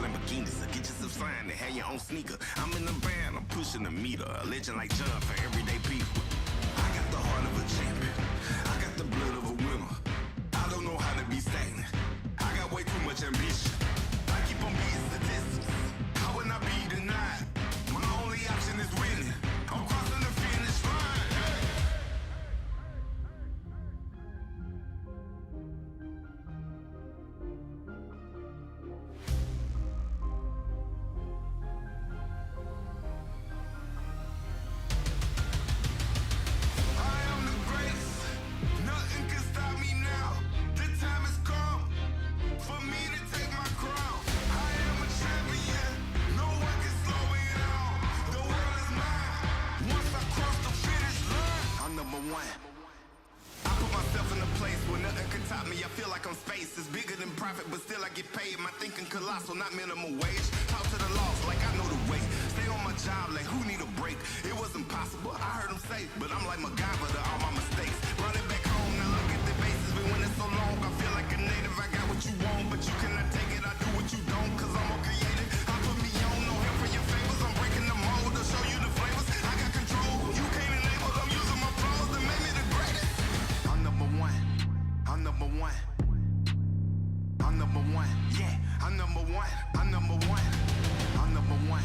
Lamborghinis. So get yourself signed and have your own sneaker. I'm in the van, I'm pushing the meter. A legend like John for everyday people. I got the heart of a champion. I got the blood of a winner. I don't know how to be stagnant. I got way too much ambition. I keep on beating statistics. How would I be denied? My only option is winning. I'm crossing the finish line. Hey. Colossal, not minimum wage. Talk to the loss like I know the way. Stay on my job like who need a break? It wasn't possible, I heard him say, but I'm like MacGyver to all my mistakes. Running back home, now look at the bases. Been winning so long, I feel like a native. I got what you want, but you cannot take it. I do what you don't, cause I'm more creative. I put me on, no help for your favors. I'm breaking the mold to show you the flavors. I got control, you can't enable. I'm using my flaws to make me the greatest. I'm number one, I'm number one. I'm number one, yeah, I'm number one, I'm number one, I'm number one,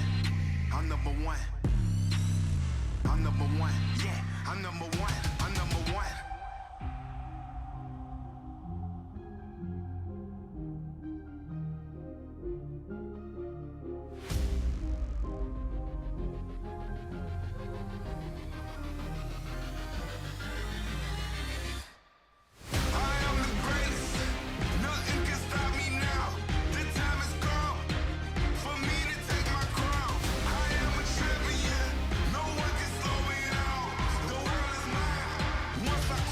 I'm number one, I'm number one, yeah, I'm number one, I'm number one. Once I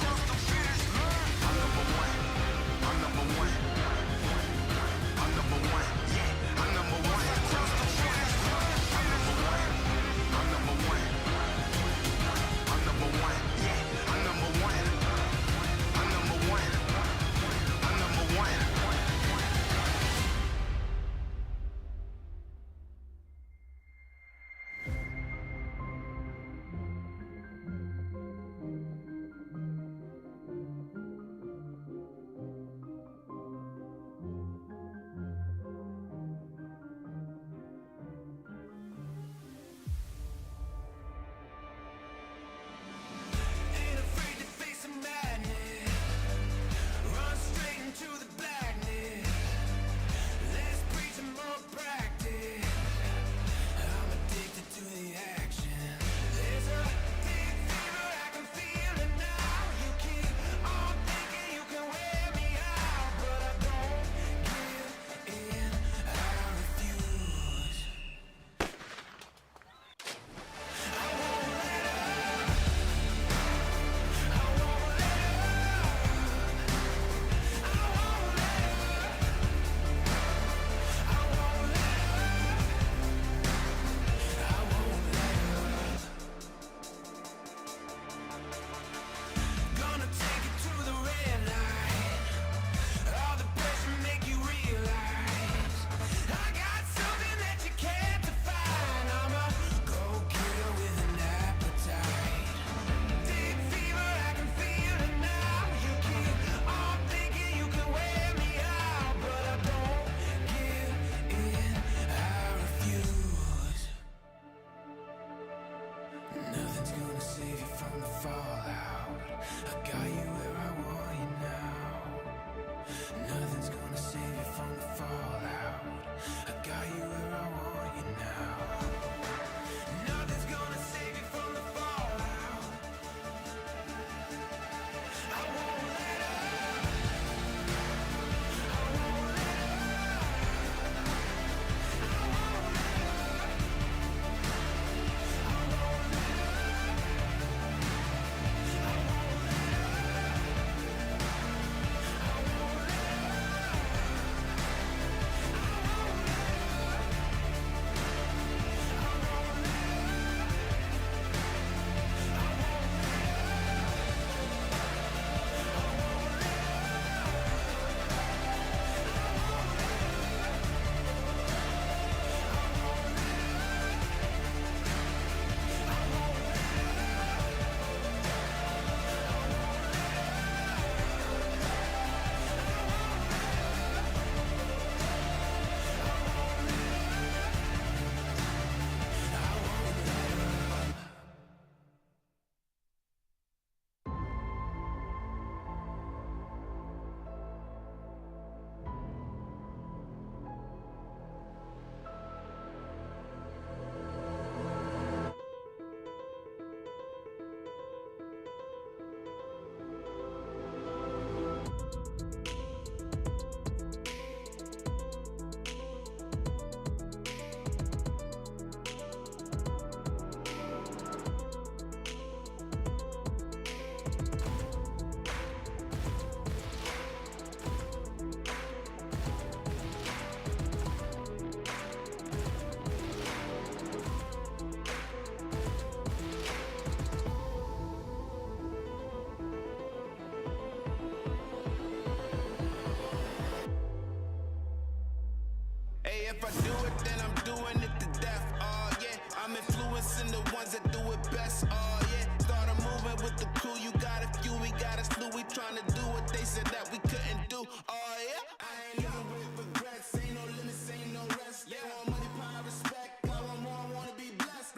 Hey, if I do it, then I'm doing it to death. Oh, yeah, I'm influencing the ones that do it best. Oh, yeah, started moving with the crew. You got a few, we got a slew. We trying to do what they said that we couldn't do. Oh, yeah, I ain't living with regrets. Ain't no limits, ain't no rest. They want money, power, respect. I want more, I want to be blessed.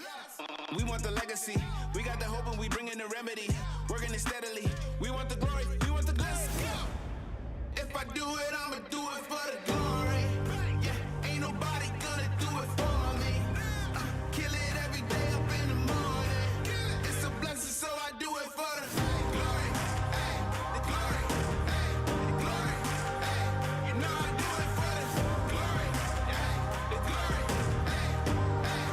We want the legacy. We got the hope and we bring in the remedy. Working it steadily. We want the glory. We want the blessing. If I do it, I'ma do it for the glory. Yeah, ain't nobody gonna do it for me. Kill it every day up in the morning. It's a blessing, so I do it for the glory. Hey, the glory. Hey, the glory. Hey, you know I do it for the glory. Hey, the glory. Hey, hey,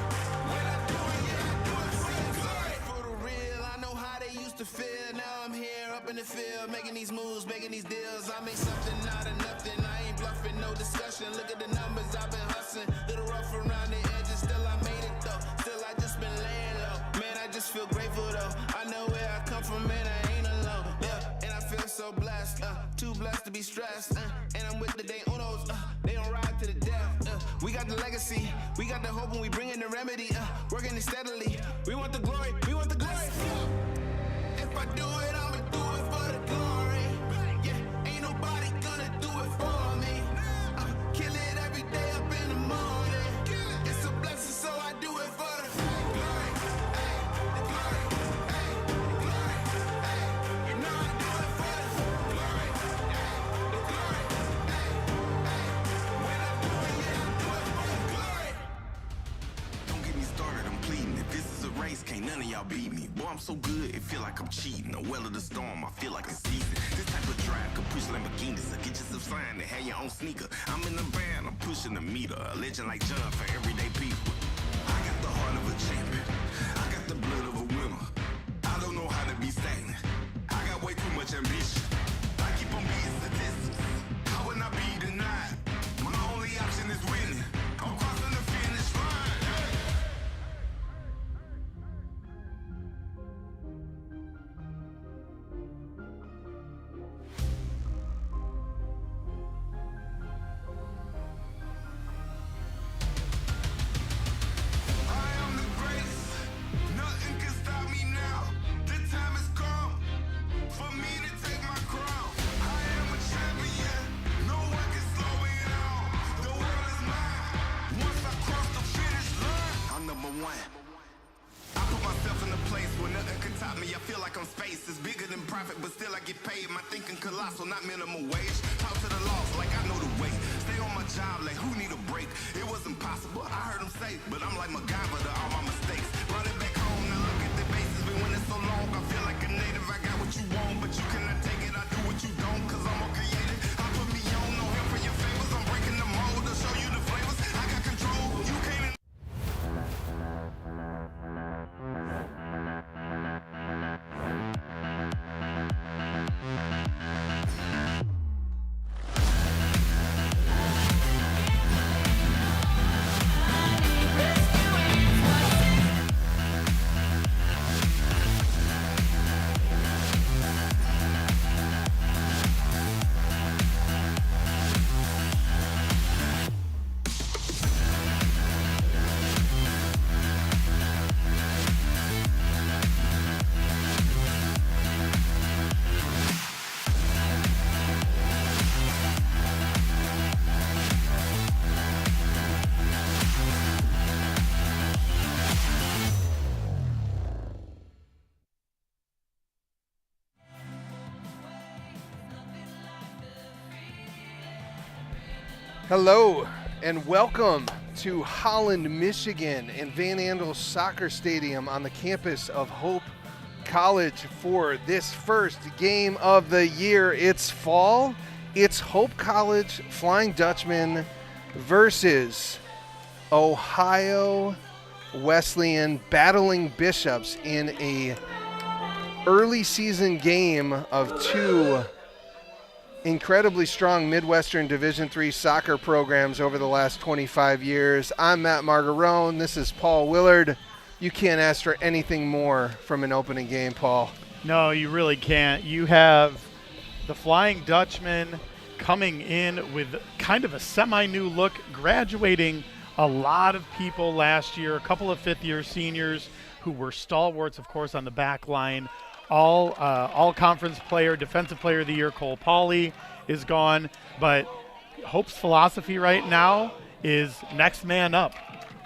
when I do it, yeah, I do it for the glory. For the real, I know how they used to feel. Now I'm here up in the field, making these moves, making these deals. I made something out of nothing. I ain't bluffing, no discussion. Look at the numbers, I've been hustling. Little rough around the edges, still I made it though. Still I just been laying low. Man, I just feel grateful though. I know where I come from, man, I ain't alone. Yeah, and I feel so blessed, too blessed to be stressed. And I'm with the day unos, they don't ride to the death. We got the legacy, we got the hope, and we bring in the remedy. Working it steadily. We want the glory, we want the glory. If I do it, I'ma do it for the glory. Yeah, ain't nobody gonna do it for me. Kill it every day up in the morning. It's a blessing, so I do it for the glory. Hey, the glory. Hey, the glory. Hey, you know I do it for the glory. Hey, the glory. Hey, hey, when I do it, yeah, I do it for the glory. Don't get me started, I'm pleading. If this is a race, can't none of y'all beat me. Boy, I'm so good, it feel like I'm cheating. A well of the storm, I feel like a season. This type of drive could push Lamborghinis. So get yourself signed and have your own sneaker. I'm in the band, I'm pushing the meter. A legend like John for everyday people. I got the heart of a champion. I got the blood of a winner. I don't know how to be stagnant. I got way too much ambition. I keep on beating statistics. How would I be denied? My only option is winning. I'm crossing the finish line. Nothing can stop me now. The time has come for me to take my crown. I am a champion. No one can slow me down. The world is mine. Once I cross the finish line, I'm number one. I put myself in a place where nothing can top me. I feel like I'm space. It's bigger than profit, but still I get paid. My thinking colossal, not minimum wage. Talk to the loss like I know the way. Stay on my job like who need a break? It wasn't possible. I heard them say, but I'm like MacGyver to all my mistakes. Running back home, now look at the bases. Been winning so long, I feel like a native. I got what you want, but you cannot take it. I do what you don't, cause I'm more creative. I put me on, no help for your favors. I'm breaking the mold to show you the flavors. I got control, you can't. Hello and welcome to Holland, Michigan and Van Andel Soccer Stadium on the campus of Hope College for this first game of the year. It's fall. It's Hope College Flying Dutchman versus Ohio Wesleyan battling Bishops in a early season game of two incredibly strong Midwestern Division III soccer programs over the last 25 years. I'm Matt Margarone. This is Paul Willard. You can't ask for anything more from an opening game, Paul. No, you really can't. You have the Flying Dutchman coming in with kind of a semi-new look, graduating a lot of people last year, a couple of fifth-year seniors who were stalwarts, of course, on the back line. All-conference player, defensive player of the year, Cole Pauley is gone. But Hope's philosophy right now is next man up.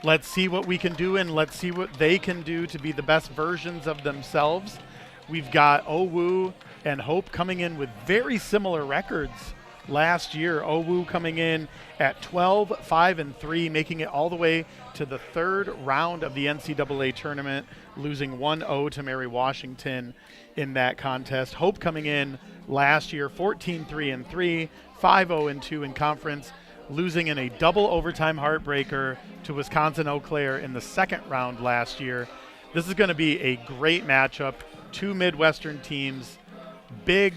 Let's see what we can do, and let's see what they can do to be the best versions of themselves. We've got Owu and Hope coming in with very similar records last year. Owu coming in at 12-5-3, making it all the way to the third round of the NCAA tournament, losing 1-0 to Mary Washington in that contest. Hope coming in last year 14-3-3, 5-0-2 in conference, losing in a double overtime heartbreaker to Wisconsin Eau Claire in the second round last year. This is going to be a great matchup. Two Midwestern teams, big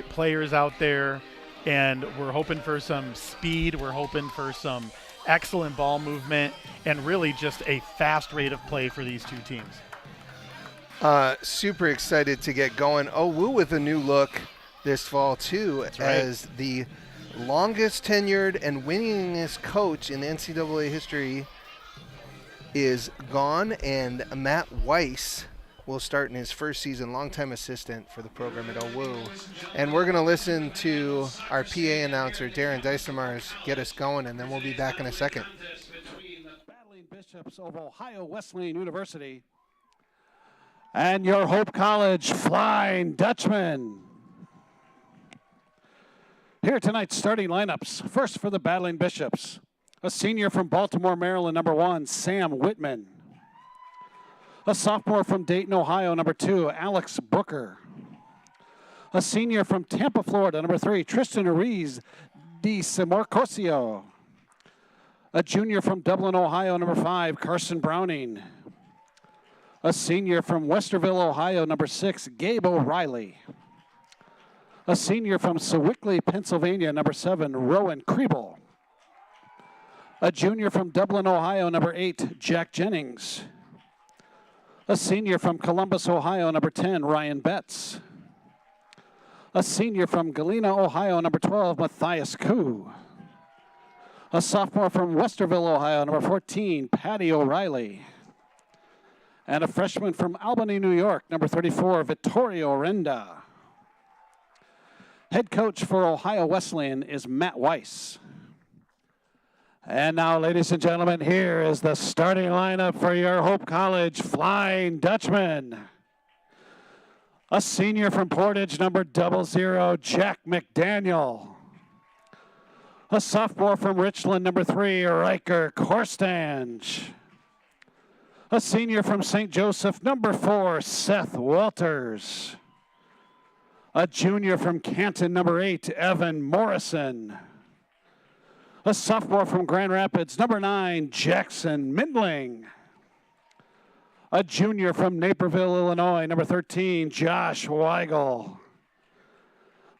players out there, and we're hoping for some speed. We're hoping for some excellent ball movement and really just a fast rate of play for these two teams. Super excited to get going. Owu with a new look this fall too. That's right. As the longest tenured and winningest coach in NCAA history is gone, and Matt Weiss will start in his first season, longtime assistant for the program at Owu. And we're going to listen to our PA announcer, Darren Dysomars, get us going, and then we'll be back in a second. Between the Battling Bishops of Ohio Wesleyan University and your Hope College Flying Dutchman. Here are tonight's starting lineups. First for the Battling Bishops, a senior from Baltimore, Maryland, number 1, Sam Whitman. A sophomore from Dayton, Ohio, number 2, Alex Booker. A senior from Tampa, Florida, number 3, Tristan Ruiz de Simorcosio. A junior from Dublin, Ohio, number 5, Carson Browning. A senior from Westerville, Ohio, number 6, Gabe O'Reilly. A senior from Sewickley, Pennsylvania, number 7, Rowan Kriebel. A junior from Dublin, Ohio, number 8, Jack Jennings. A senior from Columbus, Ohio, number 10, Ryan Betts. A senior from Galena, Ohio, number 12, Matthias Koo. A sophomore from Westerville, Ohio, number 14, Patty O'Reilly. And a freshman from Albany, New York, number 34, Vittorio Renda. Head coach for Ohio Wesleyan is Matt Weiss. And now, ladies and gentlemen, here is the starting lineup for your Hope College Flying Dutchman. A senior from Portage, number 00, Jack McDaniel. A sophomore from Richland, number 3, Riker Korstange. A senior from St. Joseph, number 4, Seth Walters. A junior from Canton, number 8, Evan Morrison. A sophomore from Grand Rapids, number 9, Jackson Mindling. A junior from Naperville, Illinois, number 13, Josh Weigel.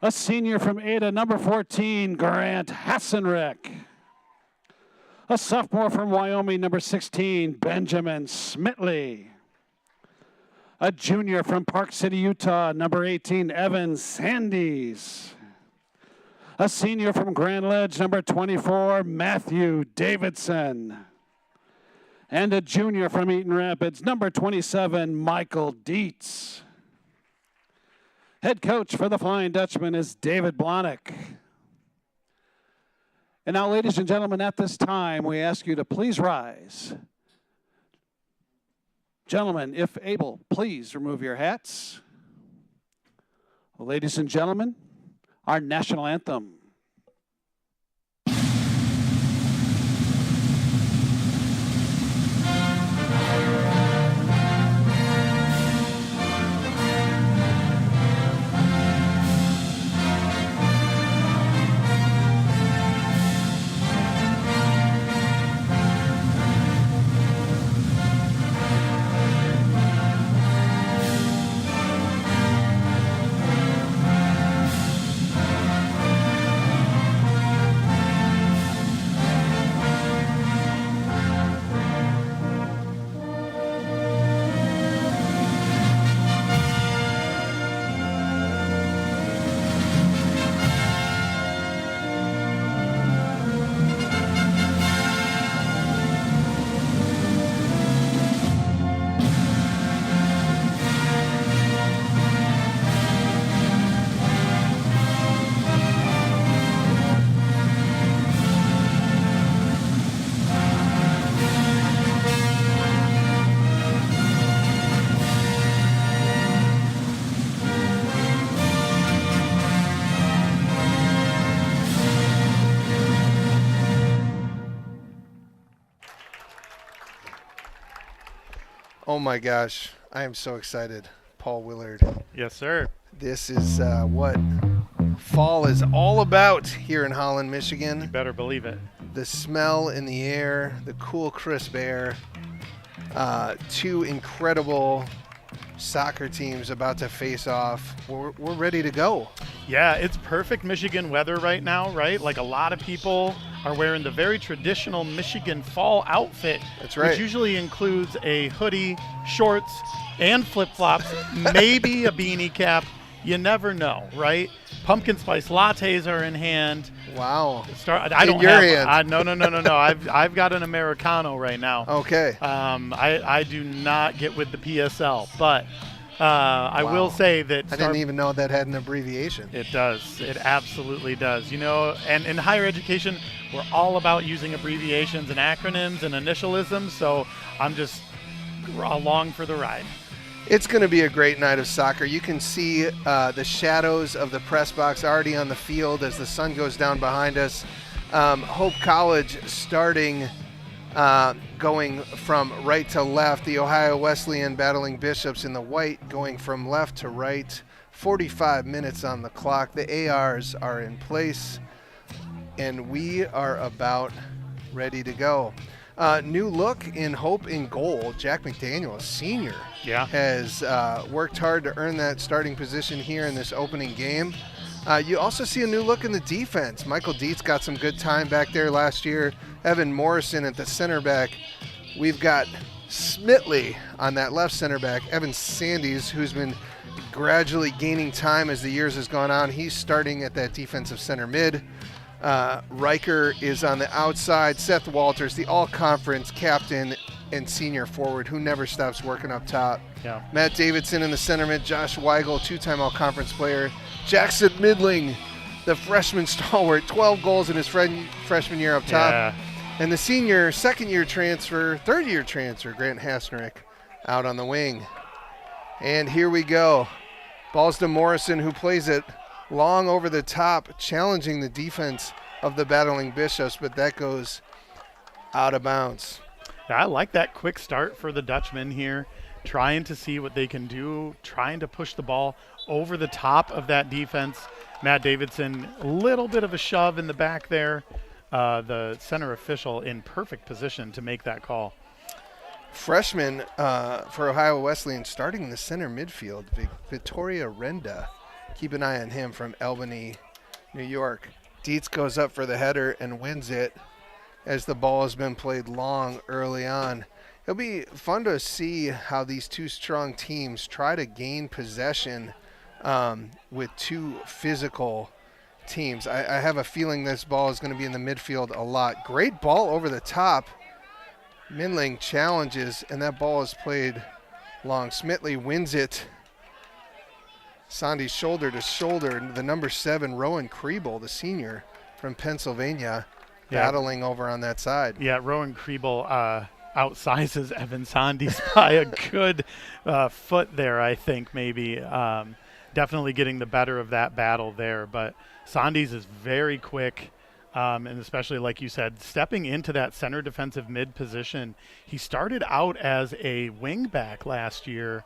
A senior from Ada, number 14, Grant Hassenrick. A sophomore from Wyoming, number 16, Benjamin Smitley. A junior from Park City, Utah, number 18, Evan Sandys. A senior from Grand Ledge, number 24, Matthew Davidson. And a junior from Eaton Rapids, number 27, Michael Dietz. Head coach for the Flying Dutchman is David Blahnik. And now, ladies and gentlemen, at this time, we ask you to please rise. Gentlemen, if able, please remove your hats. Ladies and gentlemen, our national anthem. Oh my gosh, I am so excited. Paul Willard. Yes, sir. This is what fall is all about here in Holland, Michigan. You better believe it. The smell in the air, the cool, crisp air. Two incredible soccer teams about to face off. We're ready to go. Yeah, it's perfect Michigan weather right now, right? Like a lot of people are wearing the very traditional Michigan fall outfit. That's right. Which usually includes a hoodie, shorts, and flip-flops, maybe a beanie cap. You never know, right? Pumpkin spice lattes are in hand. Wow. I don't your have hand. No. I've got an Americano right now. Okay. I do not get with the PSL, but I will say that I didn't even know that had an abbreviation. it does. It absolutely does. You know, and in higher education, we're all about using abbreviations and acronyms and initialisms, so I'm just along for the ride. It's going to be a great night of soccer. You can see the shadows of the press box already on the field as the sun goes down behind us. Hope College starting going from right to left. The Ohio Wesleyan battling Bishops in the white, going from left to right. 45 minutes on the clock. The ARs are in place, and we are about ready to go. New look in Hope in goal. Jack McDaniel, a senior, has worked hard to earn that starting position here in this opening game. You also see a new look in the defense. Michael Dietz got some good time back there last year. Evan Morrison at the center back. We've got Smitley on that left center back. Evan Sandys, who's been gradually gaining time as the years has gone on. He's starting at that defensive center mid. Riker is on the outside. Seth Walters, the all-conference captain and senior forward who never stops working up top. Yeah. Matt Davidson in the center mid. Josh Weigel, two-time all-conference player. Jackson Midling, the freshman stalwart, 12 goals in his freshman year up top. Yeah. And the senior, second-year transfer, third-year transfer, Grant Hasnerick, out on the wing. And here we go. Balls to Morrison, who plays it long over the top, challenging the defense of the battling Bishops, but that goes out of bounds. I like that quick start for the Dutchmen here, trying to see what they can do, trying to push the ball over the top of that defense. Matt Davidson, a little bit of a shove in the back there. The center official in perfect position to make that call. Freshman for Ohio Wesleyan starting in the center midfield, Vittoria Renda. Keep an eye on him from Albany, New York. Dietz goes up for the header and wins it as the ball has been played long early on. It'll be fun to see how these two strong teams try to gain possession with two physical teams. I have a feeling this ball is going to be in the midfield a lot. Great ball over the top. Midling challenges, and that ball is played long. Smitley wins it. Sandy's shoulder to shoulder. The number 7, Rowan Kriebel, the senior from Pennsylvania, battling over on that side. Yeah, Rowan Kriebel outsizes Evan Sandys by a good foot there, I think, maybe. Definitely getting the better of that battle there. But Sandys is very quick, and especially, like you said, stepping into that center defensive mid position. He started out as a wing back last year,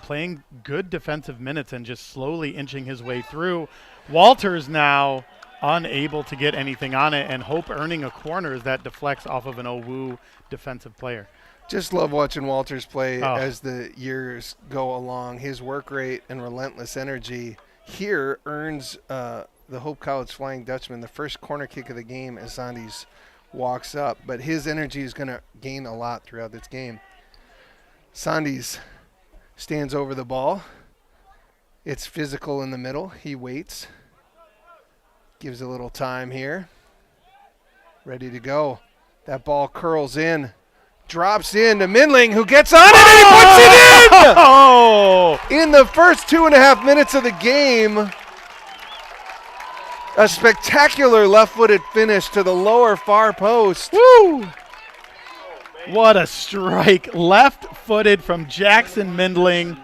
playing good defensive minutes and just slowly inching his way through. Walters now unable to get anything on it, and Hope earning a corner as that deflects off of an Owu defensive player. Just love watching Walters play as the years go along. His work rate and relentless energy here earns the Hope College Flying Dutchman the first corner kick of the game as Sandys walks up. But his energy is going to gain a lot throughout this game. Sandys stands over the ball. It's physical in the middle. He waits. Gives a little time here. Ready to go. That ball curls in. Drops in to Midling, who gets on it and he puts it in! Oh! In the first 2.5 minutes of the game, a spectacular left-footed finish to the lower far post. Woo! What a strike. Left-footed from Jackson Midling.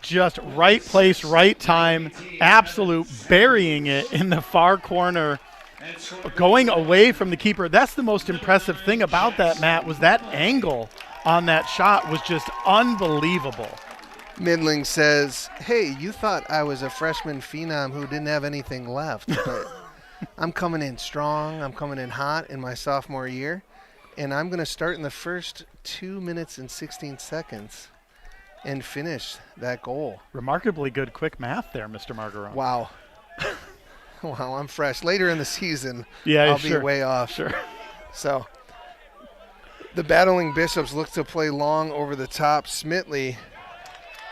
Just right place, right time. Absolute burying it in the far corner. Going away from the keeper. That's the most impressive thing about that, Matt, was that angle on that shot was just unbelievable. Midling says, hey, you thought I was a freshman phenom who didn't have anything left, but I'm coming in strong. I'm coming in hot in my sophomore year, and I'm going to start in the first 2 minutes and 16 seconds and finish that goal. Remarkably good quick math there, Mr. Margarone. Wow. Wow, I'm fresh. Later in the season, Yeah, I'll sure. be way off. Sure. So the Battling Bishops look to play long over the top. Smitley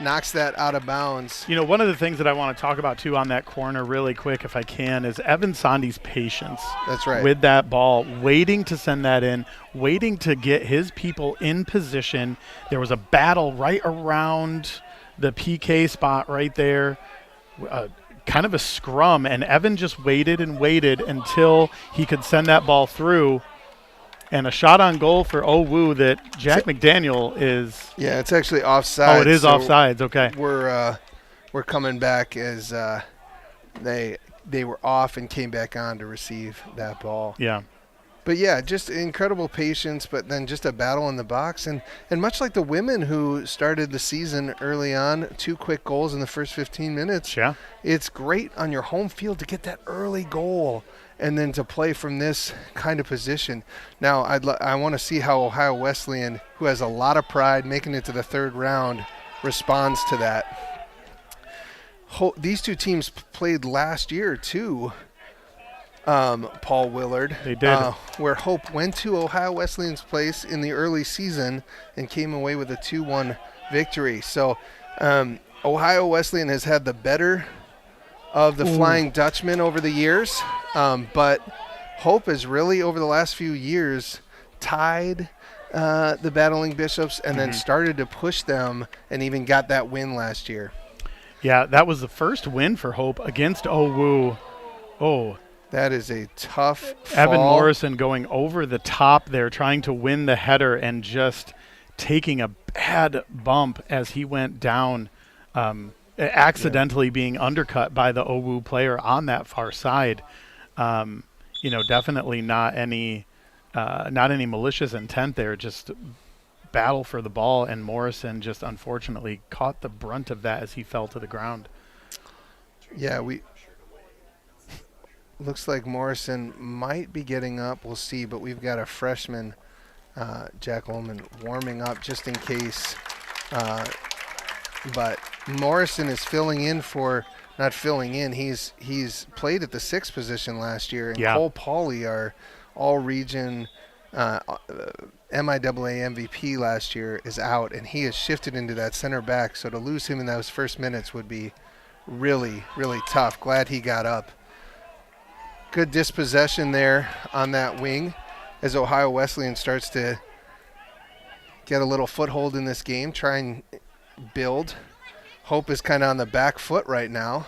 knocks that out of bounds. You know, one of the things that I want to talk about, too, on that corner really quick, if I can, is Evan Sondi's patience. That's right. With that ball, waiting to send that in, waiting to get his people in position. There was a battle right around the PK spot right there, kind of a scrum, and Evan just waited and waited until he could send that ball through. And a shot on goal for OWU that Jack McDaniel is. Yeah, it's actually offside. Oh, it is so offsides. Okay. We're coming back as they were off and came back on to receive that ball. Yeah. But yeah, just incredible patience, but then just a battle in the box. And much like the women who started the season early on, 2 quick goals in the first 15 minutes. Yeah. It's great on your home field to get that early goal and then to play from this kind of position. Now, I want to see how Ohio Wesleyan, who has a lot of pride making it to the 3rd round, responds to that. These two teams played last year, too, Paul Willard. They did. Where Hope went to Ohio Wesleyan's place in the early season and came away with a 2-1 victory. So Ohio Wesleyan has had the better of the Flying Dutchman over the years, but Hope has really, over the last few years, tied the Battling Bishops and then started to push them and even got that win last year. Yeah, that was the first win for Hope against OWU. Oh, that is a tough fall. Evan Morrison going over the top there, trying to win the header and just taking a bad bump as he went down, accidentally being undercut by the OWU player on that far side. You know, definitely not any malicious intent there, just battle for the ball, and Morrison just unfortunately caught the brunt of that as he fell to the ground. Yeah, looks like Morrison might be getting up. We'll see, but we've got a freshman, Jack Ullman, warming up just in case. But Morrison is not filling in. He's played at the 6th position last year, and Cole Pauley, our all-region MIAA MVP last year, is out, and he has shifted into that center back. So to lose him in those first minutes would be really, really tough. Glad he got up. Good dispossession there on that wing as Ohio Wesleyan starts to get a little foothold in this game, try and build. Hope is kind of on the back foot right now.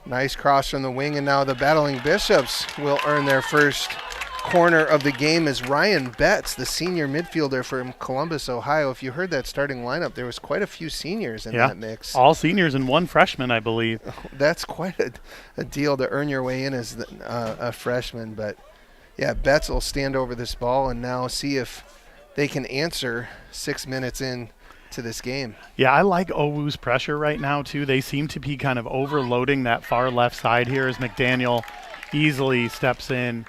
Nice cross from the wing, and now the Battling Bishops will earn their first corner of the game as Ryan Betts, the senior midfielder from Columbus, Ohio. If you heard that starting lineup, there was quite a few seniors in that mix. All seniors and 1 freshman, I believe. That's quite a deal to earn your way in as a freshman. But, yeah, Betts will stand over this ball and now see if they can answer 6 minutes in to this game. Yeah, I like OWU's pressure right now, too. They seem to be kind of overloading that far left side here as McDaniel easily steps in,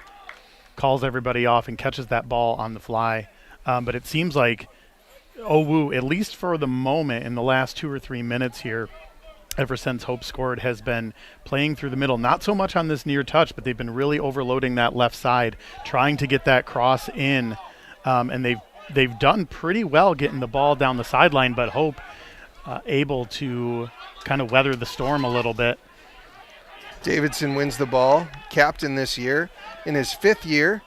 calls everybody off, and catches that ball on the fly. But it seems like OWU, at least for the moment in the last 2 or 3 minutes here, ever since Hope scored, has been playing through the middle. Not so much on this near touch, but they've been really overloading that left side, trying to get that cross in. And they've done pretty well getting the ball down the sideline, but Hope able to kind of weather the storm a little bit. Davidson wins the ball, captain this year, in his 5th year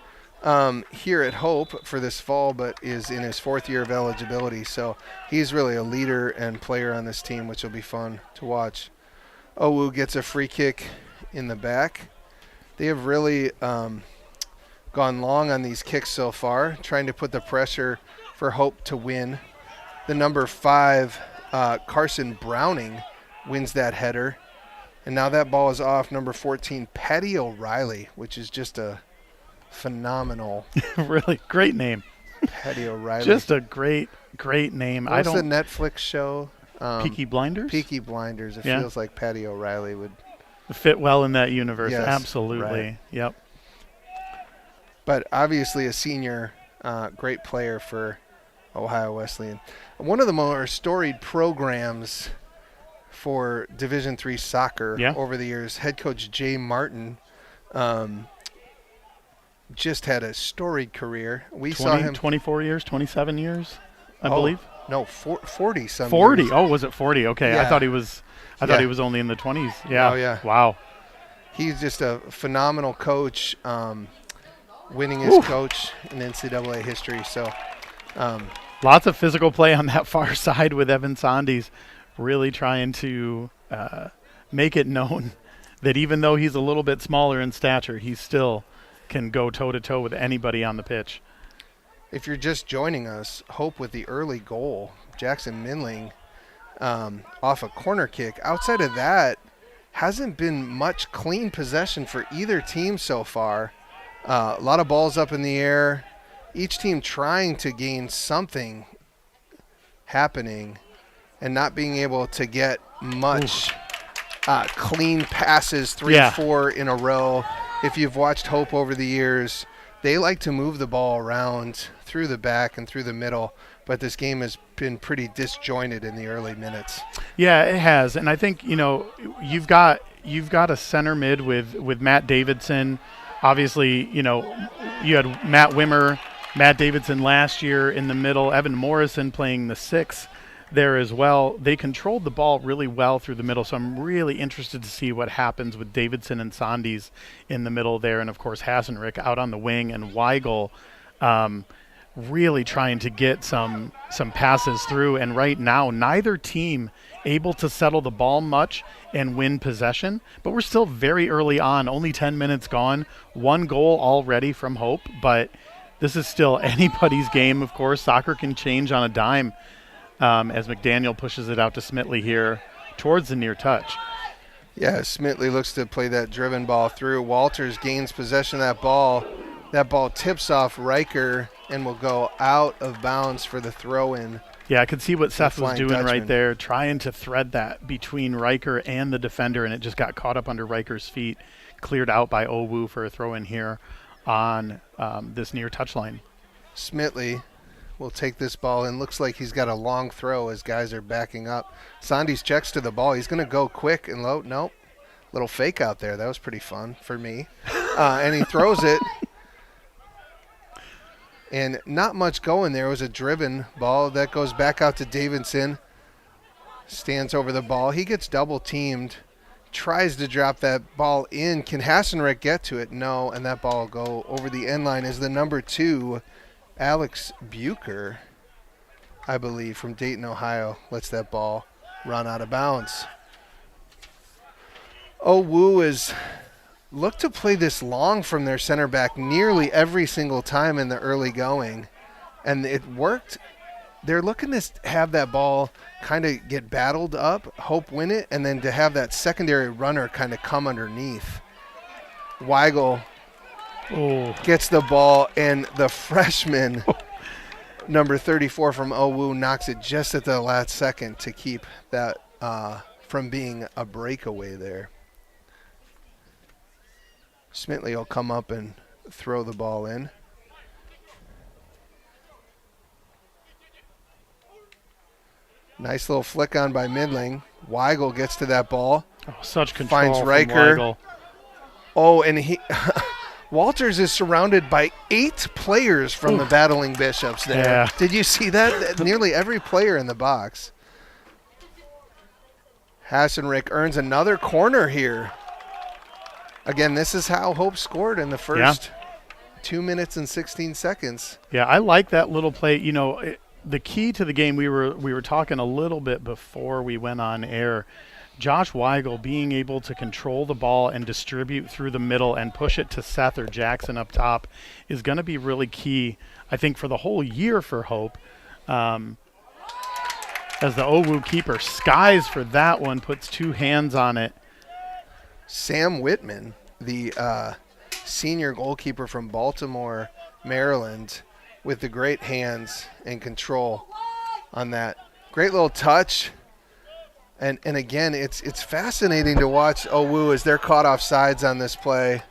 here at Hope for this fall, but is in his 4th year of eligibility. So he's really a leader and player on this team, which will be fun to watch. OWU gets a free kick in the back. They have really gone long on these kicks so far, trying to put the pressure for Hope to win. The number 5, Carson Browning, wins that header. And now that ball is off number 14, Patty O'Reilly, which is just a phenomenal. Really great name. Patty O'Reilly. Just a great name. What's the Netflix show? Peaky Blinders? Peaky Blinders. It feels like Patty O'Reilly would fit well in that universe. Yes, Absolutely. right. Yep. But obviously a senior, great player for Ohio Wesleyan. One of the more storied programs for Division III soccer over the years. Head coach Jay Martin just had a storied career. We saw him 24 years, 27 years, I believe. No, 40 some 40. years. Oh, was it 40? Okay. Yeah. I thought he was only in the 20s. Yeah. Oh, yeah. Wow. He's just a phenomenal coach, winningest coach in NCAA history. So lots of physical play on that far side with Evan Sondes, really trying to make it known that even though he's a little bit smaller in stature, he still can go toe-to-toe with anybody on the pitch. If you're just joining us, Hope with the early goal. Jackson Minling off a corner kick. Outside of that, hasn't been much clean possession for either team so far. A lot of balls up in the air. Each team trying to gain something happening and not being able to get much clean passes, 3-4 in a row. If you've watched Hope over the years, they like to move the ball around through the back and through the middle, but this game has been pretty disjointed in the early minutes. Yeah, it has, and I think you've got a center mid with Matt Davidson. Obviously, you had Matt Wimmer, Matt Davidson last year in the middle, Evan Morrison playing the 6 there as well. They controlled the ball really well through the middle, so I'm really interested to see what happens with Davidson and Sondes in the middle there, and of course Hasenrick out on the wing, and Weigel really trying to get some passes through. And right now, neither team able to settle the ball much and win possession, but we're still very early on, only 10 minutes gone, 1 goal already from Hope, but this is still anybody's game. Of course, soccer can change on a dime. As McDaniel pushes it out to Smitley here towards the near touch. Yeah, Smitley looks to play that driven ball through. Walters gains possession of that ball. That ball tips off Riker and will go out of bounds for the throw-in. Yeah, I could see what Seth was doing right there, trying to thread that between Riker and the defender, and it just got caught up under Riker's feet, cleared out by Owu for a throw-in here on this near touchline. Smitley will take this ball, and looks like he's got a long throw as guys are backing up. Sondes checks to the ball. He's going to go quick and low. Nope. Little fake out there. That was pretty fun for me. And he throws it. And not much going there. It was a driven ball. That goes back out to Davidson. Stands over the ball. He gets double teamed. Tries to drop that ball in. Can Hasenrick get to it? No. And that ball will go over the end line as the number 2, Alex Bucher, I believe, from Dayton, Ohio, lets that ball run out of bounds. Owu has looked to play this long from their center back nearly every single time in the early going, and it worked. They're looking to have that ball kind of get battled up, Hope win it, and then to have that secondary runner kind of come underneath. Weigel gets the ball, and the freshman, number 34 from Owu, knocks it just at the last second to keep that from being a breakaway there. Smitley will come up and throw the ball in. Nice little flick on by Midling. Weigel gets to that ball. Oh, such control finds from Riker. Weigel. Oh, and he Walters is surrounded by 8 players from the Battling Bishops there. Yeah. Did you see that? Nearly every player in the box. Hasenrick earns another corner here. Again, this is how Hope scored in the first 2 minutes and 16 seconds. Yeah, I like that little play. The key to the game, we were talking a little bit before we went on air. Josh Weigel being able to control the ball and distribute through the middle and push it to Seth or Jackson up top is going to be really key, I think, for the whole year for Hope. As the Owu keeper skies for that one, puts 2 hands on it. Sam Whitman, the senior goalkeeper from Baltimore, Maryland, with the great hands and control on that. Great little touch. And again, it's fascinating to watch OWU as they're caught off sides on this play.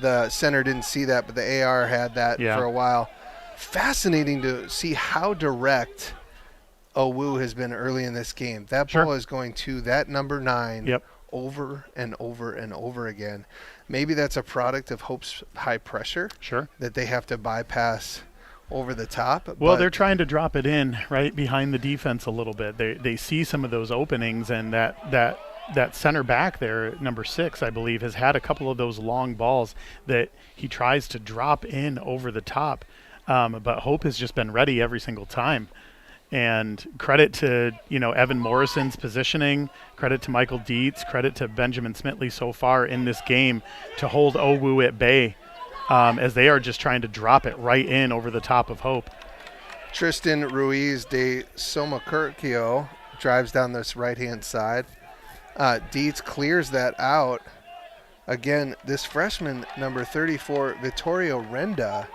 The center didn't see that, but the AR had that for a while. Fascinating to see how direct OWU has been early in this game. That ball is going to that number 9 over and over and over again. Maybe that's a product of Hope's high pressure that they have to bypass over the top. Well, they're trying to drop it in right behind the defense a little bit. They see some of those openings, and that center back there, number 6, I believe, has had a couple of those long balls that he tries to drop in over the top. But Hope has just been ready every single time. And credit to, Evan Morrison's positioning, credit to Michael Dietz, credit to Benjamin Smitley so far in this game to hold OWU at bay as they are just trying to drop it right in over the top of Hope. Tristan Ruiz de Somacurcio drives down this right-hand side. Dietz clears that out. Again, this freshman, number 34, Vittorio Renda,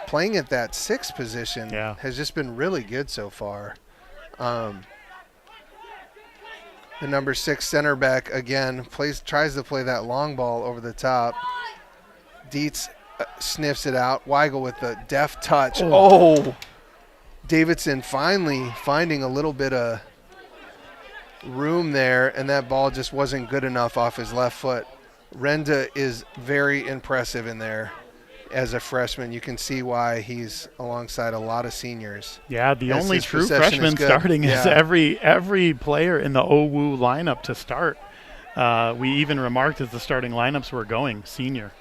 playing at that 6th position has just been really good so far. The number 6 center back, again, tries to play that long ball over the top. Dietz sniffs it out. Weigel with the deft touch. Oh! Davidson finally finding a little bit of room there, and that ball just wasn't good enough off his left foot. Renda is very impressive in there. As a freshman, you can see why he's alongside a lot of seniors. Yeah, the only true freshman starting is every player in the OWU lineup to start. We even remarked as the starting lineups were going, senior,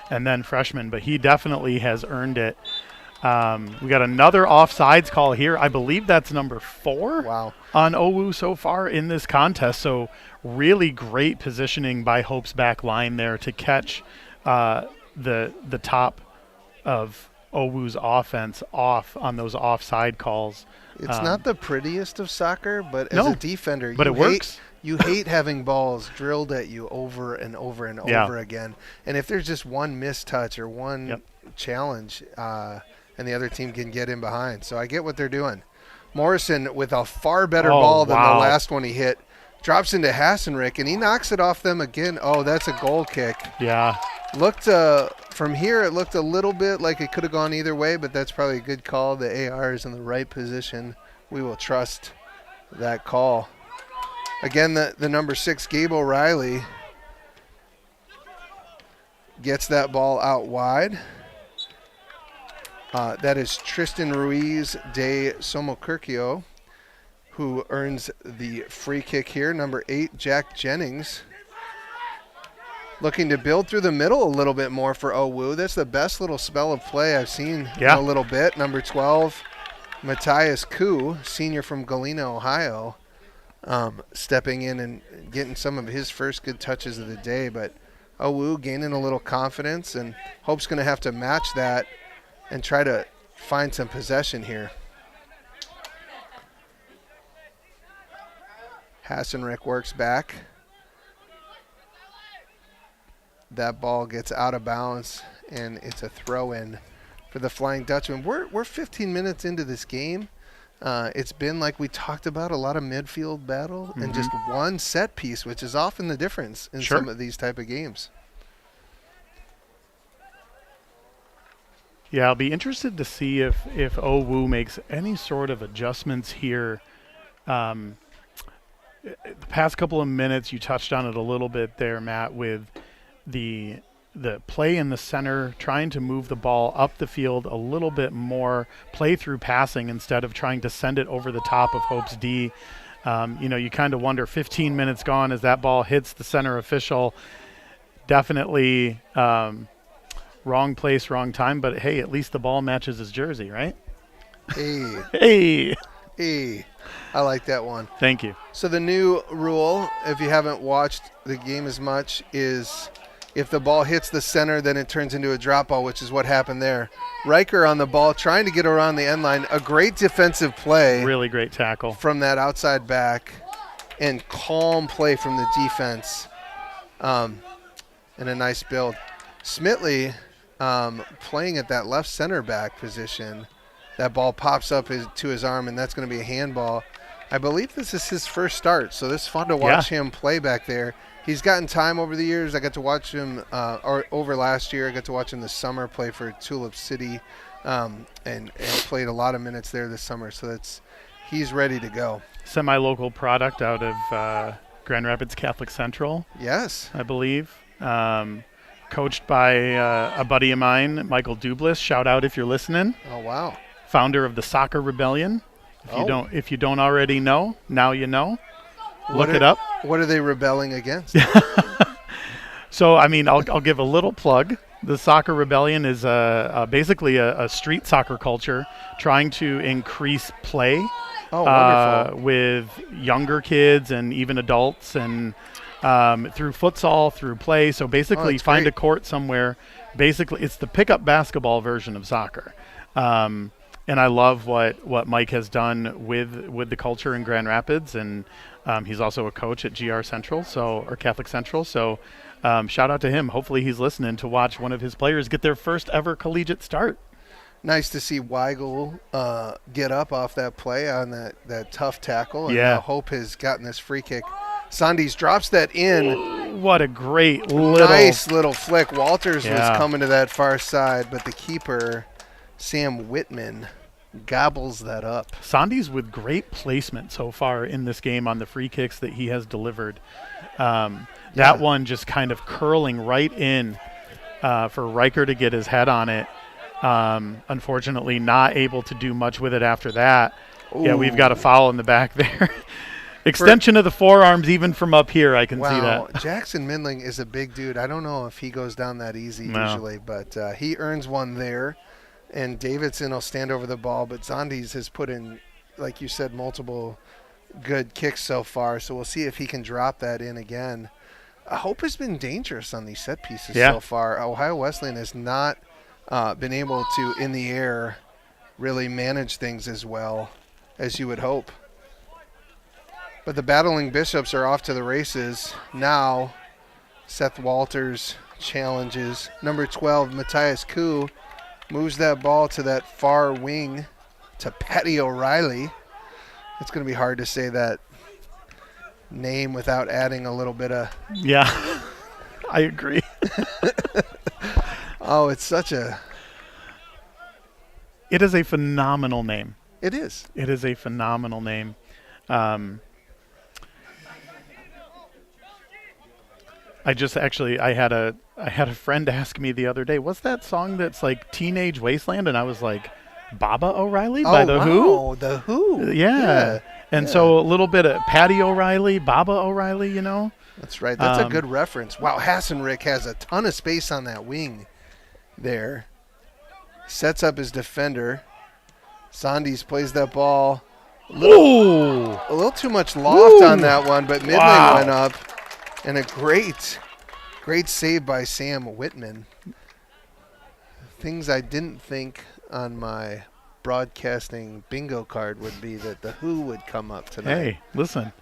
and then freshman. But he definitely has earned it. We got another offsides call here. I believe that's number 4 on OWU so far in this contest. So really great positioning by Hope's back line there to catch the top of OWU's offense off on those offside calls. It's not the prettiest of soccer, but as a defender, it works. You hate having balls drilled at you over and over and over again. And if there's just one missed touch or one challenge, and the other team can get in behind. So I get what they're doing. Morrison with a far better ball than the last one he hit. Drops into Hassenrick, and he knocks it off them again. Oh, that's a goal kick. Yeah. Looked from here, it looked a little bit like it could have gone either way, but that's probably a good call. The AR is in the right position. We will trust that call. Again, the number 6, Gabe O'Reilly, gets that ball out wide. That is Tristan Ruiz de Somocurcio, who earns the free kick here. Number 8, Jack Jennings, looking to build through the middle a little bit more for OWU. That's the best little spell of play I've seen in a little bit. Number 12, Matthias Koo, senior from Galena, Ohio, stepping in and getting some of his first good touches of the day. But OWU gaining a little confidence, and Hope's going to have to match that and try to find some possession here. Hassenrick works back. That ball gets out of bounds, and it's a throw-in for the Flying Dutchman. We're 15 minutes into this game. It's been, like we talked about, a lot of midfield battle and just one set piece, which is often the difference in some of these type of games. Yeah, I'll be interested to see if OWU makes any sort of adjustments here. The past couple of minutes, you touched on it a little bit there, Matt, with the play in the center, trying to move the ball up the field a little bit more, play through passing instead of trying to send it over the top of Hope's D. You kind of wonder, 15 minutes gone as that ball hits the center official. Definitely wrong place, wrong time, but hey, at least the ball matches his jersey, right? Hey. I like that one. Thank you. So the new rule, if you haven't watched the game as much, is if the ball hits the center, then it turns into a drop ball, which is what happened there. Riker on the ball, trying to get around the end line. A great defensive play. Really great tackle. From that outside back, and calm play from the defense. And a nice build. Smitley playing at that left center back position. That ball pops up to his arm, and that's going to be a handball. I believe this is his first start, so this is fun to watch him play back there. He's gotten time over the years. I got to watch him over last year. I got to watch him this summer play for Tulip City and played a lot of minutes there this summer. So he's ready to go. Semi-local product out of Grand Rapids Catholic Central. Yes. I believe. Coached by a buddy of mine, Michael Dublis. Shout out if you're listening. Oh, wow. Founder of the Soccer Rebellion. If you don't already know, now you know. Look it up. What are they rebelling against? So, I mean, I'll give a little plug. The Soccer Rebellion is basically a street soccer culture trying to increase play with younger kids and even adults, and through futsal, through play. So basically find a court somewhere. Basically, it's the pickup basketball version of soccer. And I love what Mike has done with the culture in Grand Rapids, and he's also a coach at GR Central, or Catholic Central. So shout out to him. Hopefully he's listening to watch one of his players get their first ever collegiate start. Nice to see Weigel get up off that play on that tough tackle. And now Hope has gotten this free kick. Sandes drops that in. What a great nice little flick. Walters was coming to that far side, but the keeper, Sam Whitman, gobbles that up. Sandes with great placement so far in this game on the free kicks that he has delivered. That one just kind of curling right in for Riker to get his head on it. Unfortunately, not able to do much with it after that. Ooh. Yeah, we've got a foul in the back there. Extension of the forearms even from up here, I can see that. Jackson Mindling is a big dude. I don't know if he goes down that easy usually, but he earns one there. And Davidson will stand over the ball, but Sandes has put in, like you said, multiple good kicks so far. So we'll see if he can drop that in again. Hope has been dangerous on these set pieces so far. Ohio Wesleyan has not been able to, in the air, really manage things as well as you would hope. But the Battling Bishops are off to the races. Now, Seth Walters challenges. Number 12, Matthias Koo, moves that ball to that far wing to Patty O'Reilly. It's going to be hard to say that name without adding a little bit of... Yeah, I agree. Oh, it's such a... It is a phenomenal name. It is. It is a phenomenal name. I had a friend ask me the other day, what's that song that's like Teenage Wasteland? And I was like, Baba O'Reilly by The Who? Oh, The Who. Yeah. And so a little bit of Patty O'Reilly, Baba O'Reilly, you know? That's right. That's a good reference. Wow, Hassenrick has a ton of space on that wing there. Sets up his defender. Sandes plays that ball. A little too much loft on that one, but Midland went up. And a great save by Sam Whitman. Things I didn't think on my broadcasting bingo card would be that The Who would come up tonight. Hey, listen.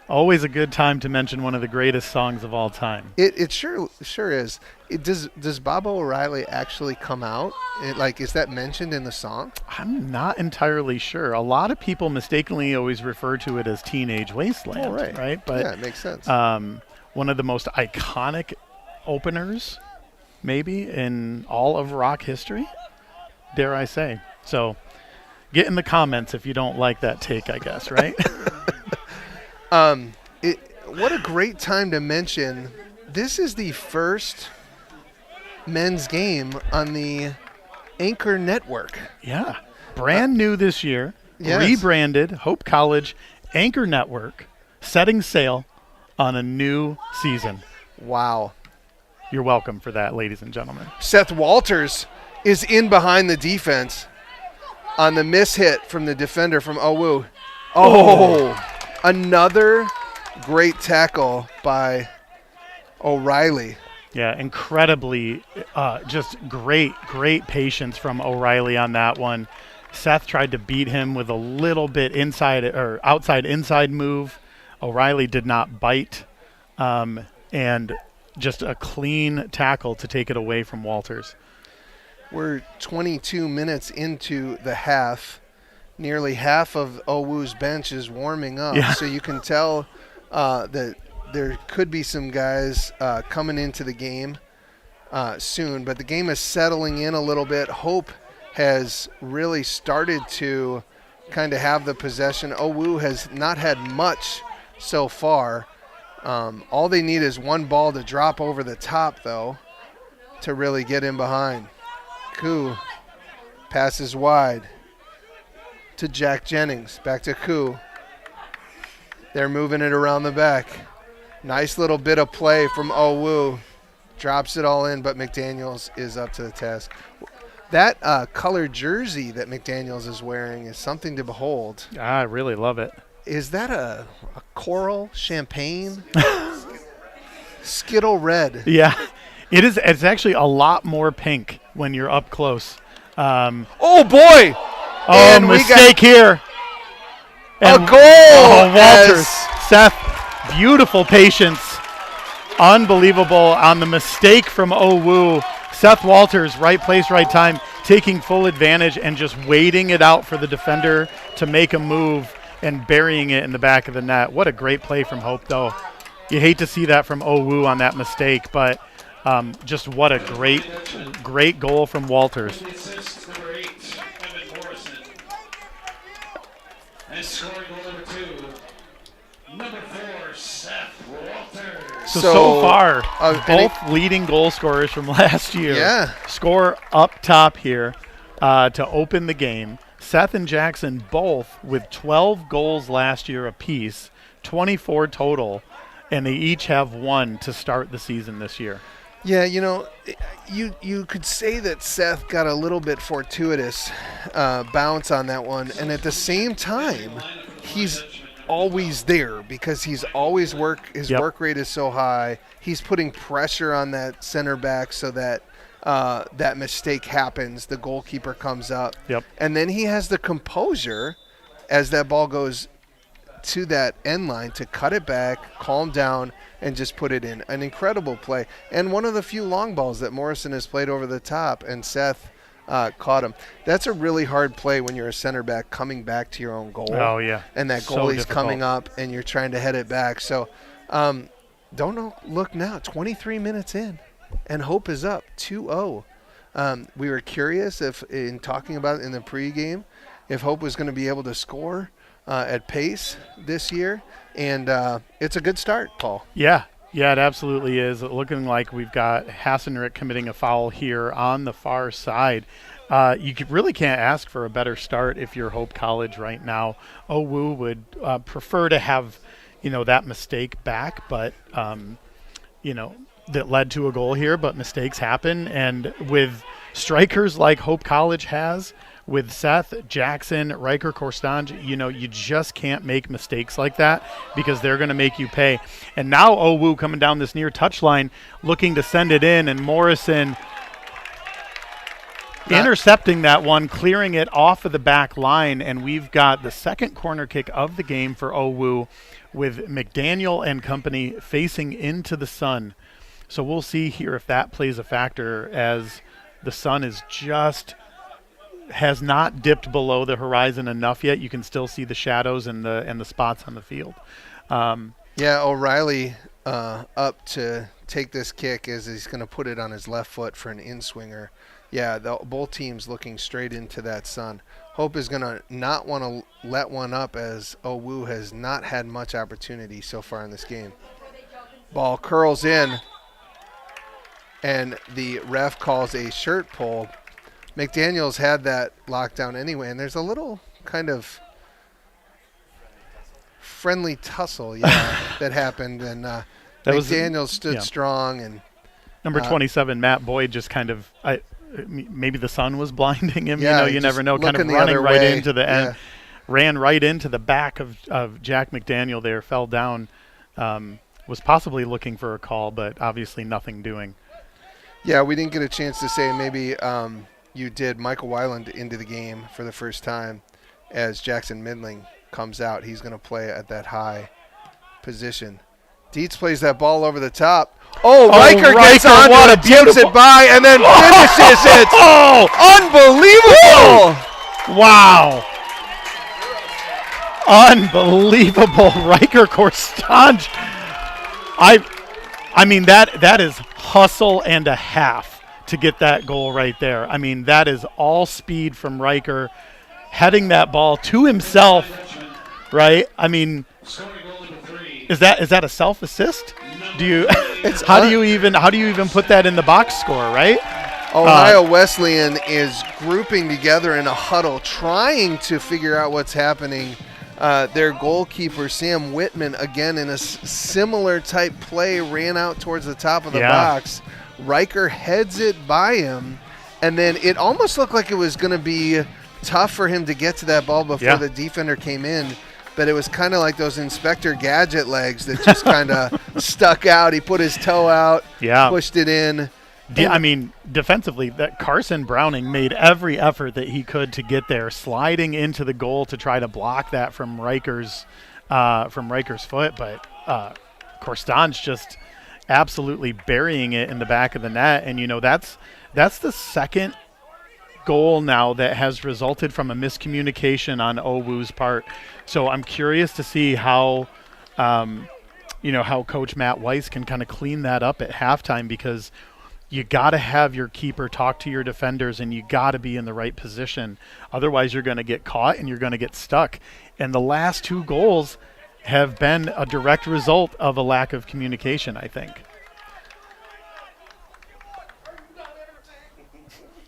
Always a good time to mention one of the greatest songs of all time. It sure is. Does Baba O'Reilly actually come out? Is that mentioned in the song? I'm not entirely sure. A lot of people mistakenly always refer to it as Teenage Wasteland, right? But yeah, it makes sense. One of the most iconic openers, maybe, in all of rock history, dare I say. So get in the comments if you don't like that take, I guess, right? What a great time to mention, this is the first men's game on the Anchor Network. Yeah. Brand new this year. Yes. Rebranded Hope College Anchor Network, setting sail on a new season. Wow. You're welcome for that, ladies and gentlemen. Seth Walters is in behind the defense on the mishit from the defender from OWU. Another great tackle by O'Reilly. Yeah, incredibly, just great patience from O'Reilly on that one. Seth tried to beat him with a little bit outside inside move. O'Reilly did not bite, and just a clean tackle to take it away from Walters. We're 22 minutes into the half. Nearly half of OWU's bench is warming up, Yeah. so you can tell that there could be some guys coming into the game soon, but the game is settling in a little bit. Hope has really started to kind of have the possession. OWU has not had much so far. All they need is one ball to drop over the top, though, to really get in behind. Koo passes wide to Jack Jennings. Back to Koo. They're moving it around the back. Nice little bit of play from OWU. Drops it all in, but McDaniels is up to the task. That colored jersey that McDaniels is wearing is something to behold. I really love it. Is that a coral champagne? Skittle red. Yeah, it is. It's actually a lot more pink when you're up close. Oh, boy. Oh, And we mistake here. A goal. Oh, Walters. as- Seth, beautiful patience. Unbelievable on the mistake from OWU. Seth Walters, right place, right time, taking full advantage and just waiting it out for the defender to make a move and burying it in the back of the net. What a great play from Hope, though. You hate to see that from OWU on that mistake, but just what a great goal from Walters. Number 8, Evan Morrison. And scoring goal number 2, number 4, Seth Walters. So far, any- both leading goal scorers from last year Yeah. score up top here to open the game. Seth and Jackson both with 12 goals last year apiece, 24 total, and they each have one to start the season this year. Yeah, you could say that Seth got a little bit fortuitous bounce on that one, and at the same time, he's always there because he's always his Yep. work rate is so high. He's putting pressure on that center back so that that mistake happens. The goalkeeper comes up, Yep. and then he has the composure as that ball goes to that end line to cut it back, calm down, and just put it in. An incredible play. And one of the few long balls that Morrison has played over the top, and Seth caught him. That's a really hard play when you're a center back coming back to your own goal. Oh, yeah. And that So goalie's difficult. coming up, and you're trying to head it back. So look now, 23 minutes in, and Hope is up 2-0. We were curious if, in talking about it in the pregame, if Hope was going to be able to score at pace this year, and it's a good start, Paul. Yeah, it absolutely is. Looking like we've got Hassenrick committing a foul here on the far side. Really can't ask for a better start if you're Hope College right now. OWU would prefer to have, that mistake back, but, that led to a goal here, but mistakes happen. And with strikers like Hope College has, with Seth, Jackson, Riker, Korstange, you just can't make mistakes like that because they're going to make you pay. And now OWU coming down this near touchline looking to send it in, and Morrison intercepting that one, clearing it off of the back line, and we've got the second corner kick of the game for OWU with McDaniel and company facing into the sun. So we'll see here if that plays a factor as the sun has not dipped below the horizon enough yet. You can still see the shadows and the spots on the field. Yeah, O'Reilly up to take this kick as he's going to put it on his left foot for an in-swinger. Yeah, both teams looking straight into that sun. Hope is going to not want to let one up as OWU has not had much opportunity so far in this game. Ball curls in, and the ref calls a shirt pull. McDaniels had that lockdown anyway, and there's a little kind of friendly tussle that happened, and McDaniels stood strong. And number 27, Matt Boyd, just kind of maybe the sun was blinding him. Yeah, you never know. Kind of looking the running other right way. into the end, Yeah. ran right into the back of Jack McDaniel there, fell down. Was possibly looking for a call, but obviously nothing doing. Yeah, we didn't get a chance to say maybe you did Michael Weiland into the game for the first time as Jackson Midling comes out. He's going to play at that high position. Dietz plays that ball over the top. Oh, Riker gets Riker, on what it, a tips beautiful- it by, and then finishes it. Oh, Unbelievable! wow. Unbelievable. Riker Korstanj. I mean, that is hustle and a half to get that goal right there. I mean, that is all speed from Riker, heading that ball to himself, right? I mean, is that a self assist? Do you how do you even put that in the box score, right? Ohio Wesleyan is grouping together in a huddle, trying to figure out what's happening. Their goalkeeper, Sam Whitman, again in a similar type play, ran out towards the top of the box. Riker heads it by him, and then it almost looked like it was going to be tough for him to get to that ball before the defender came in. But it was kind of like those Inspector Gadget legs that just kind of stuck out. He put his toe out, pushed it in. I mean, defensively, that Carson Browning made every effort that he could to get there, sliding into the goal to try to block that from Riker's foot. But Korstanj just absolutely burying it in the back of the net. And, you know, that's the second goal now that has resulted from a miscommunication on Owu's part. So I'm curious to see how Coach Matt Weiss can kind of clean that up at halftime, because you got to have your keeper talk to your defenders, and you got to be in the right position. Otherwise, you're going to get caught and you're going to get stuck. And the last two goals have been a direct result of a lack of communication, I think.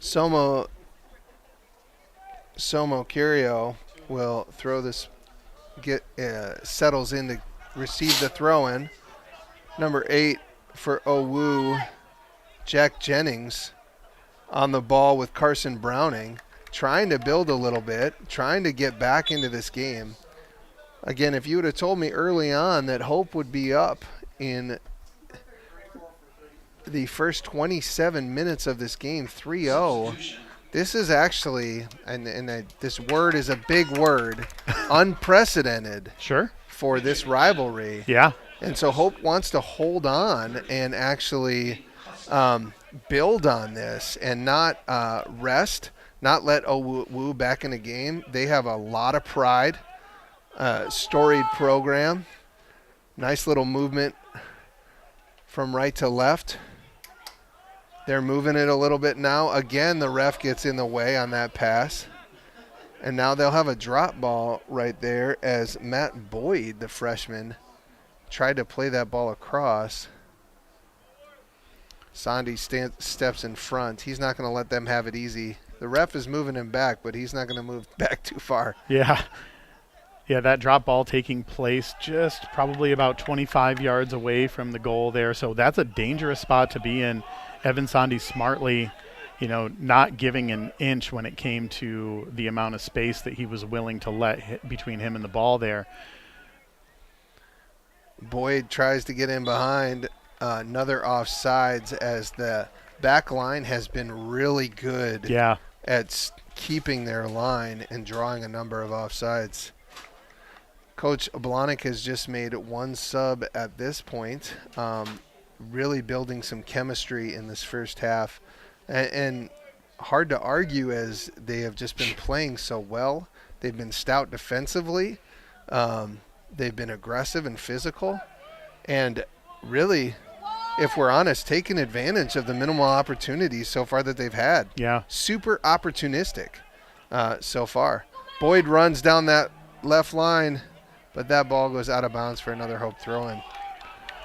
Somo Curio will throw this, settles in to receive the throw-in. Number 8 for Owu, Jack Jennings on the ball with Carson Browning, trying to build a little bit, trying to get back into this game. Again, if you would have told me early on that Hope would be up in the first 27 minutes of this game, 3-0, this is actually, and this word is a big word, unprecedented for this rivalry. Yeah. And so Hope wants to hold on and actually build on this and not rest, not let Owu back in the game. They have a lot of pride, storied program. Nice little movement from right to left. They're moving it a little bit now. Again, the ref gets in the way on that pass. And now they'll have a drop ball right there as Matt Boyd, the freshman, tried to play that ball across. Sandy steps in front. He's not going to let them have it easy. The ref is moving him back, but he's not going to move back too far. Yeah. Yeah, that drop ball taking place just probably about 25 yards away from the goal there. So that's a dangerous spot to be in. Evan Sandy smartly, not giving an inch when it came to the amount of space that he was willing to let hit between him and the ball there. Boyd tries to get in behind. Another offsides, as the back line has been really good at keeping their line and drawing a number of offsides. Coach Blahnik has just made one sub at this point, really building some chemistry in this first half. And hard to argue, as they have just been playing so well. They've been stout defensively. They've been aggressive and physical. And really, if we're honest, taking advantage of the minimal opportunities so far that they've had. Yeah. Super opportunistic so far. Boyd runs down that left line, but that ball goes out of bounds for another Hope throw-in.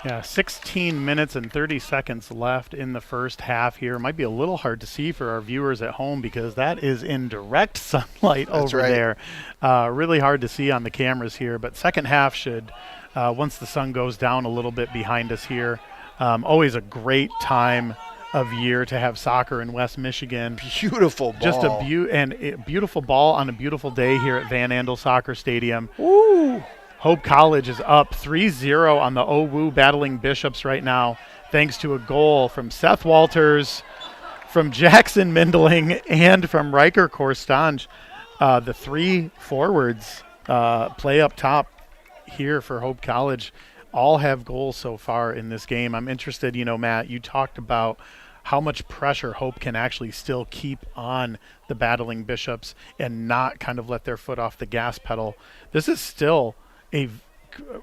Yeah, 16 minutes and 30 seconds left in the first half here. Might be a little hard to see for our viewers at home because that is in direct sunlight over there. Really hard to see on the cameras here, but second half should, once the sun goes down a little bit behind us here, always a great time of year to have soccer in West Michigan. Beautiful ball. Just a beautiful ball on a beautiful day here at Van Andel Soccer Stadium. Woo! Hope College is up 3-0 on the Owu Battling Bishops right now, thanks to a goal from Seth Walters, from Jackson Mindling, and from Riker Korstanj. The three forwards play up top here for Hope College. all have goals so far in this game. I'm interested, Matt, you talked about how much pressure Hope can actually still keep on the battling Bishops and not kind of let their foot off the gas pedal. This is still a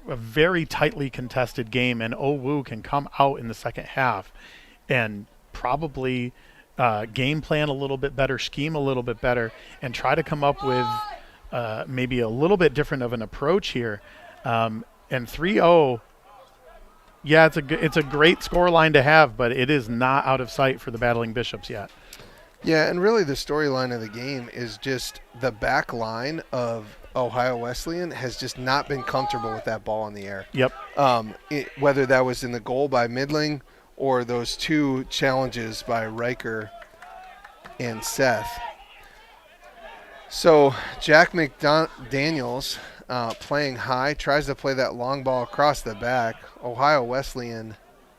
very tightly contested game, and OWU can come out in the second half and probably game plan a little bit better, scheme a little bit better, and try to come up with maybe a little bit different of an approach here. And 3-0, yeah, it's a great score line to have, but it is not out of sight for the battling Bishops yet. Yeah, and really the storyline of the game is just the back line of Ohio Wesleyan has just not been comfortable with that ball in the air. Yep. Whether that was in the goal by Midling or those two challenges by Riker and Seth. So Jack McDaniels playing high, tries to play that long ball across the back. Ohio Wesleyan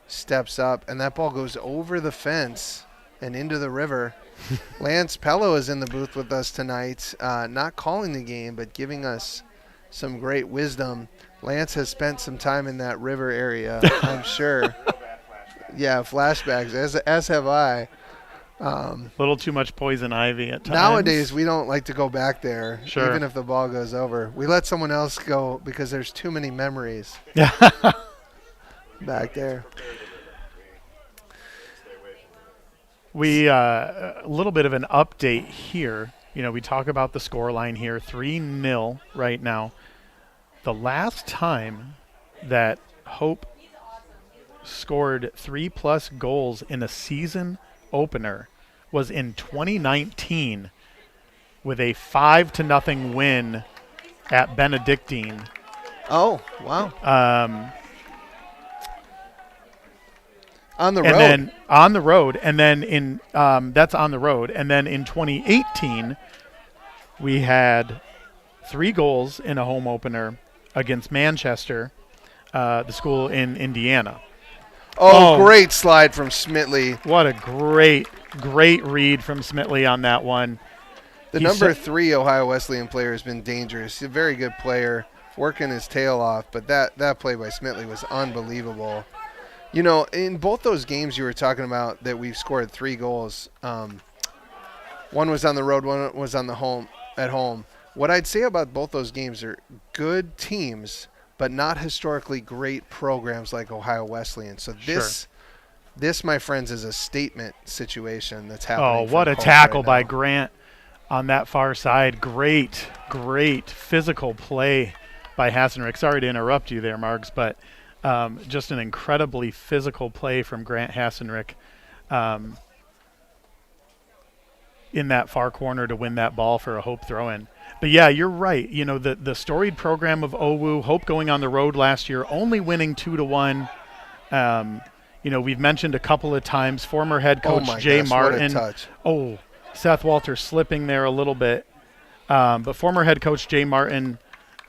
steps up, and that ball goes over the fence and into the river. Lance Pello is in the booth with us tonight, not calling the game, but giving us some great wisdom. Lance has spent some time in that river area, I'm sure. Yeah, flashbacks, as have I. A little too much poison ivy at times. Nowadays, we don't like to go back there, sure, even if the ball goes over. We let someone else go because there's too many memories back there. We a little bit of an update here. We talk about the score line here, 3-0 right now. The last time that Hope scored 3+ goals in a season opener was in 2019 with a 5-0 win at Benedictine. Oh, wow. On the road. And then on the road, and then in that's on the road, and then in 2018 we had 3 goals in a home opener against Manchester, the school in Indiana. Oh, great slide from Smitley. What a great read from Smitley on that one. The number 3 Ohio Wesleyan player has been dangerous. He's a very good player, working his tail off, but that play by Smitley was unbelievable. In both those games you were talking about that we've scored 3 goals, one was on the road, one was on the at home. What I'd say about both those games are good teams, but not historically great programs like Ohio Wesleyan. So this, my friends, is a statement situation that's happening. Oh, what a tackle by Grant on that far side. Great physical play by Hassenrick. Sorry to interrupt you there, Margs, but just an incredibly physical play from Grant Hassenrick in that far corner to win that ball for a Hope throw-in. But, yeah, you're right. The storied program of OWU, Hope going on the road last year, only winning 2-1. We've mentioned a couple of times former head coach Jay Martin. What a touch. Oh, Seth Walter slipping there a little bit. But former head coach Jay Martin,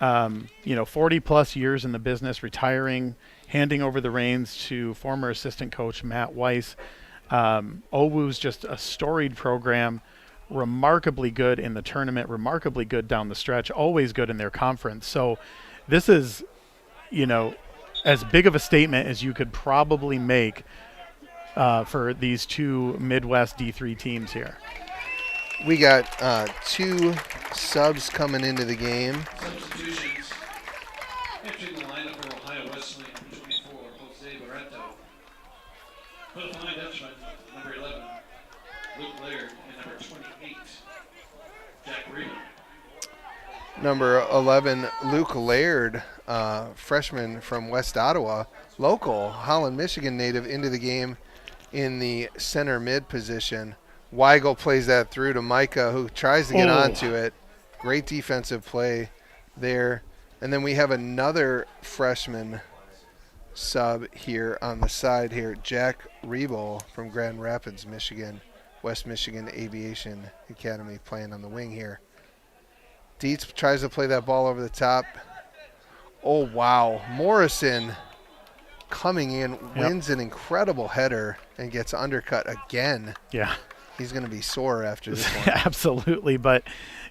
40-plus years in the business, retiring, handing over the reins to former assistant coach Matt Weiss. OWU's just a storied program, remarkably good in the tournament, remarkably good down the stretch, always good in their conference. So this is, as big of a statement as you could probably make for these two Midwest D3 teams here. We got 2 subs coming into the game. Substitutions. Entering the lineup for Ohio Wesleyan, number 24, Jose Barreto. For the Flying Dutchman, number 11, Luke Laird, and number 28, Jack Reed. Number 11, Luke Laird, freshman from West Ottawa, local Holland, Michigan native, into the game in the center mid position. Weigel plays that through to Micah, who tries to get onto it. Great defensive play there. And then we have another freshman sub here on the side here, Jack Rebel from Grand Rapids, Michigan, West Michigan Aviation Academy, playing on the wing here. Dietz tries to play that ball over the top. Oh, wow. Morrison coming in, wins an incredible header and gets undercut again. Yeah. He's going to be sore after this one. Absolutely. But,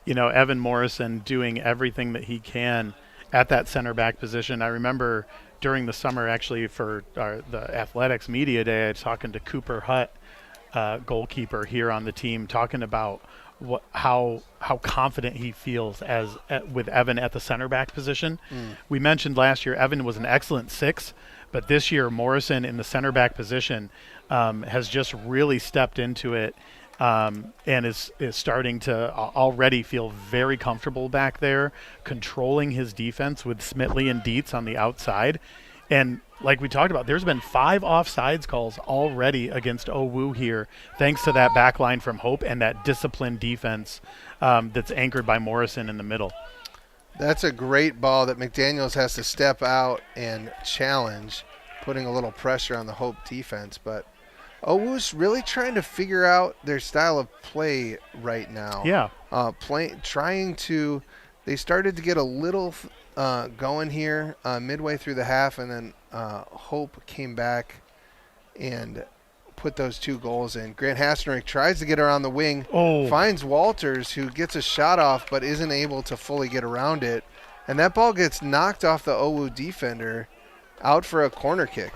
Evan Morrison doing everything that he can at that center back position. I remember during the summer, actually, for the athletics media day, I was talking to Cooper Hutt, goalkeeper here on the team, talking about how confident he feels with Evan at the center back position. We mentioned last year Evan was an excellent 6, but this year Morrison in the center back position has just really stepped into it and is starting to already feel very comfortable back there, controlling his defense with Smitley and Dietz on the outside. And like we talked about, there's been 5 offsides calls already against OWU here, thanks to that back line from Hope and that disciplined defense that's anchored by Morrison in the middle. That's a great ball that McDaniels has to step out and challenge, putting a little pressure on the Hope defense. But OWU's really trying to figure out their style of play right now. Yeah. They started to get a little going here midway through the half, and then Hope came back and put those 2 goals in. Grant Hastenrick tries to get around the wing, finds Walters, who gets a shot off but isn't able to fully get around it. And that ball gets knocked off the OWU defender out for a corner kick.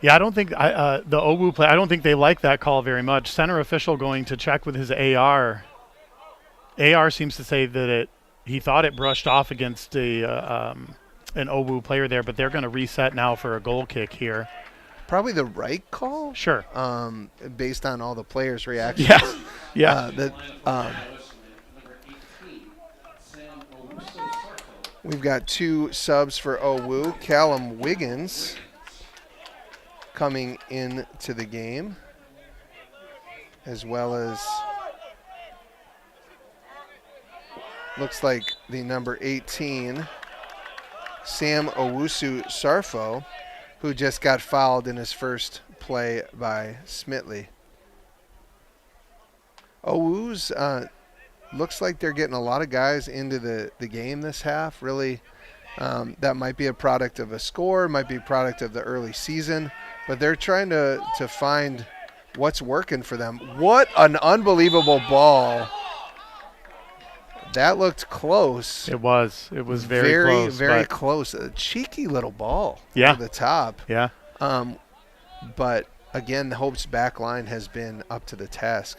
Yeah, I don't think the OWU play, I don't think they like that call very much. Center official going to check with his AR. AR seems to say that he thought it brushed off against an OWU player there, but they're going to reset now for a goal kick here. Probably the right call. Sure. Based on all the players' reactions. Yeah. We've got 2 subs for OWU. Callum Wiggins coming into the game, as well as looks like the number 18, Sam Owusu-Sarfo, who just got fouled in his first play by Smitley. OWU's looks like they're getting a lot of guys into the game this half. Really, that might be a product of a score, might be a product of the early season, but they're trying to find what's working for them. What an unbelievable ball. That looked close. It was very close. Very close. A cheeky little ball to the top. Yeah. But, again, the Hope's back line has been up to the task.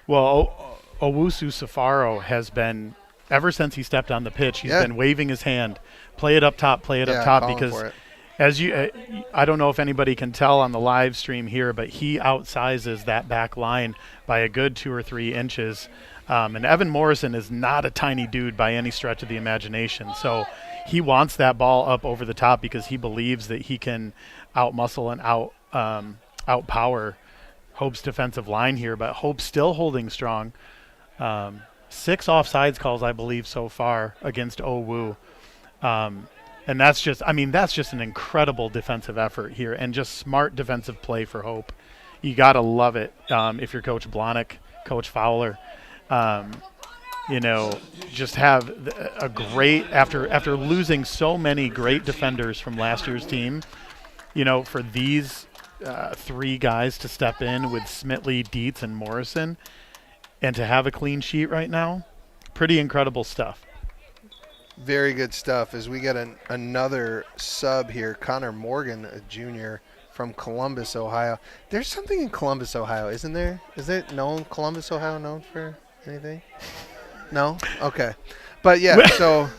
Well, Owusu Safaro has been, ever since he stepped on the pitch, he's been waving his hand. Play it up top, because as I don't know if anybody can tell on the live stream here, but he outsizes that back line by a good 2 or 3 inches. And Evan Morrison is not a tiny dude by any stretch of the imagination. So he wants that ball up over the top because he believes that he can outmuscle and outpower Hope's defensive line here. But Hope's still holding strong. 6 offsides calls, I believe, so far against OWU. And that's just an incredible defensive effort here and just smart defensive play for Hope. You got to love it if you're Coach Blahnik, Coach Fowler. Just have a great, after losing so many great defenders from last year's team, for these 3 guys to step in with Smitley, Dietz, and Morrison and to have a clean sheet right now, pretty incredible stuff. Very good stuff as we get another sub here. Connor Morgan, a junior from Columbus, Ohio. There's something in Columbus, Ohio, isn't there? Is it Columbus, Ohio known for anything? No? Okay. But, yeah, so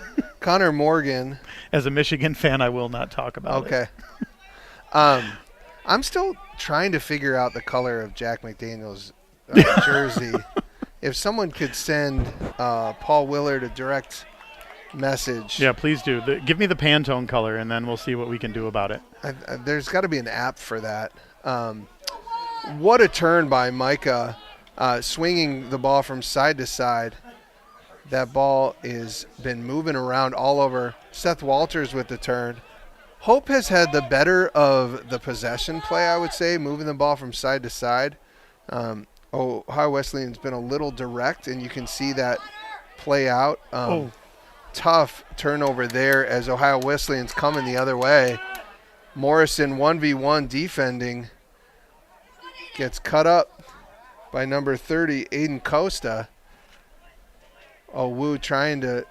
Connor Morgan. As a Michigan fan, I will not talk about it. Okay. I'm still trying to figure out the color of Jack McDaniels' jersey. If someone could send Paul Willard a direct message. Yeah, please do. Give me the Pantone color, and then we'll see what we can do about it. There's got to be an app for that. What a turn by Micah, swinging the ball from side to side. That ball has been moving around all over. Seth Walters with the turn. Hope has had the better of the possession play, I would say, moving the ball from side to side. Ohio Wesleyan's been a little direct, and you can see that play out. Tough turnover there as Ohio Wesleyan's coming the other way. Morrison 1v1 defending. Gets cut up by number 30, Aiden Costa. Wu trying to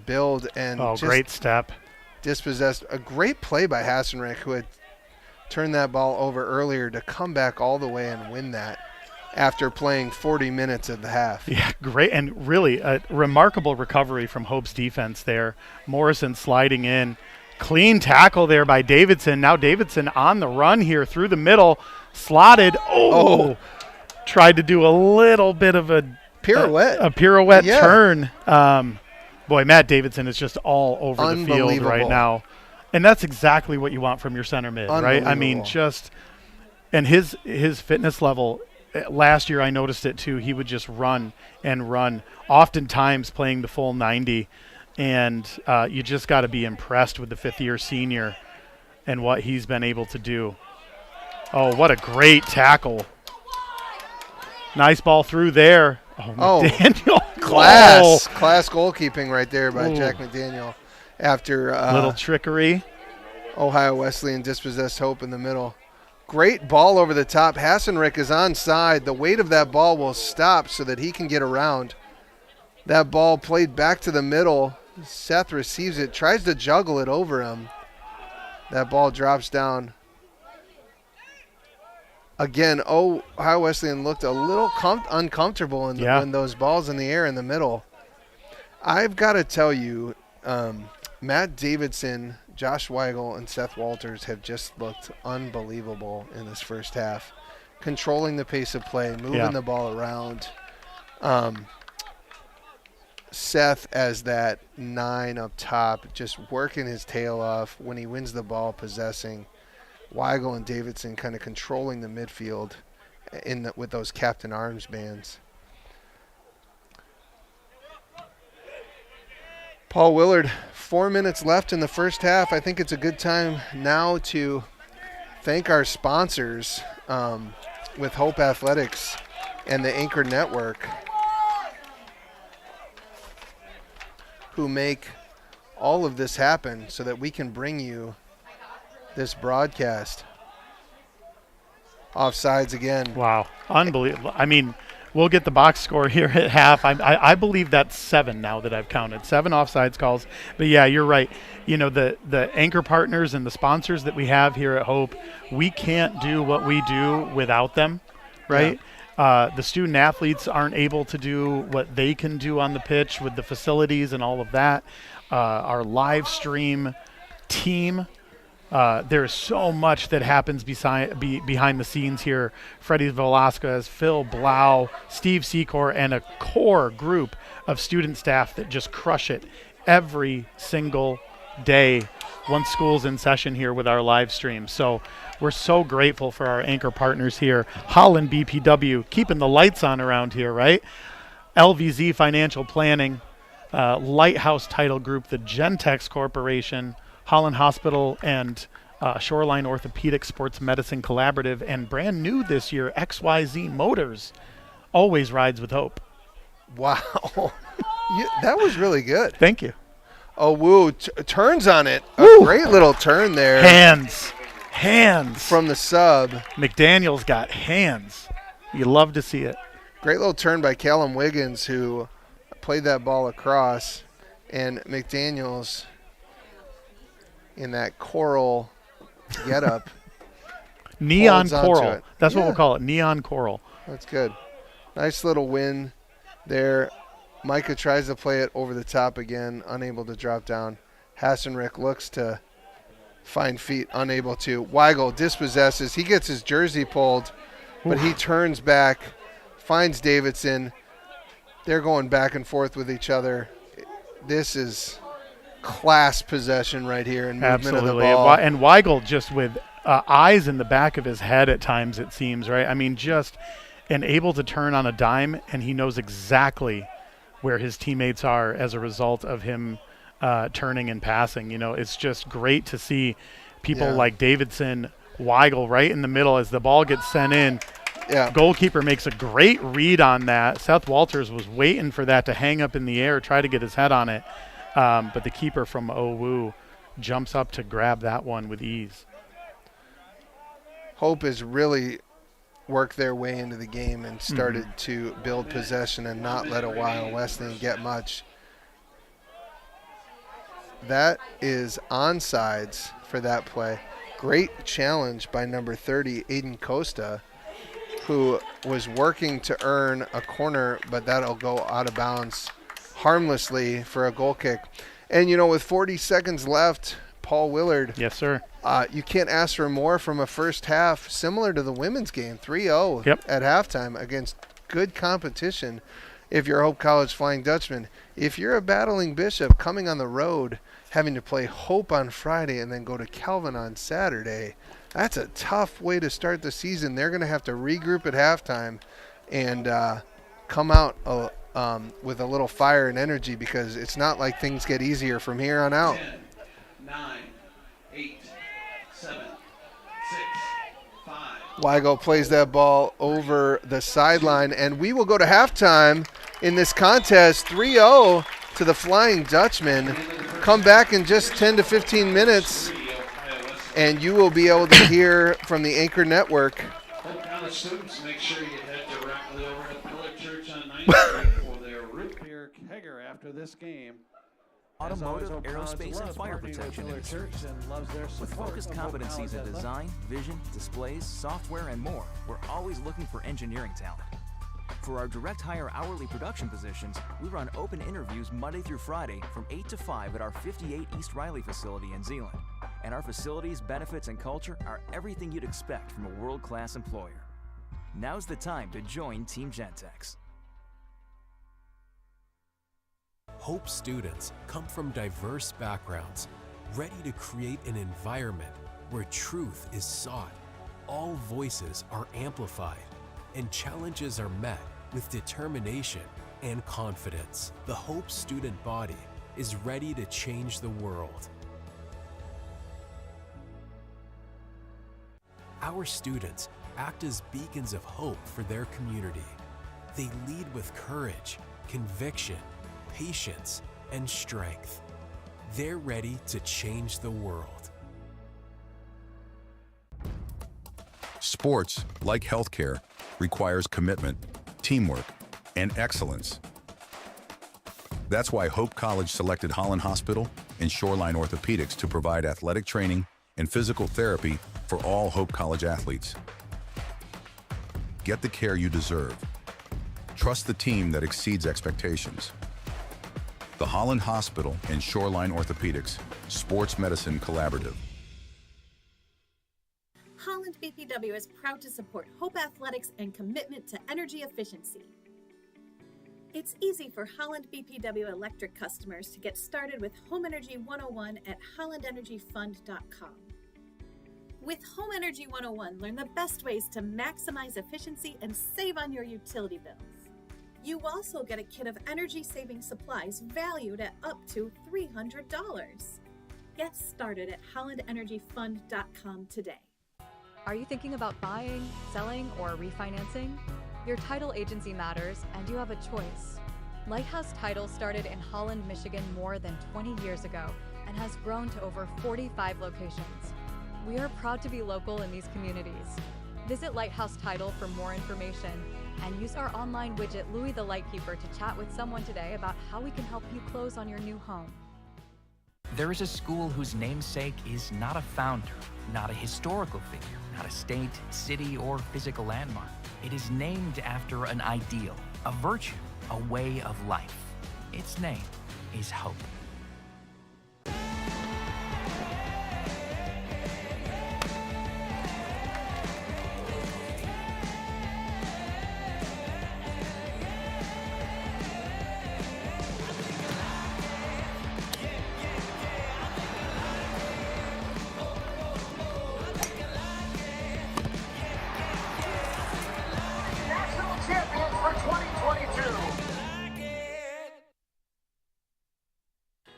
build and great step. dispossessed. A great play by Hassenrick, who had turned that ball over earlier, to come back all the way and win that after playing 40 minutes at the half. Yeah, great, and really a remarkable recovery from Hope's defense there. Morrison sliding in. Clean tackle there by Davidson. Now Davidson on the run here through the middle. Slotted. Oh. Tried to do a little bit of a pirouette. A pirouette turn. Boy, Matt Davidson is just all over the field right now. And that's exactly what you want from your center mid, right? I mean, and his fitness level, last year I noticed it too. He would just run and run, oftentimes playing the full 90. And you just got to be impressed with the fifth-year senior and what he's been able to do. Oh, what a great tackle. Nice ball through there. Oh, McDaniel. Class goalkeeping right there by Jack McDaniel after little trickery. Ohio Wesleyan dispossessed Hope in the middle. Great ball over the top. Hassenrick is onside. The weight of that ball will stop so that he can get around. That ball played back to the middle. Seth receives it, tries to juggle it over him. That ball drops down. Again, Ohio Wesleyan looked a little uncomfortable when those balls in the air in the middle. I've got to tell you, Matt Davidson, Josh Weigel, and Seth Walters have just looked unbelievable in this first half. Controlling the pace of play, moving the ball around. Seth as that 9 up top, just working his tail off when he wins the ball, possessing. Weigel and Davidson kind of controlling the midfield with those captain arms bands. Paul Willard, 4 minutes left in the first half. I think it's a good time now to thank our sponsors with Hope Athletics and the Anchor Network, who make all of this happen so that we can bring you this broadcast. Offsides again. Wow, unbelievable. I mean, we'll get the box score here at half. I believe that's 7 now that I've counted. 7 offsides calls. But yeah, you're right. You know, the anchor partners and the sponsors that we have here at Hope, we can't do what we do without them, right? Yeah. The student athletes aren't able to do what they can do on the pitch with the facilities and all of that. Our live stream team, there's so much that happens behind the scenes here. Freddie Velasquez, Phil Blau, Steve Secor, and a core group of student staff that just crush it every single day once school's in session here with our live stream. So we're so grateful for our anchor partners here. Holland BPW, keeping the lights on around here, right? LVZ Financial Planning, Lighthouse Title Group, the Gentex Corporation, Holland Hospital, and Shoreline Orthopedic Sports Medicine Collaborative, and brand new this year, XYZ Motors. Always rides with hope. Wow. That was really good. Thank you. Oh, woo. Turns on it. Woo. A great little turn there. Hands. From the sub. McDaniel's got hands. You love to see it. Great little turn by Callum Wiggins, who played that ball across. And McDaniel's in that coral getup. Neon coral. That's what we'll call it, neon coral. That's good. Nice little win there. Micah tries to play it over the top again, unable to drop down. Hassenrick looks to find feet, unable to. Weigel dispossesses. He gets his jersey pulled, but he turns back, finds Davidson. They're going back and forth with each other. This is class possession right here and movement of the ball. And Weigel just with eyes in the back of his head at times, it seems, right? I mean, just and able to turn on a dime, and he knows exactly where his teammates are as a result of him turning and passing. You know, it's just great to see people like Davidson, Weigel right in the middle as the ball gets sent in. Yeah. Goalkeeper makes a great read on that. Seth Walters was waiting for that to hang up in the air, try to get his head on it. But the keeper from OWU jumps up to grab that one with ease. Hope has really worked their way into the game and started to build possession and not let Ohio Wesleyan get much. that is onsides for that play. Great challenge by number 30, Aiden Costa, who was working to earn a corner, but that'll go out of bounds harmlessly for a goal kick. And, you know, with 40 seconds left, Paul Willard. Yes, sir. You can't ask for more from a first half, similar to the women's game, 3-0 at halftime against good competition if you're a Hope College Flying Dutchman. If you're a battling Bishop coming on the road, having to play Hope on Friday and then go to Calvin on Saturday, that's a tough way to start the season. They're going to have to regroup at halftime and come out with a little fire and energy, because it's not like things get easier from here on out. 10, 9, 8, 7, 6, 5. Weigel plays that ball over the sideline, and we will go to halftime in this contest, 3-0 to the Flying Dutchman. Come back in just 10 to 15 minutes, and you will be able to hear from the Anchor Network. Hope College students, make sure you head directly over to Pillar Church on 9th Street for their root beer kegger after this game. Automotive, aerospace, and fire protection industries. With focused competencies in design, vision, displays, software, and more, we're always looking for engineering talent. For our direct hire hourly production positions, we run open interviews Monday through Friday from 8 to 5 at our 58 East Riley facility in Zeeland. And our facilities, benefits, and culture are everything you'd expect from a world-class employer. Now's the time to join Team Gentex. Hope students come from diverse backgrounds, ready to create an environment where truth is sought, all voices are amplified, and challenges are met with determination and confidence. The Hope student body is ready to change the world. Our students act as beacons of hope for their community. They lead with courage, conviction, patience, and strength. They're ready to change the world. Sports, like healthcare, requires commitment, teamwork, and excellence. That's why Hope College selected Holland Hospital and Shoreline Orthopedics to provide athletic training and physical therapy for all Hope College athletes. Get the care you deserve. Trust the team that exceeds expectations. The Holland Hospital and Shoreline Orthopedics Sports Medicine Collaborative. Holland BPW is proud to support Hope Athletics and commitment to energy efficiency. It's easy for Holland BPW electric customers to get started with Home Energy 101 at hollandenergyfund.com. With Home Energy 101, learn the best ways to maximize efficiency and save on your utility bills. You also get a kit of energy-saving supplies valued at up to $300. Get started at hollandenergyfund.com today. Are you thinking about buying, selling, or refinancing? Your title agency matters, and you have a choice. Lighthouse Title started in Holland, Michigan more than 20 years ago and has grown to over 45 locations. We are proud to be local in these communities. Visit Lighthouse Title for more information and use our online widget Louis the Lightkeeper to chat with someone today about how we can help you close on your new home. There is a school whose namesake is not a founder, not a historical figure, not a state, city, or physical landmark. It is named after an ideal, a virtue, a way of life. Its name is hope.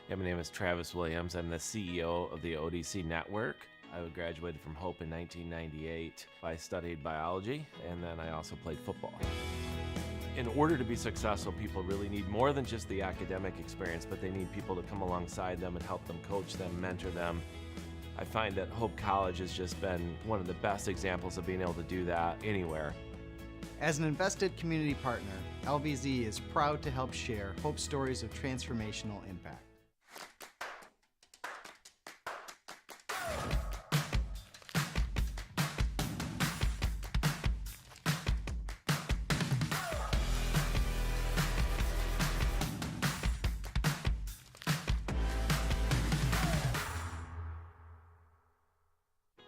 Yeah, my name is Travis Williams. I'm the CEO of the ODC Network. I graduated from Hope in 1998. I studied biology, and then I also played football. In order to be successful, people really need more than just the academic experience, but they need people to come alongside them and help them, coach them, mentor them. I find that Hope College has just been one of the best examples of being able to do that anywhere. As an invested community partner, LVZ is proud to help share Hope stories of transformational impact.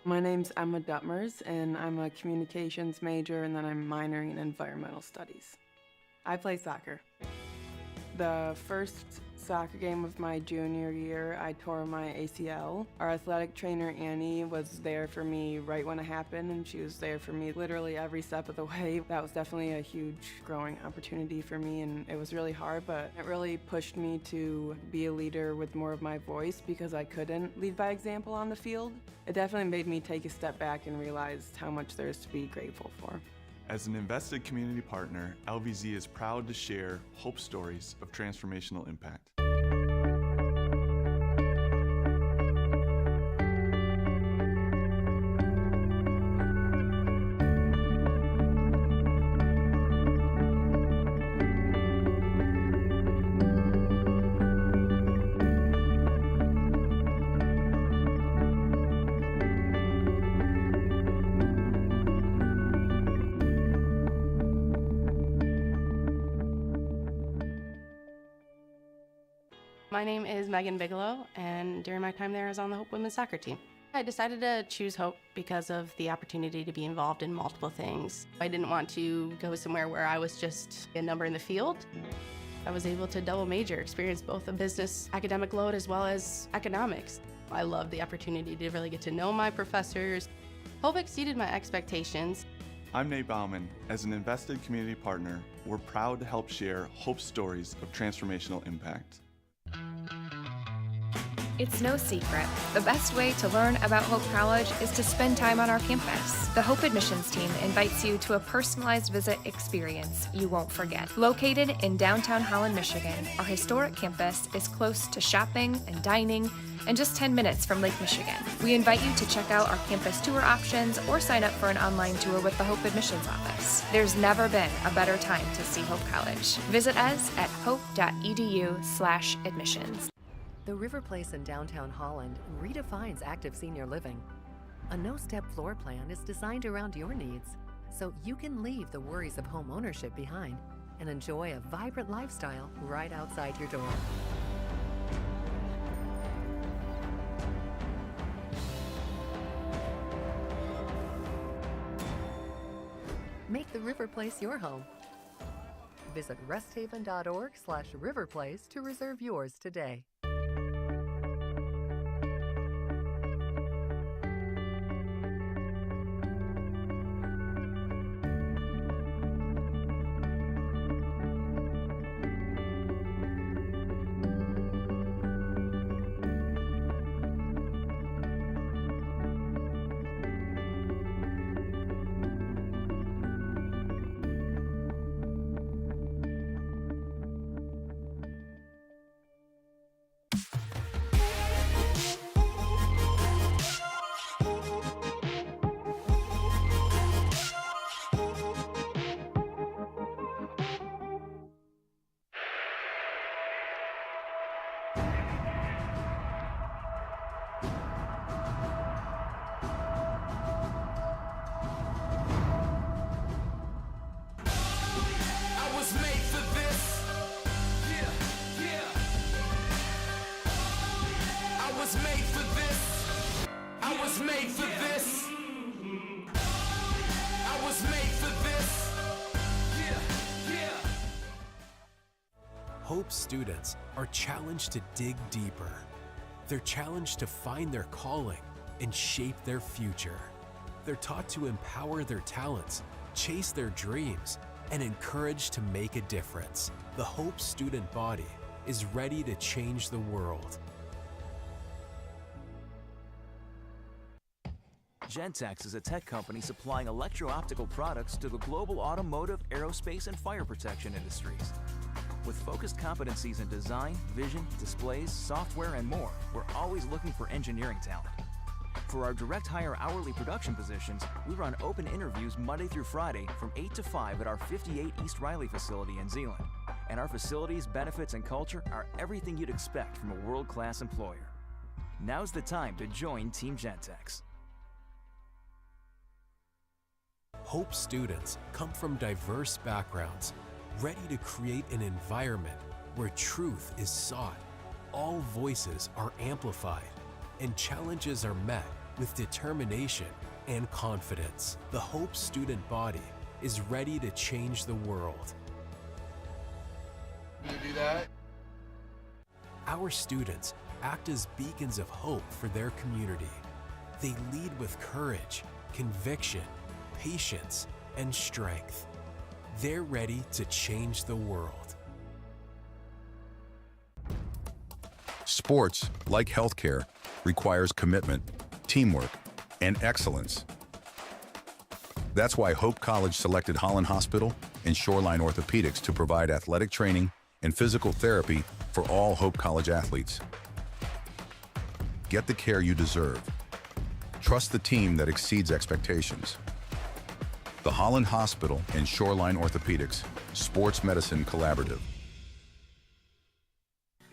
My name's Emma Duttmers, and I'm a communications major, and then I'm minoring in environmental studies. I play soccer. The first soccer game of my junior year, I tore my ACL. Our athletic trainer, Annie, was there for me right when it happened, and she was there for me literally every step of the way. That was definitely a huge growing opportunity for me, and it was really hard, but it really pushed me to be a leader with more of my voice because I couldn't lead by example on the field. It definitely made me take a step back and realize how much there is to be grateful for. As an invested community partner, LVZ is proud to share hope stories of transformational impact. My name is Megan Bigelow, and during my time there, I was on the Hope women's soccer team. I decided to choose Hope because of the opportunity to be involved in multiple things. I didn't want to go somewhere where I was just a number in the field. I was able to double major, experience both a business academic load as well as economics. I loved the opportunity to really get to know my professors. Hope exceeded my expectations. I'm Nate Bauman. As an invested community partner, we're proud to help share hope stories of transformational impact. It's no secret. The best way to learn about Hope College is to spend time on our campus. The Hope admissions team invites you to a personalized visit experience you won't forget. Located in downtown Holland, Michigan, our historic campus is close to shopping and dining and just 10 minutes from Lake Michigan. We invite you to check out our campus tour options or sign up for an online tour with the Hope admissions office. There's never been a better time to see Hope College. Visit us at hope.edu/admissions. The River Place in downtown Holland redefines active senior living. A no-step floor plan is designed around your needs, so you can leave the worries of home ownership behind and enjoy a vibrant lifestyle right outside your door. Make the River Place your home. Visit resthaven.org/riverplace to reserve yours today. Hope students are challenged to dig deeper. They're challenged to find their calling and shape their future. They're taught to empower their talents, chase their dreams, and encouraged to make a difference. The Hope student body is ready to change the world. Gentex is a tech company supplying electro-optical products to the global automotive, aerospace, and fire protection industries. With focused competencies in design, vision, displays, software, and more, we're always looking for engineering talent. For our direct hire hourly production positions, we run open interviews Monday through Friday from 8 to 5 at our 58 East Riley facility in Zeeland. And our facilities, benefits, and culture are everything you'd expect from a world-class employer. Now's the time to join Team Gentex. Hope students come from diverse backgrounds, ready to create an environment where truth is sought, all voices are amplified, and challenges are met with determination and confidence. The Hope student body is ready to change the world. Can you do that? Our students act as beacons of hope for their community. They lead with courage, conviction, patience, and strength. They're ready to change the world. Sports, like healthcare, requires commitment, teamwork, and excellence. That's why Hope College selected Holland Hospital and Shoreline Orthopedics to provide athletic training and physical therapy for all Hope College athletes. Get the care you deserve. Trust the team that exceeds expectations. The Holland Hospital and Shoreline Orthopedics Sports Medicine Collaborative.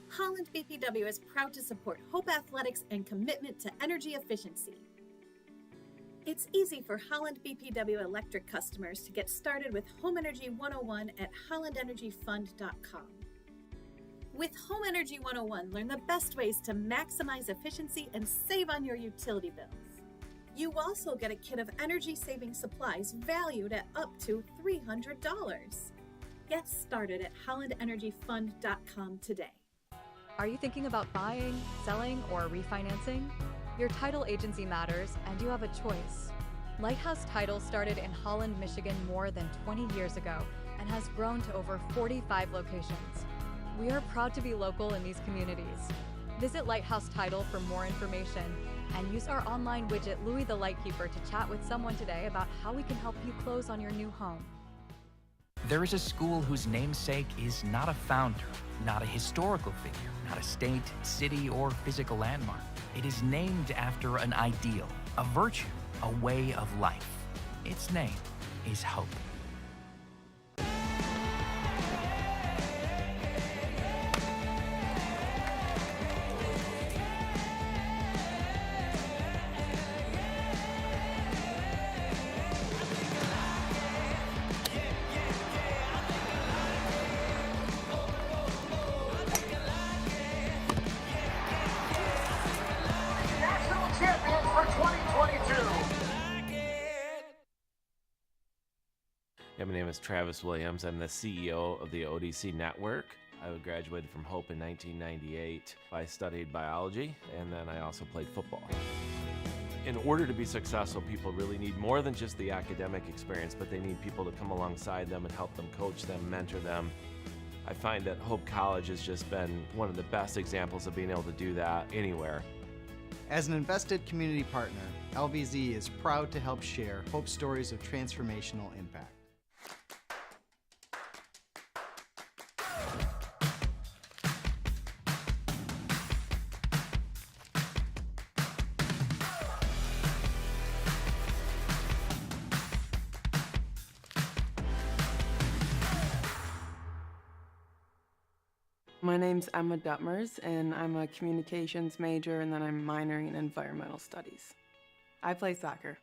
Holland BPW is proud to support Hope Athletics and commitment to energy efficiency. It's easy for Holland BPW electric customers to get started with Home Energy 101 at hollandenergyfund.com. With Home Energy 101, learn the best ways to maximize efficiency and save on your utility bills. You also get a kit of energy-saving supplies valued at up to $300. Get started at hollandenergyfund.com today. Are you thinking about buying, selling, or refinancing? Your title agency matters, and you have a choice. Lighthouse Title started in Holland, Michigan more than 20 years ago and has grown to over 45 locations. We are proud to be local in these communities. Visit Lighthouse Title for more information and use our online widget Louis the Lightkeeper to chat with someone today about how we can help you close on your new home. There is a school whose namesake is not a founder, not a historical figure, not a state, city, or physical landmark. It is named after an ideal, a virtue, a way of life. Its name is hope. Yeah, my name is Travis Williams. I'm the CEO of the ODC Network. I graduated from Hope in 1998. I studied biology, and then I also played football. In order to be successful, people really need more than just the academic experience, but they need people to come alongside them and help them, coach them, mentor them. I find that Hope College has just been one of the best examples of being able to do that anywhere. As an invested community partner, LVZ is proud to help share Hope stories of transformational impact. My name's Emma Duttmers, and I'm a communications major, and then I'm minoring in environmental studies. I play soccer.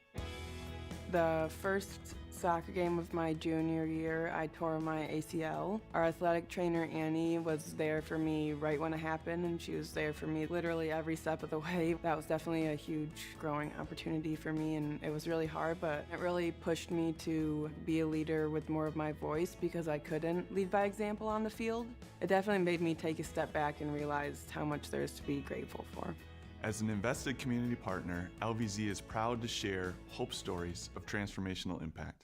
The first soccer game of my junior year, I tore my ACL. Our athletic trainer, Annie, was there for me right when it happened, and she was there for me literally every step of the way. That was definitely a huge growing opportunity for me, and it was really hard, but it really pushed me to be a leader with more of my voice because I couldn't lead by example on the field. It definitely made me take a step back and realize how much there is to be grateful for. As an invested community partner, LVZ is proud to share hope stories of transformational impact.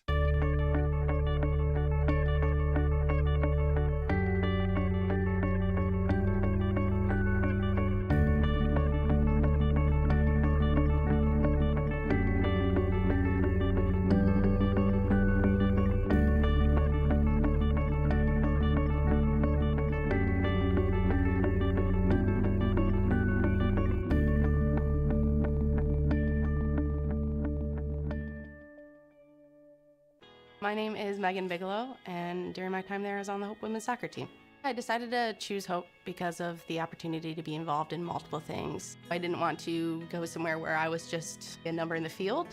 My name is Megan Bigelow, and during my time there, I was on the Hope women's soccer team. I decided to choose Hope because of the opportunity to be involved in multiple things. I didn't want to go somewhere where I was just a number in the field.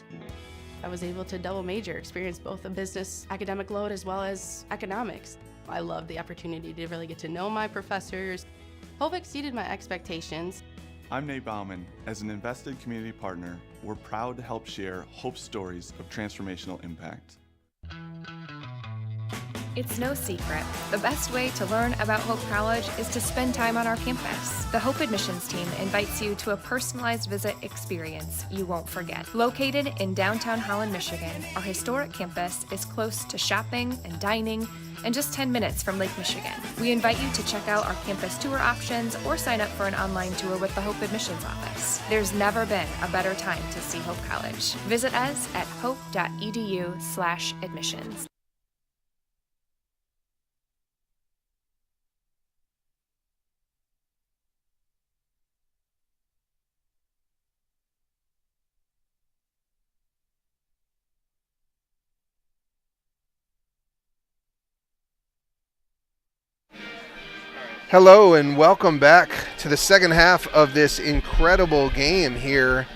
I was able to double major, experience both a business academic load as well as economics. I loved the opportunity to really get to know my professors. Hope exceeded my expectations. I'm Nate Bauman. As an invested community partner, we're proud to help share hope stories of transformational impact. It's no secret. The best way to learn about Hope College is to spend time on our campus. The Hope admissions team invites you to a personalized visit experience you won't forget. Located in downtown Holland, Michigan, our historic campus is close to shopping and dining and just 10 minutes from Lake Michigan. We invite you to check out our campus tour options or sign up for an online tour with the Hope admissions office. There's never been a better time to see Hope College. Visit us at hope.edu/admissions. Hello and welcome back to the second half of this incredible game here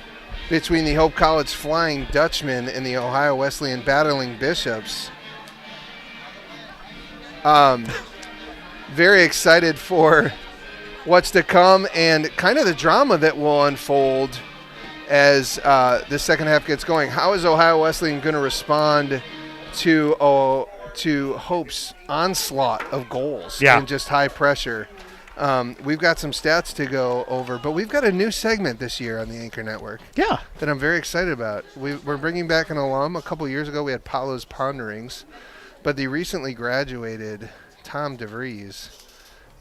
between the Hope College Flying Dutchmen and the Ohio Wesleyan Battling Bishops. Very excited for what's to come and kind of the drama that will unfold as the second half gets going. How is Ohio Wesleyan going to respond to Hope's onslaught of goals and just high pressure? We've got some stats to go over, but we've got a new segment this year on the Anchor Network. Yeah. That I'm very excited about. We're bringing back an alum. A couple years ago we had Paulo's Ponderings, but the recently graduated Tom DeVries,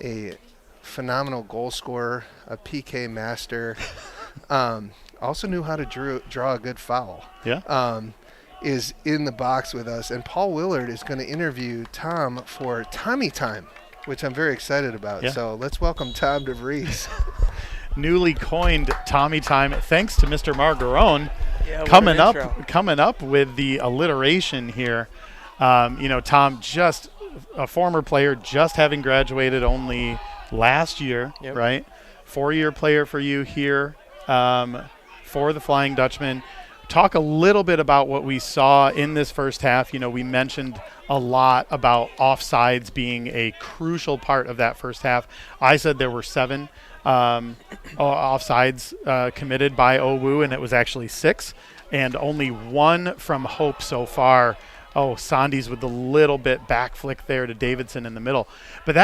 a phenomenal goal scorer, a PK master, also knew how to draw a good foul. Yeah. Is in the box with us, and Paul Willard is going to interview Tom for Tommy Time, which I'm very excited about. Yeah. So let's welcome Tom DeVries. Newly coined Tommy Time, thanks to Mr. Margarone. Yeah, coming up with the alliteration here. Tom, just a former player, just having graduated only last year, right? 4-year player for you here for the Flying Dutchman. Talk a little bit about what we saw in this first half. We mentioned a lot about offsides being a crucial part of that first half. I said there were 7 offsides committed by OWU, and it was actually 6, and only 1 from Hope so far. Sandy's with the little bit back flick there to Davidson in the middle. But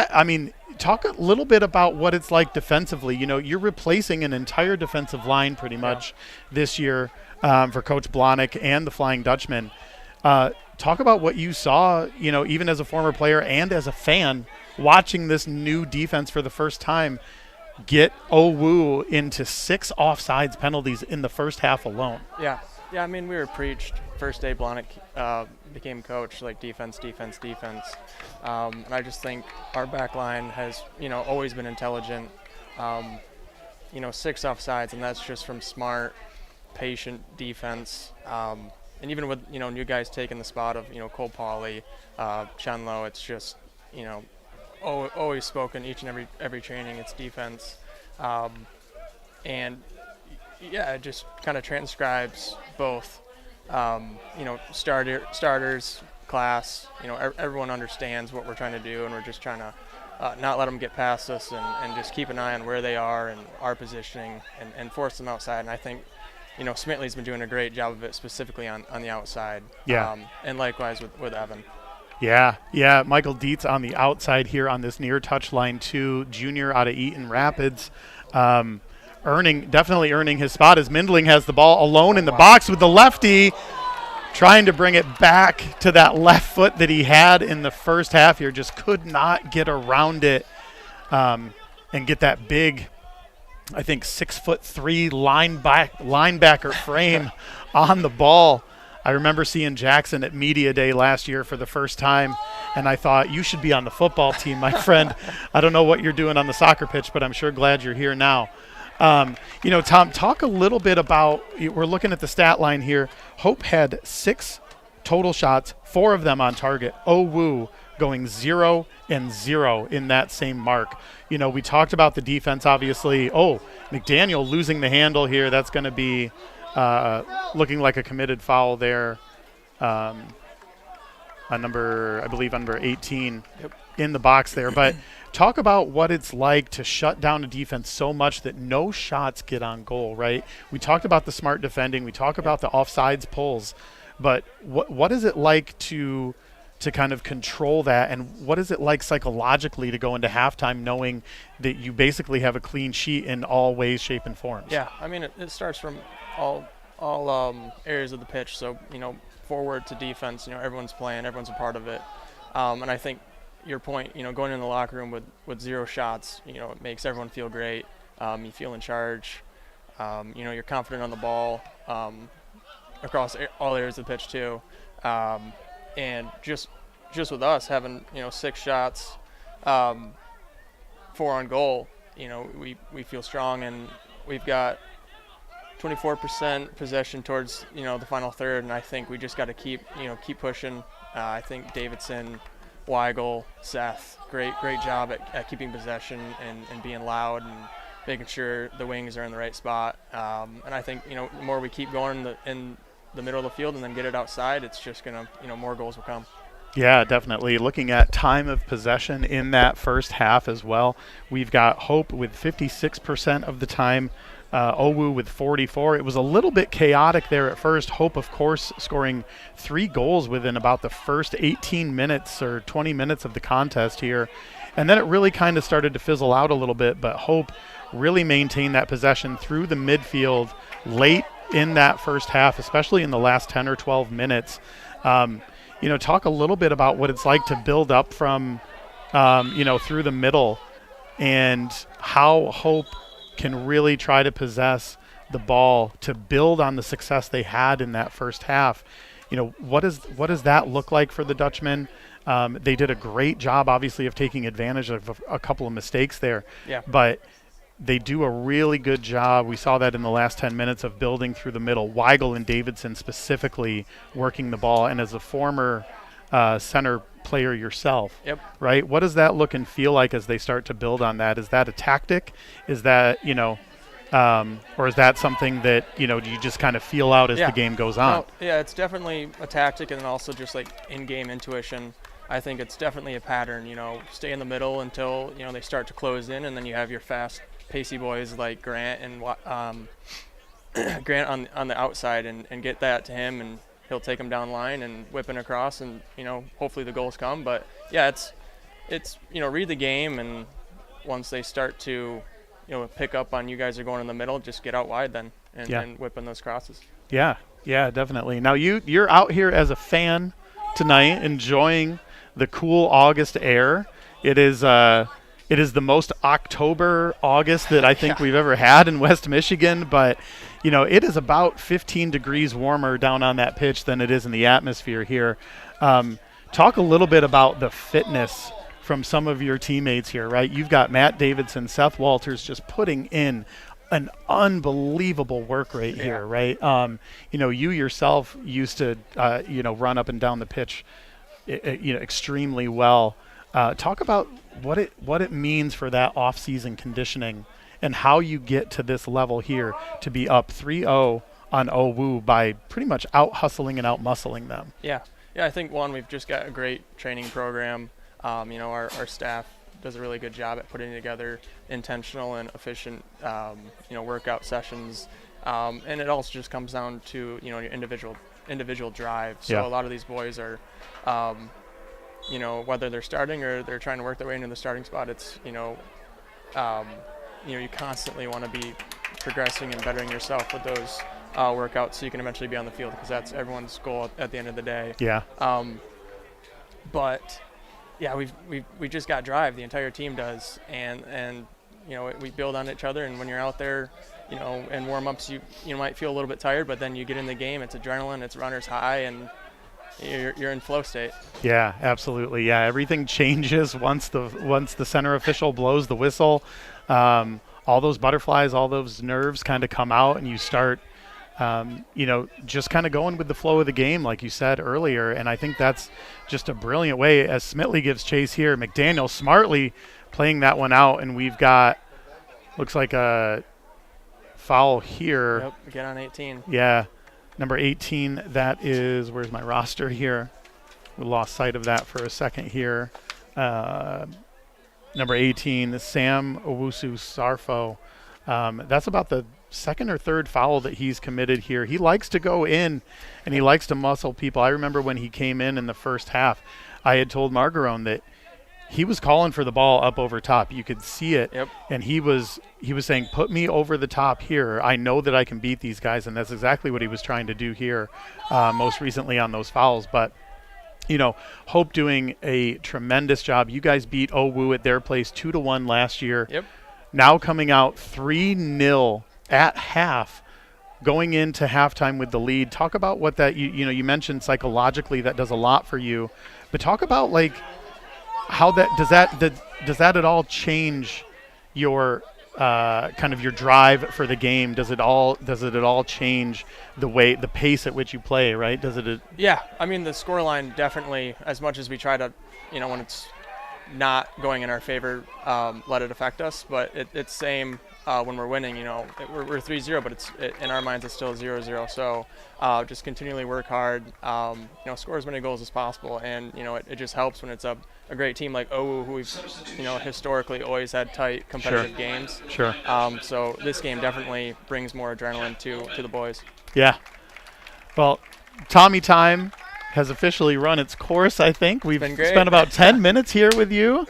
talk a little bit about what it's like defensively. You're replacing an entire defensive line pretty much this year for Coach Blahnik and the Flying Dutchman. Talk about what you saw, even as a former player and as a fan, watching this new defense for the first time get OWU into 6 offsides penalties in the first half alone. Yeah, we were preached first day Blahnik became coach, like defense. And I just think our back line has, always been intelligent. 6 offsides, and that's just from smart, patient defense. And even with, new guys taking the spot of, Cole Pauley, Chenlo, it's just, always spoken each and every training, it's defense. And yeah, it just kind of transcribes both, starters, class, everyone understands what we're trying to do, and we're just trying to not let them get past us and just keep an eye on where they are and our positioning and force them outside. And I think, Smitley's been doing a great job of it, specifically on the outside. Yeah. And likewise with Evan. Yeah. Michael Dietz on the outside here on this near touch line too, junior out of Eaton Rapids. Definitely earning his spot as Mindling has the ball alone in the box with the lefty, trying to bring it back to that left foot that he had in the first half here. Just could not get around it and get that big, I think 6'3" linebacker frame on the ball. I remember seeing Jackson at Media Day last year for the first time, and I thought, you should be on the football team, my friend. I don't know what you're doing on the soccer pitch, but I'm sure glad you're here now. Tom, talk a little bit about, we're looking at the stat line here. Hope had 6 total shots, 4 of them on target. OWU going 0 and 0 in that same mark. We talked about the defense, obviously. McDaniel losing the handle here. That's going to be looking like a committed foul there I believe number 18 in the box there. But talk about what it's like to shut down a defense so much that no shots get on goal, right? We talked about the smart defending. We talk about the offsides pulls. But what is it like to kind of control that, and what is it like psychologically to go into halftime knowing that you basically have a clean sheet in all ways, shape, and forms? Yeah, I mean, it starts from all areas of the pitch. So, forward to defense, everyone's playing, everyone's a part of it. And I think your point, going in the locker room with 0 shots, it makes everyone feel great. You feel in charge. You're confident on the ball across all areas of the pitch too. And just with us having 6 shots, 4 on goal, we feel strong, and we've got 24% possession towards the final third, and I think we just got to keep pushing. I think Davidson, Weigel, Seth, great job at keeping possession and being loud and making sure the wings are in the right spot. And I think the more we keep going in the middle of the field and then get it outside, it's just gonna more goals will come. Yeah, definitely. Looking at time of possession in that first half as well, we've got Hope with 56% of the time, Owu with 44. It was a little bit chaotic there at first. Hope, of course, scoring 3 goals within about the first 18 minutes or 20 minutes of the contest here. And then it really kind of started to fizzle out a little bit, but Hope really maintained that possession through the midfield late in that first half, especially in the last 10 or 12 minutes. Talk a little bit about what it's like to build up from, through the middle, and how Hope can really try to possess the ball to build on the success they had in that first half. What does that look like for the Dutchmen? They did a great job, obviously, of taking advantage of a couple of mistakes there. Yeah. But they do a really good job. We saw that in the last 10 minutes of building through the middle. Weigel and Davidson specifically working the ball. And as a former center player yourself, right? What does that look and feel like as they start to build on that? Is that a tactic? Is that, or is that something that, you just kind of feel out as the game goes on? No, it's definitely a tactic, and then also just like in-game intuition. I think it's definitely a pattern, stay in the middle until, they start to close in, and then you have your fast, pacey boys like Grant and Grant on the outside, and get that to him, and he'll take him down line and whipping across, and hopefully the goals come. But yeah, it's read the game, and once they start to pick up on you guys are going in the middle, just get out wide then and whipping those crosses. Yeah, definitely. Now you're out here as a fan tonight, enjoying the cool August air. It is the most October August that I think we've ever had in West Michigan, but it is about 15 degrees warmer down on that pitch than it is in the atmosphere here. Talk a little bit about the fitness from some of your teammates here, right? You've got Matt Davidson, Seth Walters just putting in an unbelievable work rate here, right? You yourself used to, run up and down the pitch, extremely well. Talk about what it means for that off-season conditioning and how you get to this level here to be up 3-0 on Owu by pretty much out-hustling and out-muscling them. Yeah, I think, we've just got a great training program. Our staff does a really good job at putting together intentional and efficient, workout sessions. And it also just comes down to, your individual drive. So a lot of these boys are, whether they're starting or they're trying to work their way into the starting spot, it's, you constantly want to be progressing and bettering yourself with those workouts so you can eventually be on the field, because that's everyone's goal at the end of the day. Yeah. But yeah, we just got drive. The entire team does, and we build on each other. And when you're out there, in warm-ups, you might feel a little bit tired, but then you get in the game. It's adrenaline, it's runner's high, and you're in flow state. Yeah, absolutely. Yeah, everything changes once the center official blows the whistle. All those butterflies, all those nerves kind of come out, and you start, just kind of going with the flow of the game, like you said earlier. And I think that's just a brilliant way as Smitley gives chase here. McDaniel smartly playing that one out, and we've got, looks like a foul here. Yep, again on 18. Yeah, number 18, that is, where's my roster here? We lost sight of that for a second here. Number 18, Sam Owusu-Sarfo. That's about the second or third foul that he's committed here. He likes to go in, and he likes to muscle people. I remember when he came in the first half, I had told Margarone that he was calling for the ball up over top. You could see it, and he was saying, put me over the top here. I know that I can beat these guys, and that's exactly what he was trying to do here most recently on those fouls. But you know, Hope doing a tremendous job. You guys beat OWU at their place 2-1 last year. Yep. Now coming out 3-0 at half, going into halftime with the lead. Talk about what that, you mentioned psychologically that does a lot for you, but talk about like how does that at all change your kind of your drive for the game? Does it at all change the pace at which you play, right? Yeah, I mean, the scoreline definitely, as much as we try to, when it's not going in our favor, let it affect us. But it's same when we're winning, we're 3-0, but in our minds it's still 0-0. So just continually work hard, score as many goals as possible. And, it just helps when it's a great team like OWU, who we've, historically always had tight competitive games. Sure. So this game definitely brings more adrenaline to the boys. Yeah. Well, Tommy time has officially run its course, I think. We've spent about 10 minutes here with you.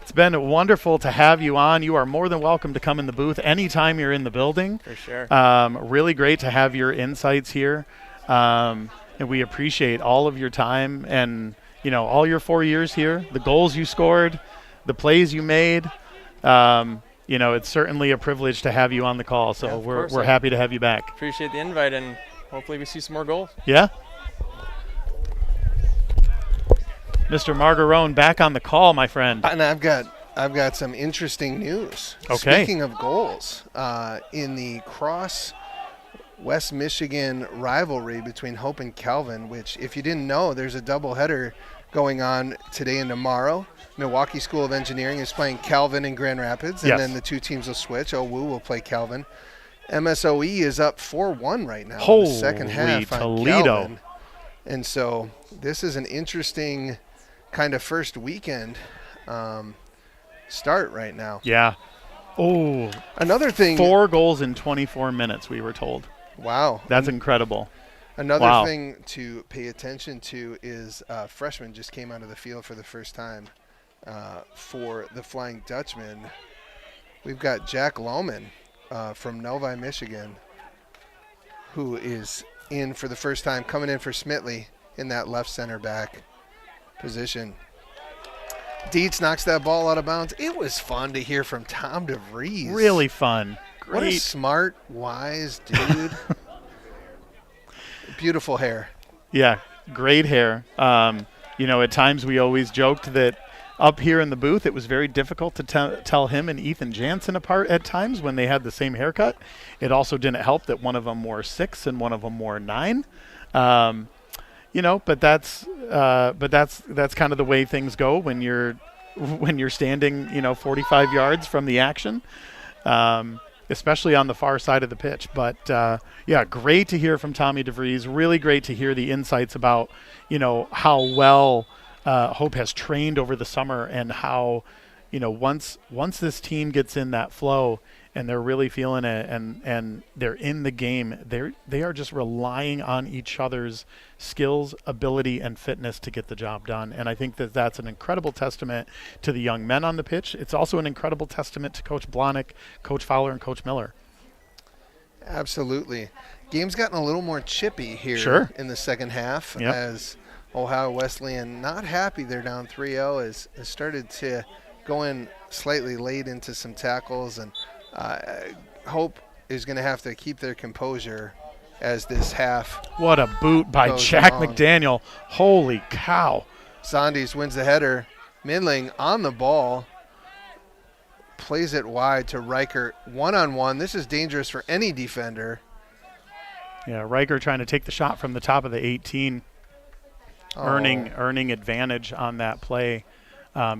It's been wonderful to have you on. You are more than welcome to come in the booth anytime you're in the building. For sure. Really great to have your insights here. And we appreciate all of your time and, all your 4 years here, the goals you scored, the plays you made. It's certainly a privilege to have you on the call. So we're happy to have you back. Appreciate the invite, and hopefully we see some more goals. Yeah. Mr. Margarone back on the call, my friend. And I've got some interesting news. Okay. Speaking of goals, in the cross West Michigan rivalry between Hope and Calvin, which if you didn't know, there's a doubleheader going on today and tomorrow. Milwaukee School of Engineering is playing Calvin in Grand Rapids, and then the two teams will switch. OWU will play Calvin. MSOE is up 4-1 right now in the second half on Toledo. Calvin. And so this is an interesting kind of first weekend start right now. Yeah. Oh. Another thing. 4 goals in 24 minutes, we were told. Wow. That's incredible. Another thing to pay attention to is freshman just came onto the field for the first time for the Flying Dutchman. We've got Jack Lohman from Novi, Michigan, who is in for the first time, coming in for Smitley in that left center back position. Dietz knocks that ball out of bounds. It was fun to hear from Tom DeVries. Really fun. Great. What a smart, wise dude. Beautiful hair. Yeah, great hair. At times we always joked that up here in the booth it was very difficult to tell him and Ethan Jansen apart at times when they had the same haircut. It also didn't help that one of them wore 6 and one of them wore 9. But that's kind of the way things go when you're standing 45 yards from the action, especially on the far side of the pitch. But great to hear from Tommy DeVries. Really great to hear the insights about how well Hope has trained over the summer, and how once this team gets in that flow and they're really feeling it and they're in the game, they are just relying on each other's skills, ability, and fitness to get the job done. And I think that's an incredible testament to the young men on the pitch. It's also an incredible testament to Coach Blahnik, Coach Fowler, and Coach Miller. Absolutely. Game's gotten a little more chippy here in the second half as Ohio Wesleyan, not happy they're down 3-0, has started to go in slightly late into some tackles, and Hope is going to have to keep their composure as this half. What a boot by Jack along. McDaniel. Holy cow. Zondes wins the header. Midling on the ball. Plays it wide to Riker. One-on-one. This is dangerous for any defender. Yeah, Riker trying to take the shot from the top of the 18. Earning advantage on that play.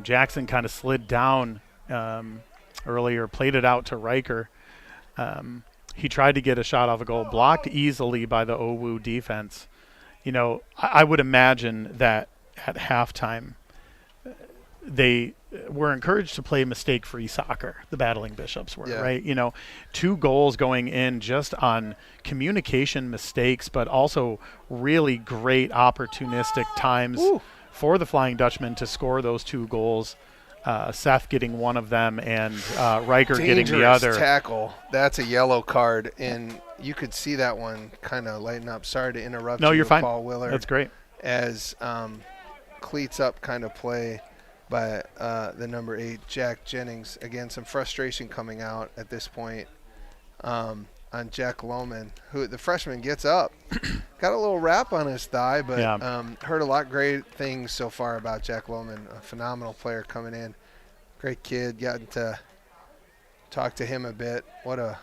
Jackson kind of slid down earlier, played it out to Riker. He tried to get a shot off a goal, blocked easily by the OWU defense. I would imagine that at halftime, they were encouraged to play mistake-free soccer, the Battling Bishops were, right? 2 goals going in just on communication mistakes, but also really great opportunistic times for the Flying Dutchmen to score those 2 goals. Seth getting one of them and Riker getting the other. Dangerous tackle. That's a yellow card, and you could see that one kind of lighten up. Sorry to interrupt you, you're fine. Paul Willard. That's great. As cleats up kind of play by the number 8, Jack Jennings. Again, some frustration coming out at this point on Jack Lohman, who the freshman gets up. Got a little wrap on his thigh, but heard a lot of great things so far about Jack Lohman, a phenomenal player coming in. Great kid, gotten to talk to him a bit. What a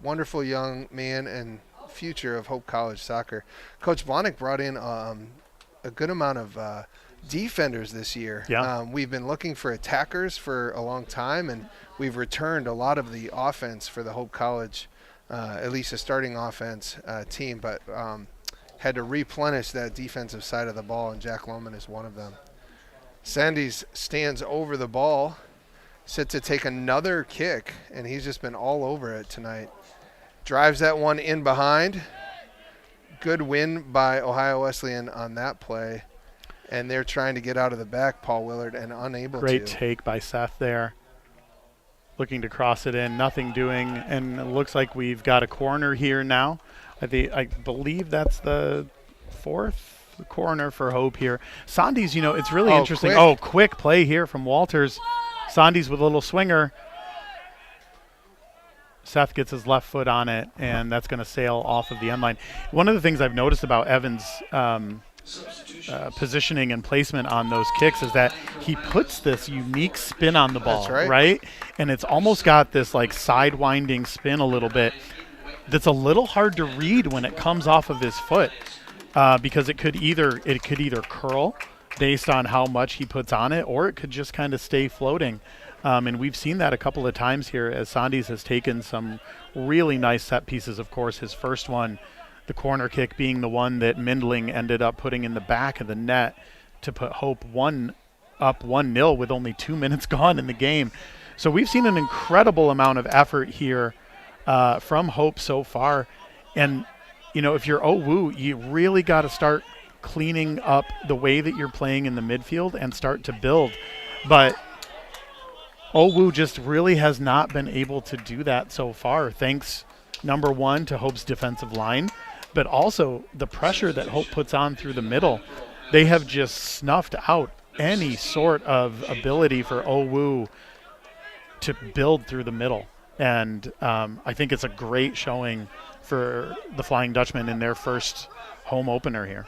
wonderful young man and future of Hope College soccer. Coach Blahnik brought in a good amount of defenders this year. We've been looking for attackers for a long time, and we've returned a lot of the offense for the Hope College, at least a starting offense team, but had to replenish that defensive side of the ball, and Jack Lohman is one of them. Sandys stands over the ball, set to take another kick, and he's just been all over it tonight. Drives that one in behind. Good win by Ohio Wesleyan on that play. And they're trying to get out of the back, Paul Willard, and unable to. Great take by Seth there. Looking to cross it in, nothing doing, and it looks like we've got a corner here now. I believe that's the 4th corner for Hope here. Sandys, it's really interesting. Quick. Quick play here from Walters. Sandys with a little swinger. Seth gets his left foot on it, and that's going to sail off of the end line. One of the things I've noticed about Evans' positioning and placement on those kicks is that he puts this unique spin on the ball, That's right. And it's almost got this like side-winding spin a little bit that's a little hard to read when it comes off of his foot because it could either curl based on how much he puts on it, or it could just kind of stay floating. And we've seen that a couple of times here as Sandys has taken some really nice set pieces. Of course, his first one, the corner kick being the one that Mindling ended up putting in the back of the net to put Hope up 1-0 with only 2 minutes gone in the game. So we've seen an incredible amount of effort here from Hope so far. And, if you're OWU, you really got to start cleaning up the way that you're playing in the midfield and start to build. But OWU just really has not been able to do that so far, thanks, number 1, to Hope's defensive line, but also the pressure that Hope puts on through the middle. They have just snuffed out any sort of ability for OWU to build through the middle. And I think it's a great showing for the Flying Dutchmen in their first home opener here.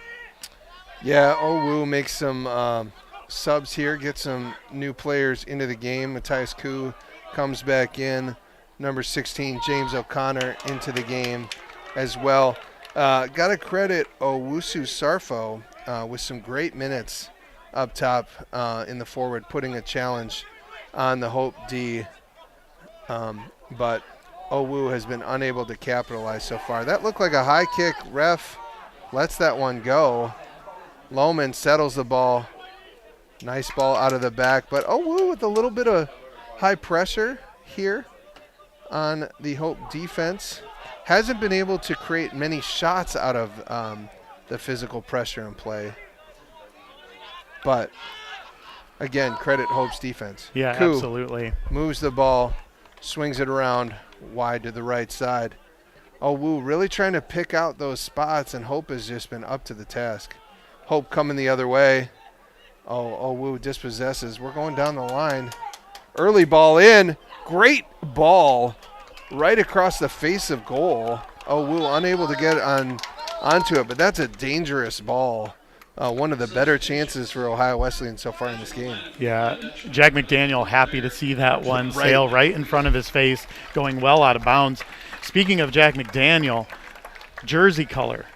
Yeah, OWU makes some subs here, get some new players into the game. Matthias Koo comes back in. Number 16, James O'Connor, into the game as well. Got to credit Owusu Sarfo with some great minutes up top in the forward, putting a challenge on the Hope D. But OWU has been unable to capitalize so far. That looked like a high kick. Ref lets that one go. Lohman settles the ball. Nice ball out of the back. But OWU with a little bit of high pressure here on the Hope defense. Hasn't been able to create many shots out of the physical pressure and play. But, again, credit Hope's defense. Yeah, Koo absolutely. moves the ball, swings it around wide to the right side. OWU really trying to pick out those spots, and Hope has just been up to the task. Hope coming the other way. OWU dispossesses. We're going down the line. Early ball in. Great ball right across the face of goal. OWU unable to get onto it, but that's a dangerous ball. One of the better chances for Ohio Wesleyan so far in this game. Yeah, Jack McDaniel happy to see that one sail right in front of his face, going well out of bounds. Speaking of Jack McDaniel, jersey color.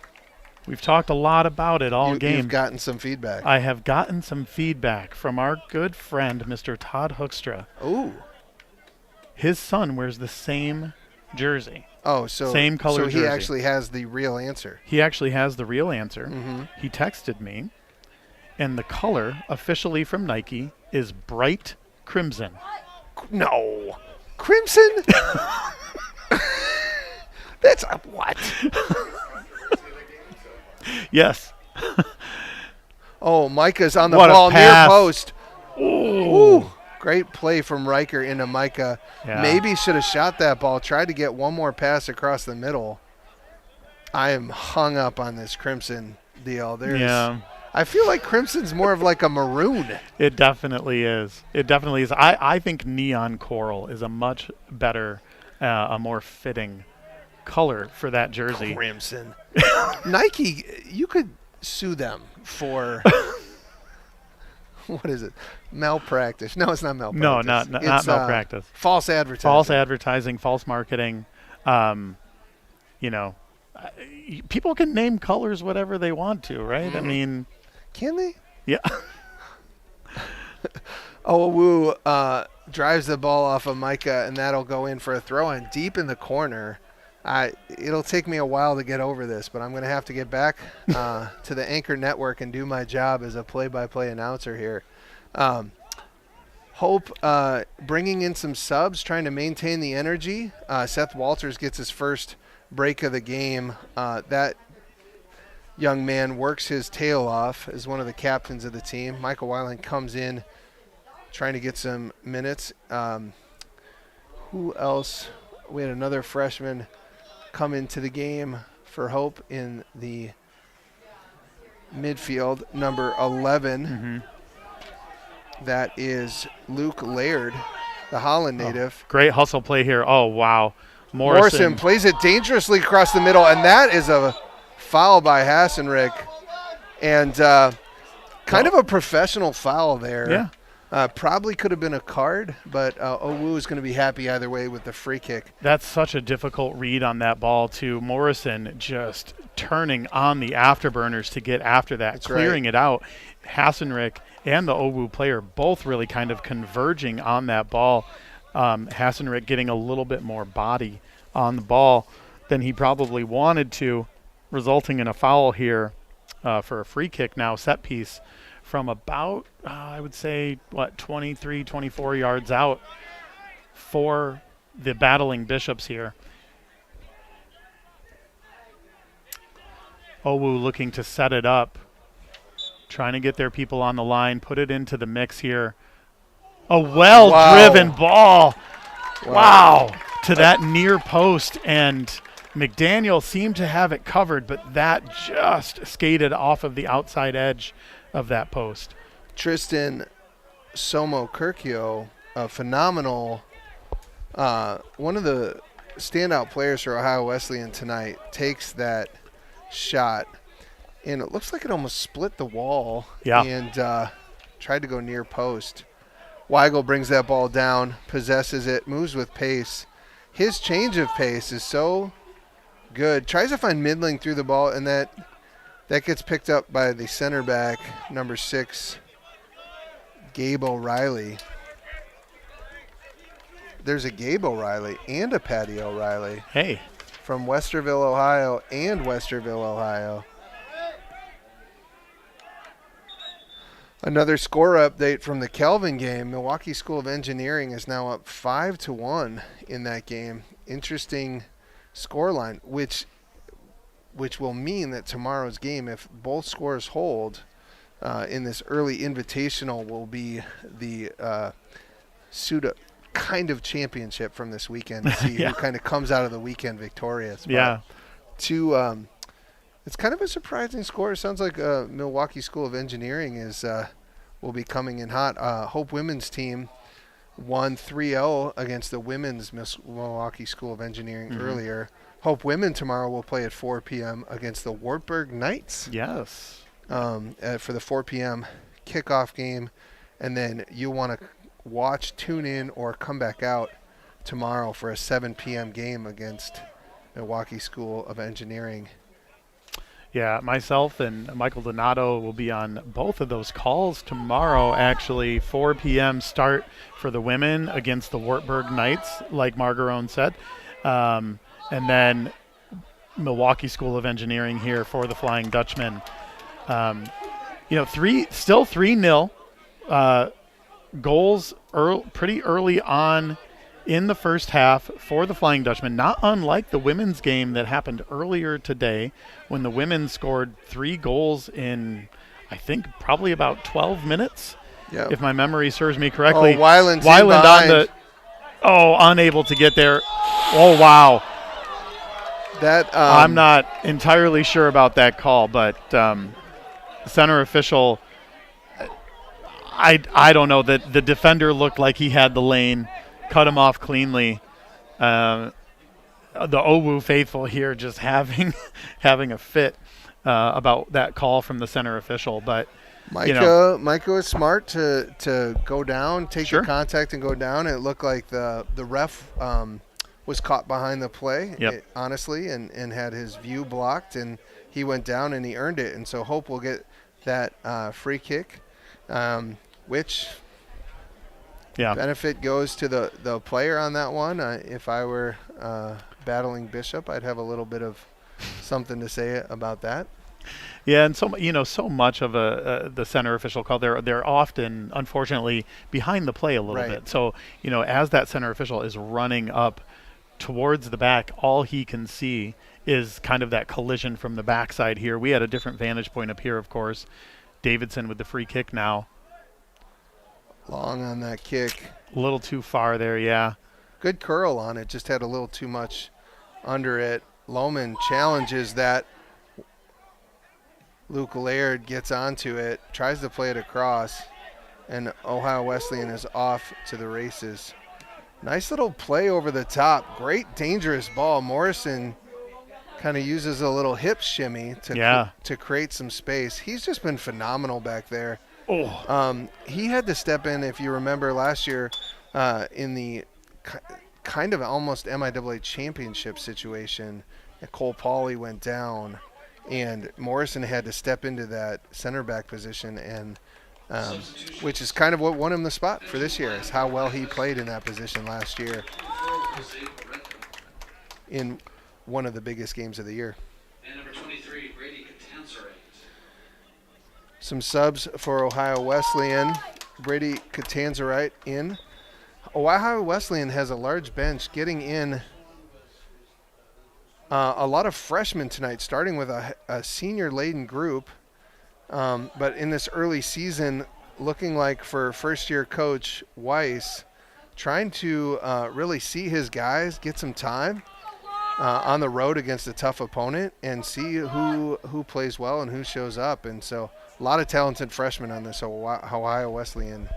We've talked a lot about it all game. You've gotten some feedback. I have gotten some feedback from our good friend, Mr. Todd Hoekstra. Ooh. His son wears the same jersey. Oh, so same color jersey. So he actually has the real answer. He actually has the real answer. Mm-hmm. He texted me, And the color, officially from Nike, is bright crimson. No. Crimson? That's a what? Yes. Oh, Micah's on the What a ball near pass. post. Ooh. Great play from Riker into Micah. Yeah. Maybe should have shot that ball, tried to get one more pass across the middle. I am hung up on this crimson deal. Yeah. I feel like crimson's more of like a maroon. It definitely is. It definitely is. I think neon coral is a much better, a more fitting color for that jersey. Crimson. Nike, you could sue them for what is it? Malpractice. No, it's not malpractice. No, not malpractice. False advertising. False advertising, false marketing. People can name colors whatever they want to, right? I mean, can they? Yeah. Owu drives the ball off of Micah, and that'll go in for a throw-in deep in the corner. It'll take me a while to get over this, but I'm going to have to get back to the Anchor Network and do my job as a play-by-play announcer here. Hope bringing in some subs, trying to maintain the energy. Seth Walters gets his first break of the game. That young man works his tail off as one of the captains of the team. Michael Weiland comes in trying to get some minutes. Who else? We had another freshman come into the game for Hope in the midfield, number 11. Mm-hmm. That is Luke Laird, the Holland native. Great hustle play here. Oh, wow. Morrison plays it dangerously across the middle, and that is a foul by Hassenrick. And kind of a professional foul there. Yeah. Probably could have been a card, but Owu is going to be happy either way with the free kick. That's such a difficult read on that ball, too. Morrison just turning on the afterburners to get after that, That's clearing right. it out. Hassenrick and the Owu player both really kind of converging on that ball. Hassenrick getting a little bit more body on the ball than he probably wanted to, resulting in a foul here for a free kick now, set piece, from about, I would say, 23, 24 yards out for the battling Bishops here. Owu looking to set it up, trying to get their people on the line, put it into the mix here. A well-driven ball. Wow. To that near post, and McDaniel seemed to have it covered, but that just skated off of the outside edge of that post. Tristan Somo-Kirkio, a phenomenal, one of the standout players for Ohio Wesleyan tonight, takes that shot, and it looks like it almost split the wall. Yeah. And tried to go near post. Weigel brings that ball down, possesses it, moves with pace. His change of pace is so good. Tries to find Midling through the ball, and that gets picked up by the center back, number 6, Gabe O'Reilly. There's a Gabe O'Reilly and a Patty O'Reilly. Hey. From Westerville, Ohio, and Westerville, Ohio. Another score update from the Kelvin game. Milwaukee School of Engineering is now up 5-1 in that game. Interesting scoreline, which will mean that tomorrow's game, if both scores hold in this early invitational, will be the pseudo kind of championship from this weekend to see who kind of comes out of the weekend victorious. Yeah. It's kind of a surprising score. It sounds like Milwaukee School of Engineering will be coming in hot. Hope women's team won 3-0 against the women's Milwaukee School of Engineering earlier. Hope women tomorrow will play at 4 p.m. against the Wartburg Knights. Yes. For the 4 p.m. kickoff game. And then you want to watch, tune in, or come back out tomorrow for a 7 p.m. game against Milwaukee School of Engineering. Yeah, myself and Michael Donato will be on both of those calls tomorrow, actually. 4 p.m. start for the women against the Wartburg Knights, like Margarone said. And then Milwaukee School of Engineering here for the Flying Dutchman. still 3-0. Goals pretty early on in the first half for the Flying Dutchman, not unlike the women's game that happened earlier today when the women scored 3 goals in, I think, probably about 12 minutes, if my memory serves me correctly. Weiland on unable to get there. Oh, wow. That I'm not entirely sure about that call, but center official, I don't know. That the defender looked like he had the lane, cut him off cleanly. The OWU faithful here just having a fit about that call from the center official, but Micah was smart to go down, take Sure. the contact and go down. It looked like the ref was caught behind the play, honestly, and had his view blocked, and he went down and he earned it. And so Hope will get that free kick, which benefit goes to the player on that one. If I were battling Bishop, I'd have a little bit of something to say about that. Yeah, and so much of the center official call, they're often, unfortunately, behind the play a little bit. So, as that center official is running up towards the back, all he can see is kind of that collision from the backside here. We had a different vantage point up here, of course. Davidson with the free kick now. Long on that kick. A little too far there, yeah. Good curl on it, just had a little too much under it. Lohman challenges that. Luke Laird gets onto it, tries to play it across, and Ohio Wesleyan is off to the races. Nice little play over the top. Great dangerous ball. Morrison kind of uses a little hip shimmy to create some space. He's just been phenomenal back there. He had to step in, if you remember last year, in the kind of almost MIAA championship situation. Cole Pauley went down, and Morrison had to step into that center back position, and which is kind of what won him the spot for this year, is how well he played in that position last year in one of the biggest games of the year. And number 23, Brady Catanzarite. Some subs for Ohio Wesleyan. Brady Catanzarite in. Ohio Wesleyan has a large bench, getting in a lot of freshmen tonight, starting with a senior-laden group. But in this early season, looking like for first-year coach Weiss, trying to really see his guys, get some time on the road against a tough opponent, and see who plays well and who shows up. And so a lot of talented freshmen on this Ohio Wesleyan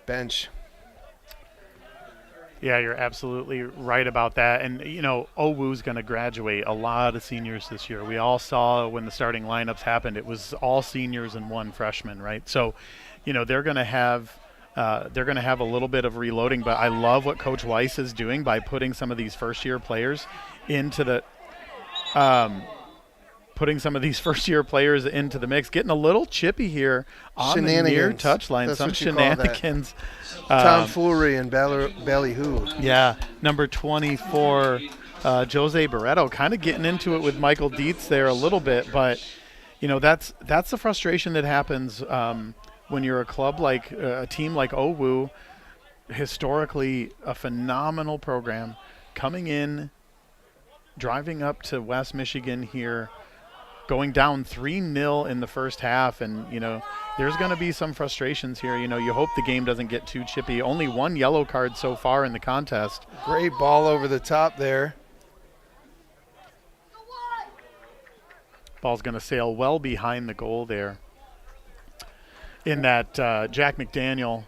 bench. Yeah, you're absolutely right about that. And, OWU's going to graduate a lot of seniors this year. We all saw when the starting lineups happened, it was all seniors and one freshman, right? So, they're going to have a little bit of reloading, but I love what Coach Weiss is doing by putting some of these first-year players into the mix, getting a little chippy here on the near touchline. That's some shenanigans. Tomfoolery and ballyhoo. Yeah, number 24, Jose Barreto, kind of getting into it with Michael Dietz there a little bit, but that's the frustration that happens when you're a club like a team like OWU, historically a phenomenal program, coming in, driving up to West Michigan here, going down 3-0 in the first half, and there's going to be some frustrations here. You hope the game doesn't get too chippy. Only one yellow card so far in the contest. Great ball over the top there. Ball's going to sail well behind the goal there. In that Jack McDaniel,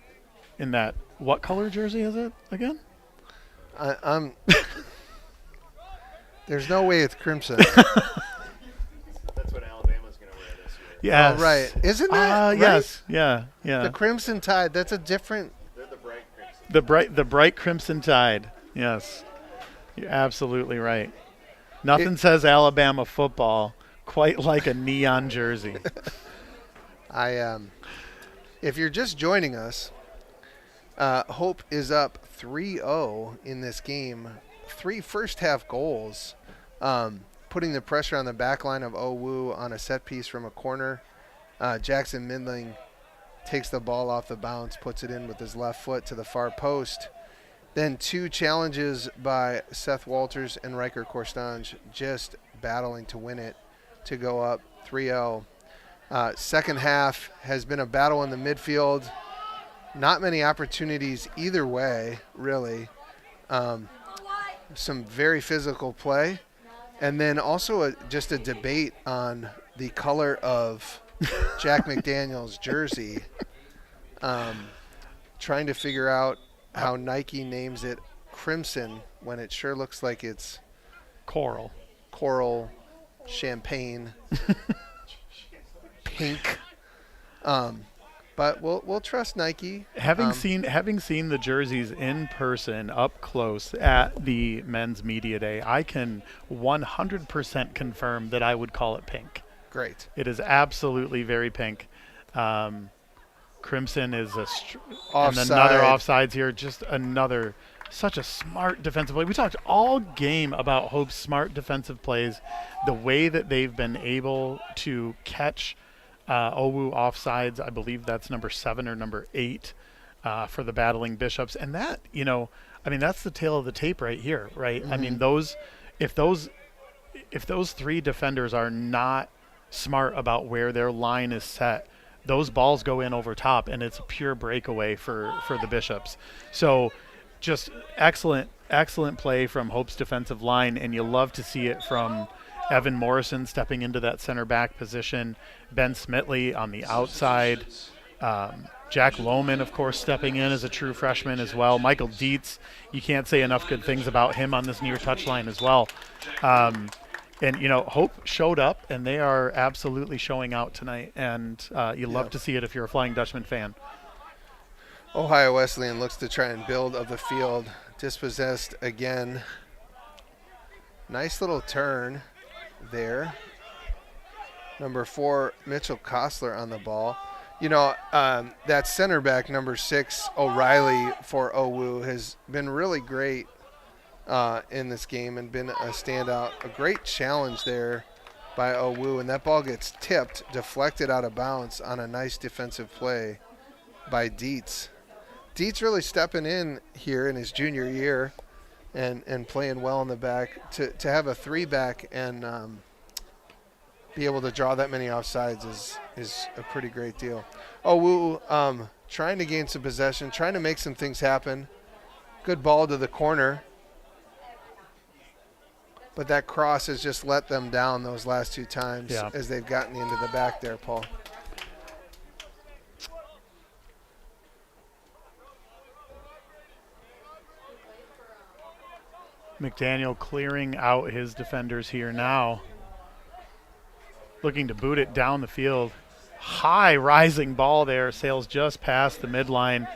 in that, what color jersey is it again? I'm there's no way it's crimson. Yes. Oh, right. Isn't that right? Yes. Yeah. The Crimson Tide. That's a different. They're the bright crimson. The bright Crimson Tide. Yes. You're absolutely right. Nothing says Alabama football quite like a neon jersey. If you're just joining us, Hope is up 3-0 in this game. 3 first-half goals. Putting the pressure on the back line of OWU on a set piece from a corner, Jackson Mindling takes the ball off the bounce, puts it in with his left foot to the far post. Then 2 challenges by Seth Walters and Riker Korstange, just battling to win it to go up 3-0. Second half has been a battle in the midfield. Not many opportunities either way, really. Some very physical play. And then also just a debate on the color of Jack McDaniel's jersey. Trying to figure out how Nike names it crimson when it sure looks like it's coral, champagne, pink. But we'll trust Nike. Having seen the jerseys in person up close at the men's media day, I can 100% confirm that I would call it pink. Great. It is absolutely very pink. Crimson is and another offsides here. Just such a smart defensive play. We talked all game about Hope's smart defensive plays, the way that they've been able to catch Owu offsides. I believe that's number 7 or number 8 for the Battling Bishops. And that, that's the tail of the tape right here, right? Mm-hmm. I mean, if those 3 defenders are not smart about where their line is set, those balls go in over top, and it's a pure breakaway for the Bishops. So just excellent play from Hope's defensive line, and you love to see it from Evan Morrison stepping into that center back position, Ben Smitley on the outside, Jack Lohman, of course, stepping in as a true freshman as well. Michael Dietz, you can't say enough good things about him on this near touchline as well. And, Hope showed up, and they are absolutely showing out tonight, and you love to see it if you're a Flying Dutchman fan. Ohio Wesleyan looks to try and build up the field. Dispossessed again. Nice little turn there. Number 4, Mitchell Kostler on the ball. That center back, number 6, O'Reilly for Owu, has been really great in this game and been a standout. A great challenge there by Owu, and that ball gets tipped, deflected out of bounds on a nice defensive play by Dietz. Dietz really stepping in here in his junior year and playing well in the back. To have a 3-back and be able to draw that many offsides is a pretty great deal. Owu trying to gain some possession, trying to make some things happen. Good ball to the corner. But that cross has just let them down those last 2 times as they've gotten into the back there, Paul. McDaniel clearing out his defenders here now. Looking to boot it down the field. High rising ball there. Sails just past the midline.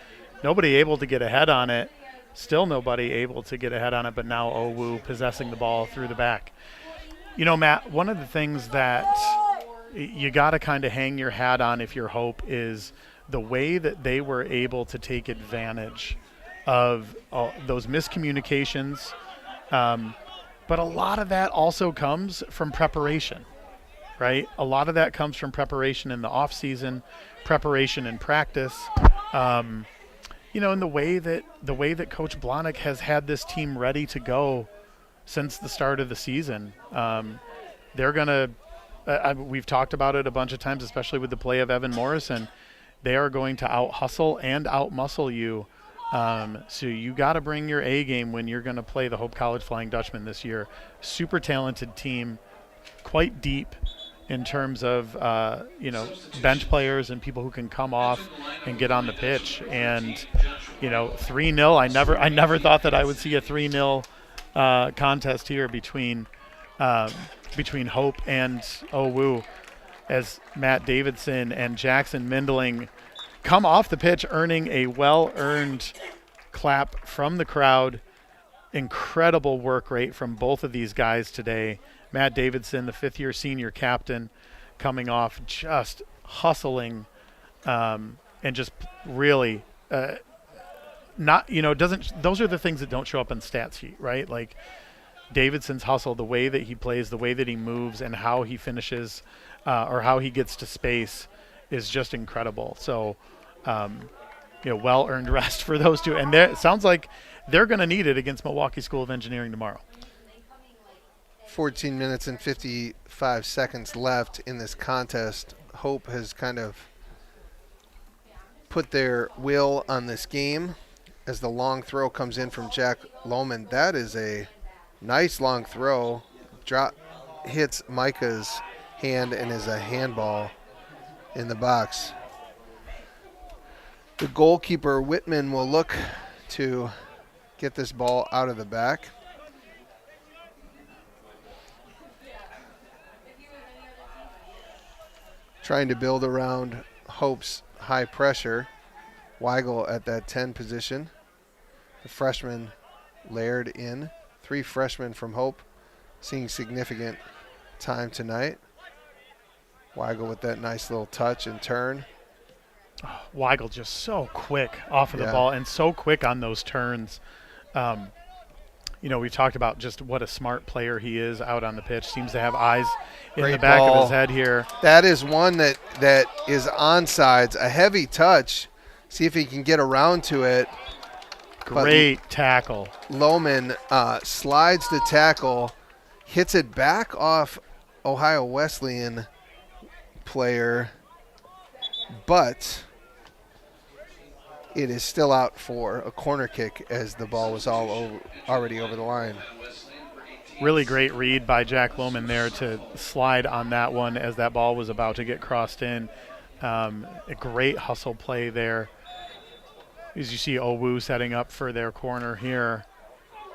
Nobody able to get ahead on it. Still nobody able to get ahead on it, but now Owu possessing the ball through the back. Matt, one of the things that you got to kind of hang your hat on if you're Hope is the way that they were able to take advantage of those miscommunications. But a lot of that also comes from preparation, right? A lot of that comes from preparation in the off season, preparation in practice. And the way that Coach Blahnik has had this team ready to go since the start of the season. They're going to we've talked about it a bunch of times, especially with the play of Evan Morrison. They are going to out-hustle and out-muscle you. So you got to bring your A game when you're going to play the Hope College Flying Dutchman this year. Super talented team, quite deep in terms of, bench players and people who can come off and get on the pitch. And, 3-0, I never thought that I would see a 3-0 contest here between Hope and Owu, as Matt Davidson and Jackson Mindling come off the pitch, earning a well-earned clap from the crowd. Incredible work rate from both of these guys today. Matt Davidson, the 5th-year senior captain, coming off just hustling and just really those are the things that don't show up in the stat sheet, right? Like Davidson's hustle, the way that he plays, the way that he moves, and how he finishes or how he gets to space is just incredible. So, well-earned rest for those two. And it sounds like they're going to need it against Milwaukee School of Engineering tomorrow. 14 minutes and 55 seconds left in this contest. Hope has kind of put their will on this game as the long throw comes in from Jack Lohman. That is a nice long throw. Hits Micah's hand and is a handball in the box. The goalkeeper, Whitman, will look to get this ball out of the back. Trying to build around Hope's high pressure. Weigel at that 10 position. The freshman layered in. 3 freshmen from Hope seeing significant time tonight. Weigel with that nice little touch and turn. Oh, Weigel just so quick off of the ball and so quick on those turns. We've talked about just what a smart player he is out on the pitch. Seems to have eyes in the back of his head here. That is one that is onside. A heavy touch. See if he can get around to it. Great tackle. Lohman slides the tackle, hits it back off Ohio Wesleyan player, but it is still out for a corner kick as the ball was already over the line. Really great read by Jack Lohman there to slide on that one as that ball was about to get crossed in. A great hustle play there. As you see Owu setting up for their corner here.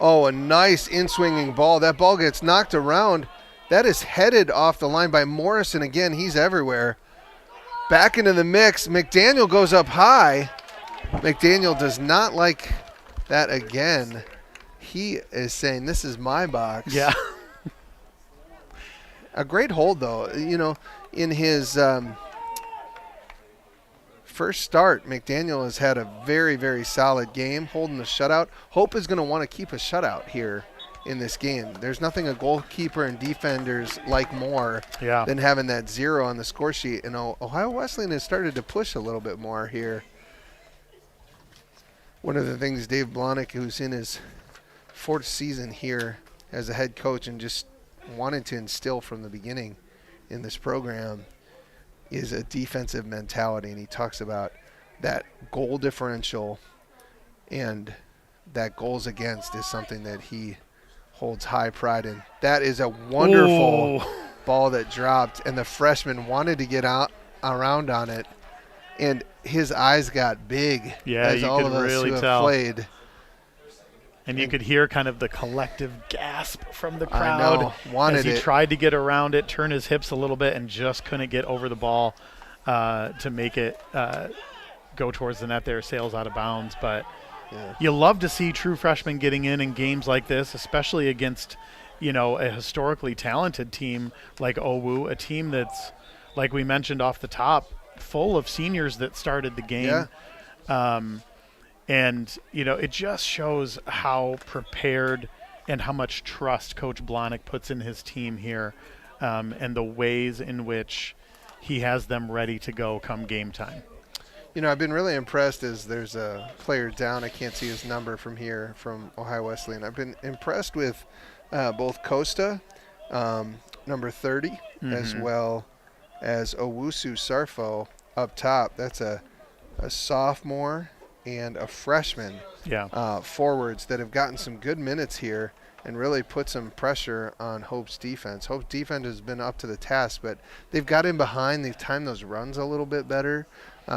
Oh, a nice in-swinging ball. That ball gets knocked around. That is headed off the line by Morrison. Again, he's everywhere. Back into the mix. McDaniel goes up high. McDaniel does not like that again. He is saying, this is my box. Yeah. A great hold, though. In his first start, McDaniel has had a very, very solid game, holding the shutout. Hope is going to want to keep a shutout here in this game. There's nothing a goalkeeper and defenders like more than having that 0 on the score sheet. And Ohio Wesleyan has started to push a little bit more here. One of the things Dave Blahnik, who's in his 4th season here as a head coach and just wanted to instill from the beginning in this program, is a defensive mentality. And he talks about that goal differential and that goals against is something that he holds high pride in. That is a wonderful ball that dropped, and the freshman wanted to get out around on it, and his eyes got big. Yeah, as you all could of us really who have tell. played. And you could hear kind of the collective gasp from the crowd. I know. Wanted as he it. tried to get around it, turn his hips a little bit, and just couldn't get over the ball to make it go towards the net there, sails out of bounds. But you love to see true freshmen getting in games like this, especially against, a historically talented team like Owu, a team that's, like we mentioned off the top, full of seniors that started the game. And, it just shows how prepared and how much trust Coach Blahnik puts in his team here, and the ways in which he has them ready to go come game time. I've been really impressed as there's a player down. I can't see his number from here from Ohio Wesleyan. I've been impressed with both Costa, number 30, as well as Owusu Sarfo up top. That's a sophomore and a freshman forwards that have gotten some good minutes here and really put some pressure on Hope's defense. Hope's defense has been up to the task, but they've got in behind. They've timed those runs a little bit better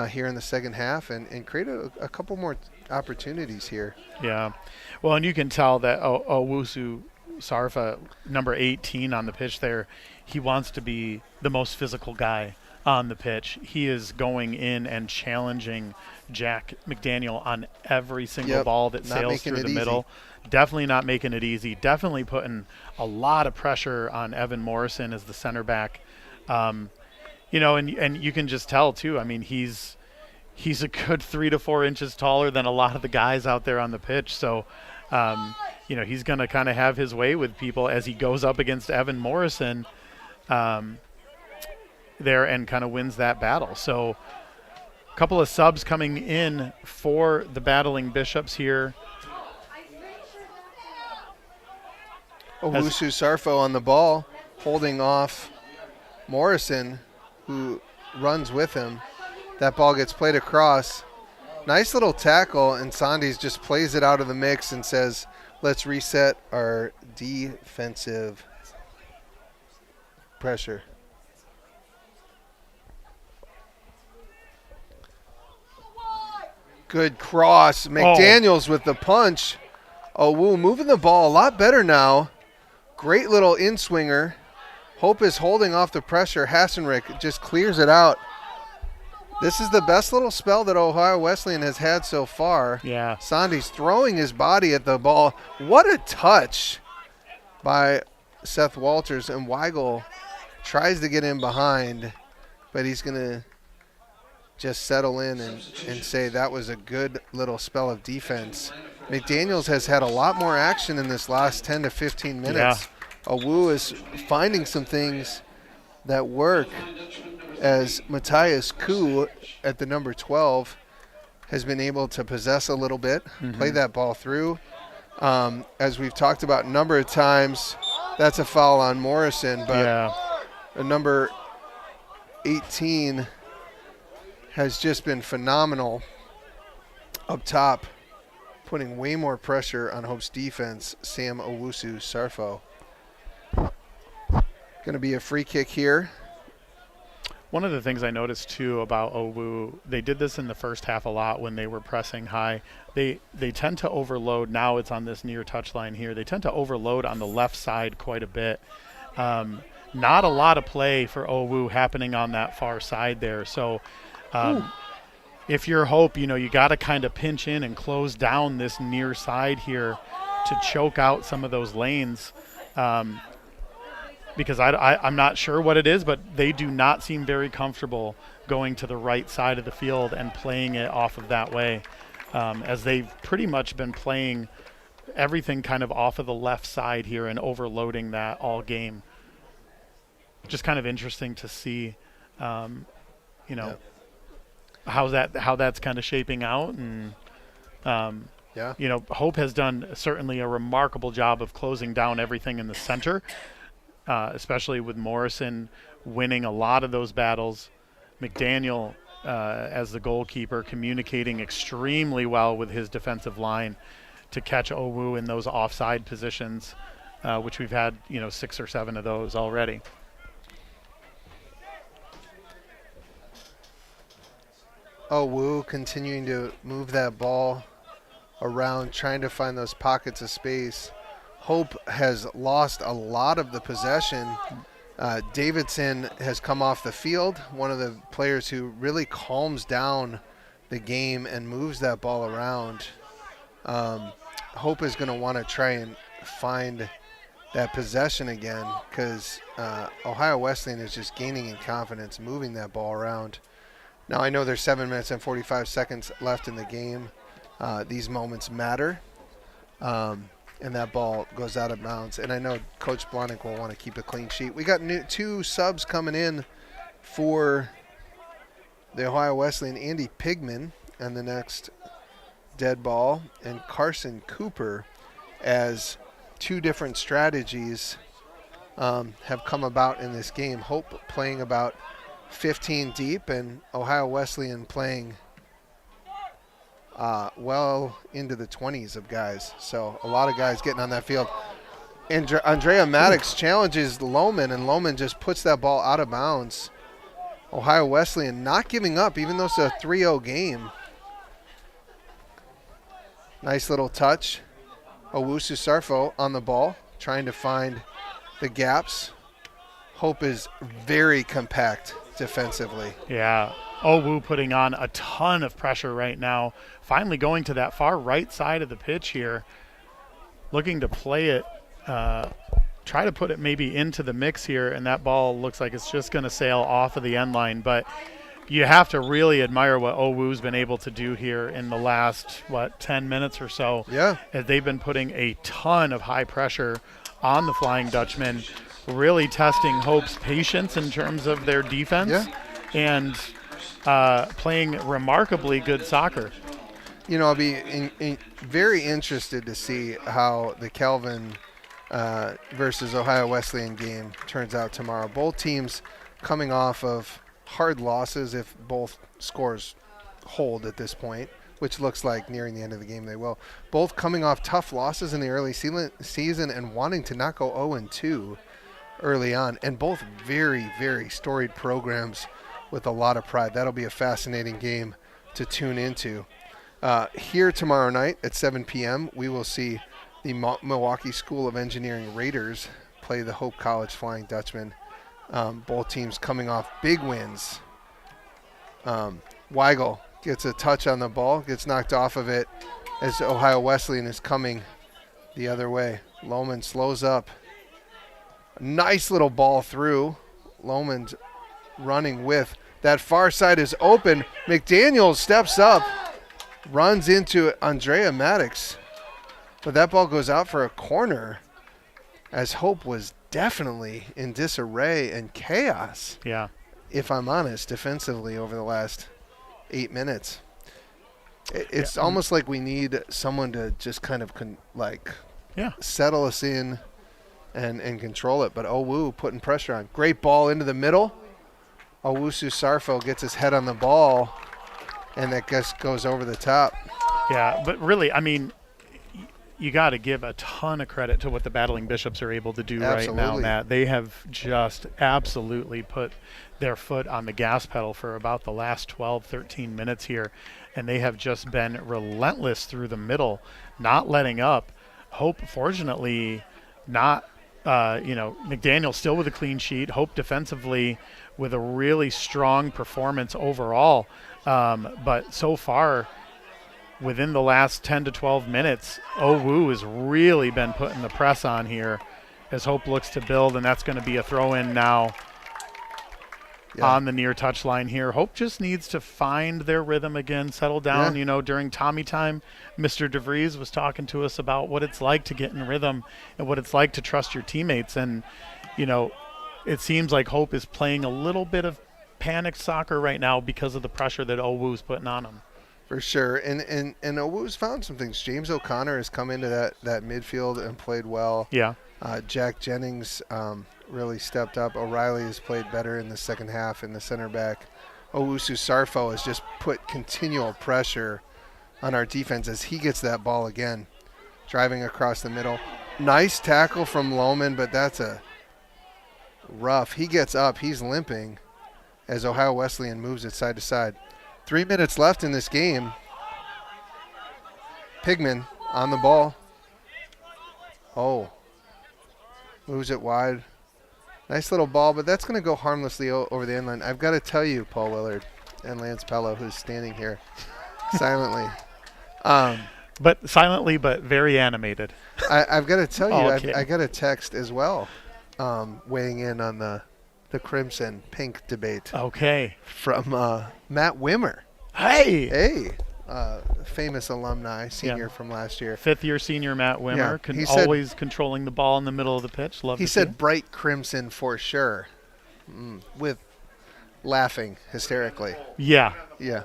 here in the second half and created a couple more opportunities here. Yeah. Well, and you can tell that Owusu Sarfa, number 18 on the pitch there, he wants to be the most physical guy on the pitch. He is going in and challenging Jack McDaniel on every single ball that sails through the middle. Definitely not making it easy. Definitely putting a lot of pressure on Evan Morrison as the center back. And you can just tell too. I mean, he's a good 3 to 4 inches taller than a lot of the guys out there on the pitch. So, he's going to kind of have his way with people as he goes up against Evan Morrison. there and kind of wins that battle. So a couple of subs coming in for the battling Bishops here. Owusu Sarfo on the ball, holding off Morrison, who runs with him. That ball gets played across. Nice little tackle, and Sandys just plays it out of the mix and says, let's reset our defensive pressure. Good cross. McDaniels with the punch. Owu moving the ball a lot better now. Great little in-swinger. Hope is holding off the pressure. Hassenrick just clears it out. This is the best little spell that Ohio Wesleyan has had so far. Yeah. Sandys throwing his body at the ball. What a touch by Seth Walters. And Weigel tries to get in behind, but he's going to just settle in and say that was a good little spell of defense. McDaniels has had a lot more action in this last 10 to 15 minutes. Owu is finding some things that work, as Matthias Koo at the number 12 has been able to possess a little bit, play that ball through. As we've talked about a number of times, that's a foul on Morrison, but a number 18 has just been phenomenal up top, putting way more pressure on Hope's defense, Sam Owusu Sarfo. Going to be a free kick here. One of the things I noticed too about Owu, they did this in the first half a lot when they were pressing high. They tend to overload. Now it's on this near touchline here. They tend to overload on the left side quite a bit. Not a lot of play for Owu happening on that far side there. So if you're Hope, you got to kind of pinch in and close down this near side here to choke out some of those lanes. Because I'm not sure what it is, but they do not seem very comfortable going to the right side of the field and playing it off of that way, as they've pretty much been playing everything kind of off of the left side here and overloading that all game. Just kind of interesting to see, how that's kind of shaping out. And, Hope has done certainly a remarkable job of closing down everything in the center. Especially with Morrison winning a lot of those battles. McDaniel, as the goalkeeper, communicating extremely well with his defensive line to catch Owu in those offside positions, which we've had, 6 or 7 of those already. Owu continuing to move that ball around, trying to find those pockets of space. Hope has lost a lot of the possession. Davidson has come off the field, one of the players who really calms down the game and moves that ball around. Hope is going to want to try and find that possession again, because Ohio Wesleyan is just gaining in confidence, moving that ball around. Now, I know there's 7 minutes and 45 seconds left in the game. These moments matter. And that ball goes out of bounds. And I know Coach Blahnik will want to keep a clean sheet. We got 2 subs coming in for the Ohio Wesleyan. Andy Pigman and the next dead ball, and Carson Cooper, as 2 different strategies have come about in this game. Hope playing about 15 deep, and Ohio Wesleyan playing well into the 20s of guys. So a lot of guys getting on that field. Andrea Maddox challenges Lohman, and Lohman just puts that ball out of bounds. Ohio Wesleyan not giving up, even though it's a 3-0 game. Nice little touch. Owusu Sarfo on the ball, trying to find the gaps. Hope is very compact defensively. Yeah. Owu putting on a ton of pressure right now. Finally going to that far right side of the pitch here. Looking to play it, try to put it maybe into the mix here, and that ball looks like it's just going to sail off of the end line. But you have to really admire what Owu's been able to do here in the last, 10 minutes or so. Yeah. As they've been putting a ton of high pressure on the Flying Dutchman. really testing Hope's patience in terms of their defense and playing remarkably good soccer. You know, I'll be very interested to see how the Calvin versus Ohio Wesleyan game turns out tomorrow. Both teams coming off of hard losses if both scores hold at this point, which looks like nearing the end of the game they will. Both coming off tough losses in the early season and wanting to not go 0-2 early on, and both very, very storied programs with a lot of pride. That'll be a fascinating game to tune into. Here tomorrow night at 7 p.m., we will see the Milwaukee School of Engineering Raiders play the Hope College Flying Dutchmen. Both teams coming off big wins. Weigel gets a touch on the ball, gets knocked off of it as Ohio Wesleyan is coming the other way. Lohman slows up. Nice little ball through. Lohman's running with. That far side is open. McDaniel steps up, runs into Andrea Maddox, but that ball goes out for a corner as Hope was definitely in disarray and chaos. Yeah. If I'm honest, defensively over the last 8 minutes. It's almost like we need someone to just kind of settle us in and control it. But Owu putting pressure on. Great ball into the middle. Owusu Sarfo gets his head on the ball, and that just goes over the top. Yeah, but really, I mean, you got to give a ton of credit to what the Battling Bishops are able to do right now, Matt. They have just absolutely put their foot on the gas pedal for about the last 12, 13 minutes here, and they have just been relentless through the middle, not letting up. Hope, fortunately, not, McDaniel still with a clean sheet. Hope defensively with a really strong performance overall. But so far, within the last 10 to 12 minutes, Owu has really been putting the press on here as Hope looks to build, and that's going to be a throw-in now on the near touchline here. Hope just needs to find their rhythm again, settle down. You know, during Tommy time, Mr. DeVries was talking to us about what it's like to get in rhythm and what it's like to trust your teammates. And, you know, it seems like Hope is playing a little bit of panicked soccer right now because of the pressure that Owu's putting on them. For sure. And Owu's found some things. James O'Connor has come into that midfield and played well. Yeah. Jack Jennings really stepped up. O'Reilly has played better in the second half in the center back. Owusu Sarfo has just put continual pressure on our defense as he gets that ball again, driving across the middle. Nice tackle from Lohman, but that's a rough. He gets up. He's limping as Ohio Wesleyan moves it side to side. 3 minutes left in this game. Pigman on the ball. Oh. Moves it wide. Nice little ball, but that's going to go harmlessly over the end line. I've got to tell you, Paul Willard and Lance Pello, who's standing here silently. But silently, but very animated. I've got to tell you, okay. I got a text as well weighing in on the Crimson Pink debate. Okay. From Matt Wimmer. Hey! Hey! Famous alumni, senior from last year. Fifth-year senior Matt Wimmer, always controlling the ball in the middle of the pitch. Love. He said bright crimson for sure, with laughing hysterically. Yeah. Yeah.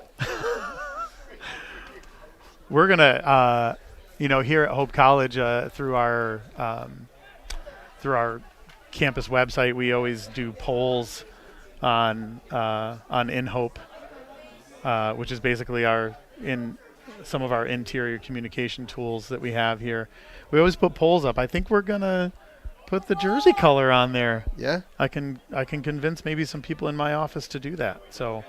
We're gonna, here at Hope College, through our campus website, we always do polls on In Hope, which is basically some of our interior communication tools that we have here. We always put polls up. I think we're gonna put the jersey color on there. Yeah. I can convince maybe some people in my office to do that. So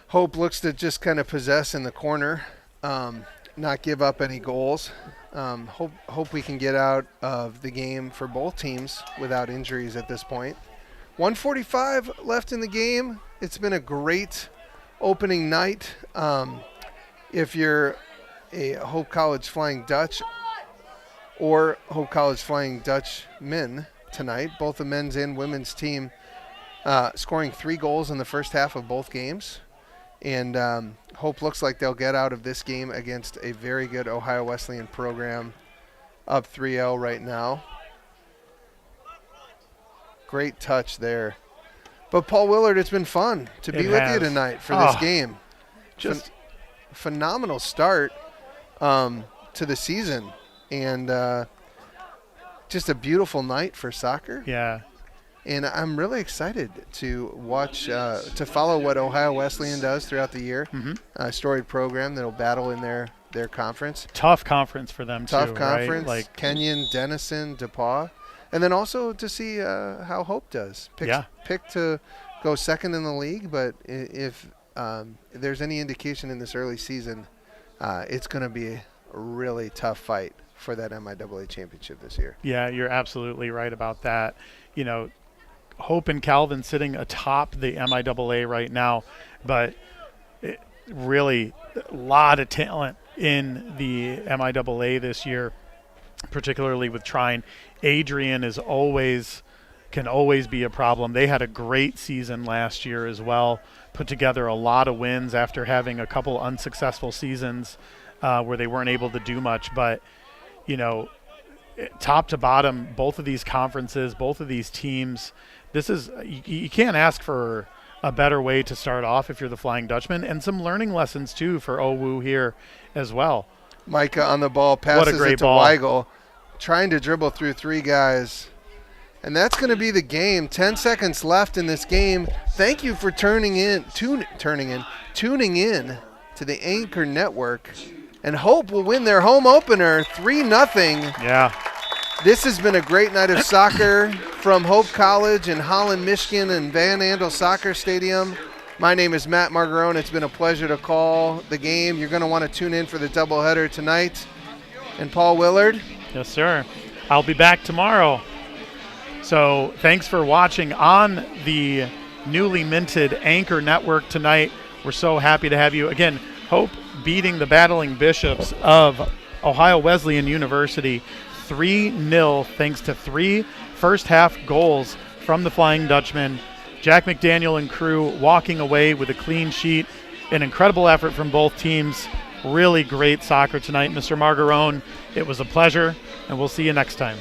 Hope looks to just kind of possess in the corner, not give up any goals. Hope we can get out of the game for both teams without injuries at this point. 1:45 left in the game. It's been a great opening night. If you're a Hope College Flying Dutch or Hope College Flying Dutchmen tonight, both the men's and women's team scoring 3 goals in the first half of both games. And Hope looks like they'll get out of this game against a very good Ohio Wesleyan program, up 3-0 right now. Great touch there. But Paul Willard, it's been fun to be with you tonight for this game. Just phenomenal start to the season, and just a beautiful night for soccer. Yeah. And I'm really excited to watch, to follow what Ohio Wesleyan does throughout the year. A storied program that'll battle in their conference. Tough conference for them, Tough too, conference. right? Like Kenyon, Denison, DePaul. And then also to see how Hope does. Pick to go second in the league, but if there's any indication in this early season, it's going to be a really tough fight for that MIAA championship this year. Yeah, you're absolutely right about that. You know, Hope and Calvin sitting atop the MIAA right now, but really a lot of talent in the MIAA this year, particularly with Trine. Adrian can always be a problem. They had a great season last year as well, put together a lot of wins after having a couple unsuccessful seasons where they weren't able to do much. But, you know, top to bottom, both of these conferences, both of these teams, this is you can't ask for a better way to start off if you're the Flying Dutchman, and some learning lessons too for OWU here as well. Micah on the ball, passes it to Weigel, trying to dribble through three guys. And that's going to be the game. 10 seconds left in this game. Thank you for tuning in to the Anchor Network. And Hope will win their home opener 3-0. Yeah. This has been a great night of soccer from Hope College in Holland, Michigan, and Van Andel Soccer Stadium. My name is Matt Margarone. It's been a pleasure to call the game. You're going to want to tune in for the doubleheader tonight. And Paul Willard. Yes, sir. I'll be back tomorrow. So thanks for watching on the newly minted Anchor Network tonight. We're so happy to have you. Again, Hope beating the Battling Bishops of Ohio Wesleyan University 3-0 thanks to 3 first-half goals from the Flying Dutchman. Jack McDaniel and crew walking away with a clean sheet. An incredible effort from both teams. Really great soccer tonight, Mr. Margarone. It was a pleasure, and we'll see you next time.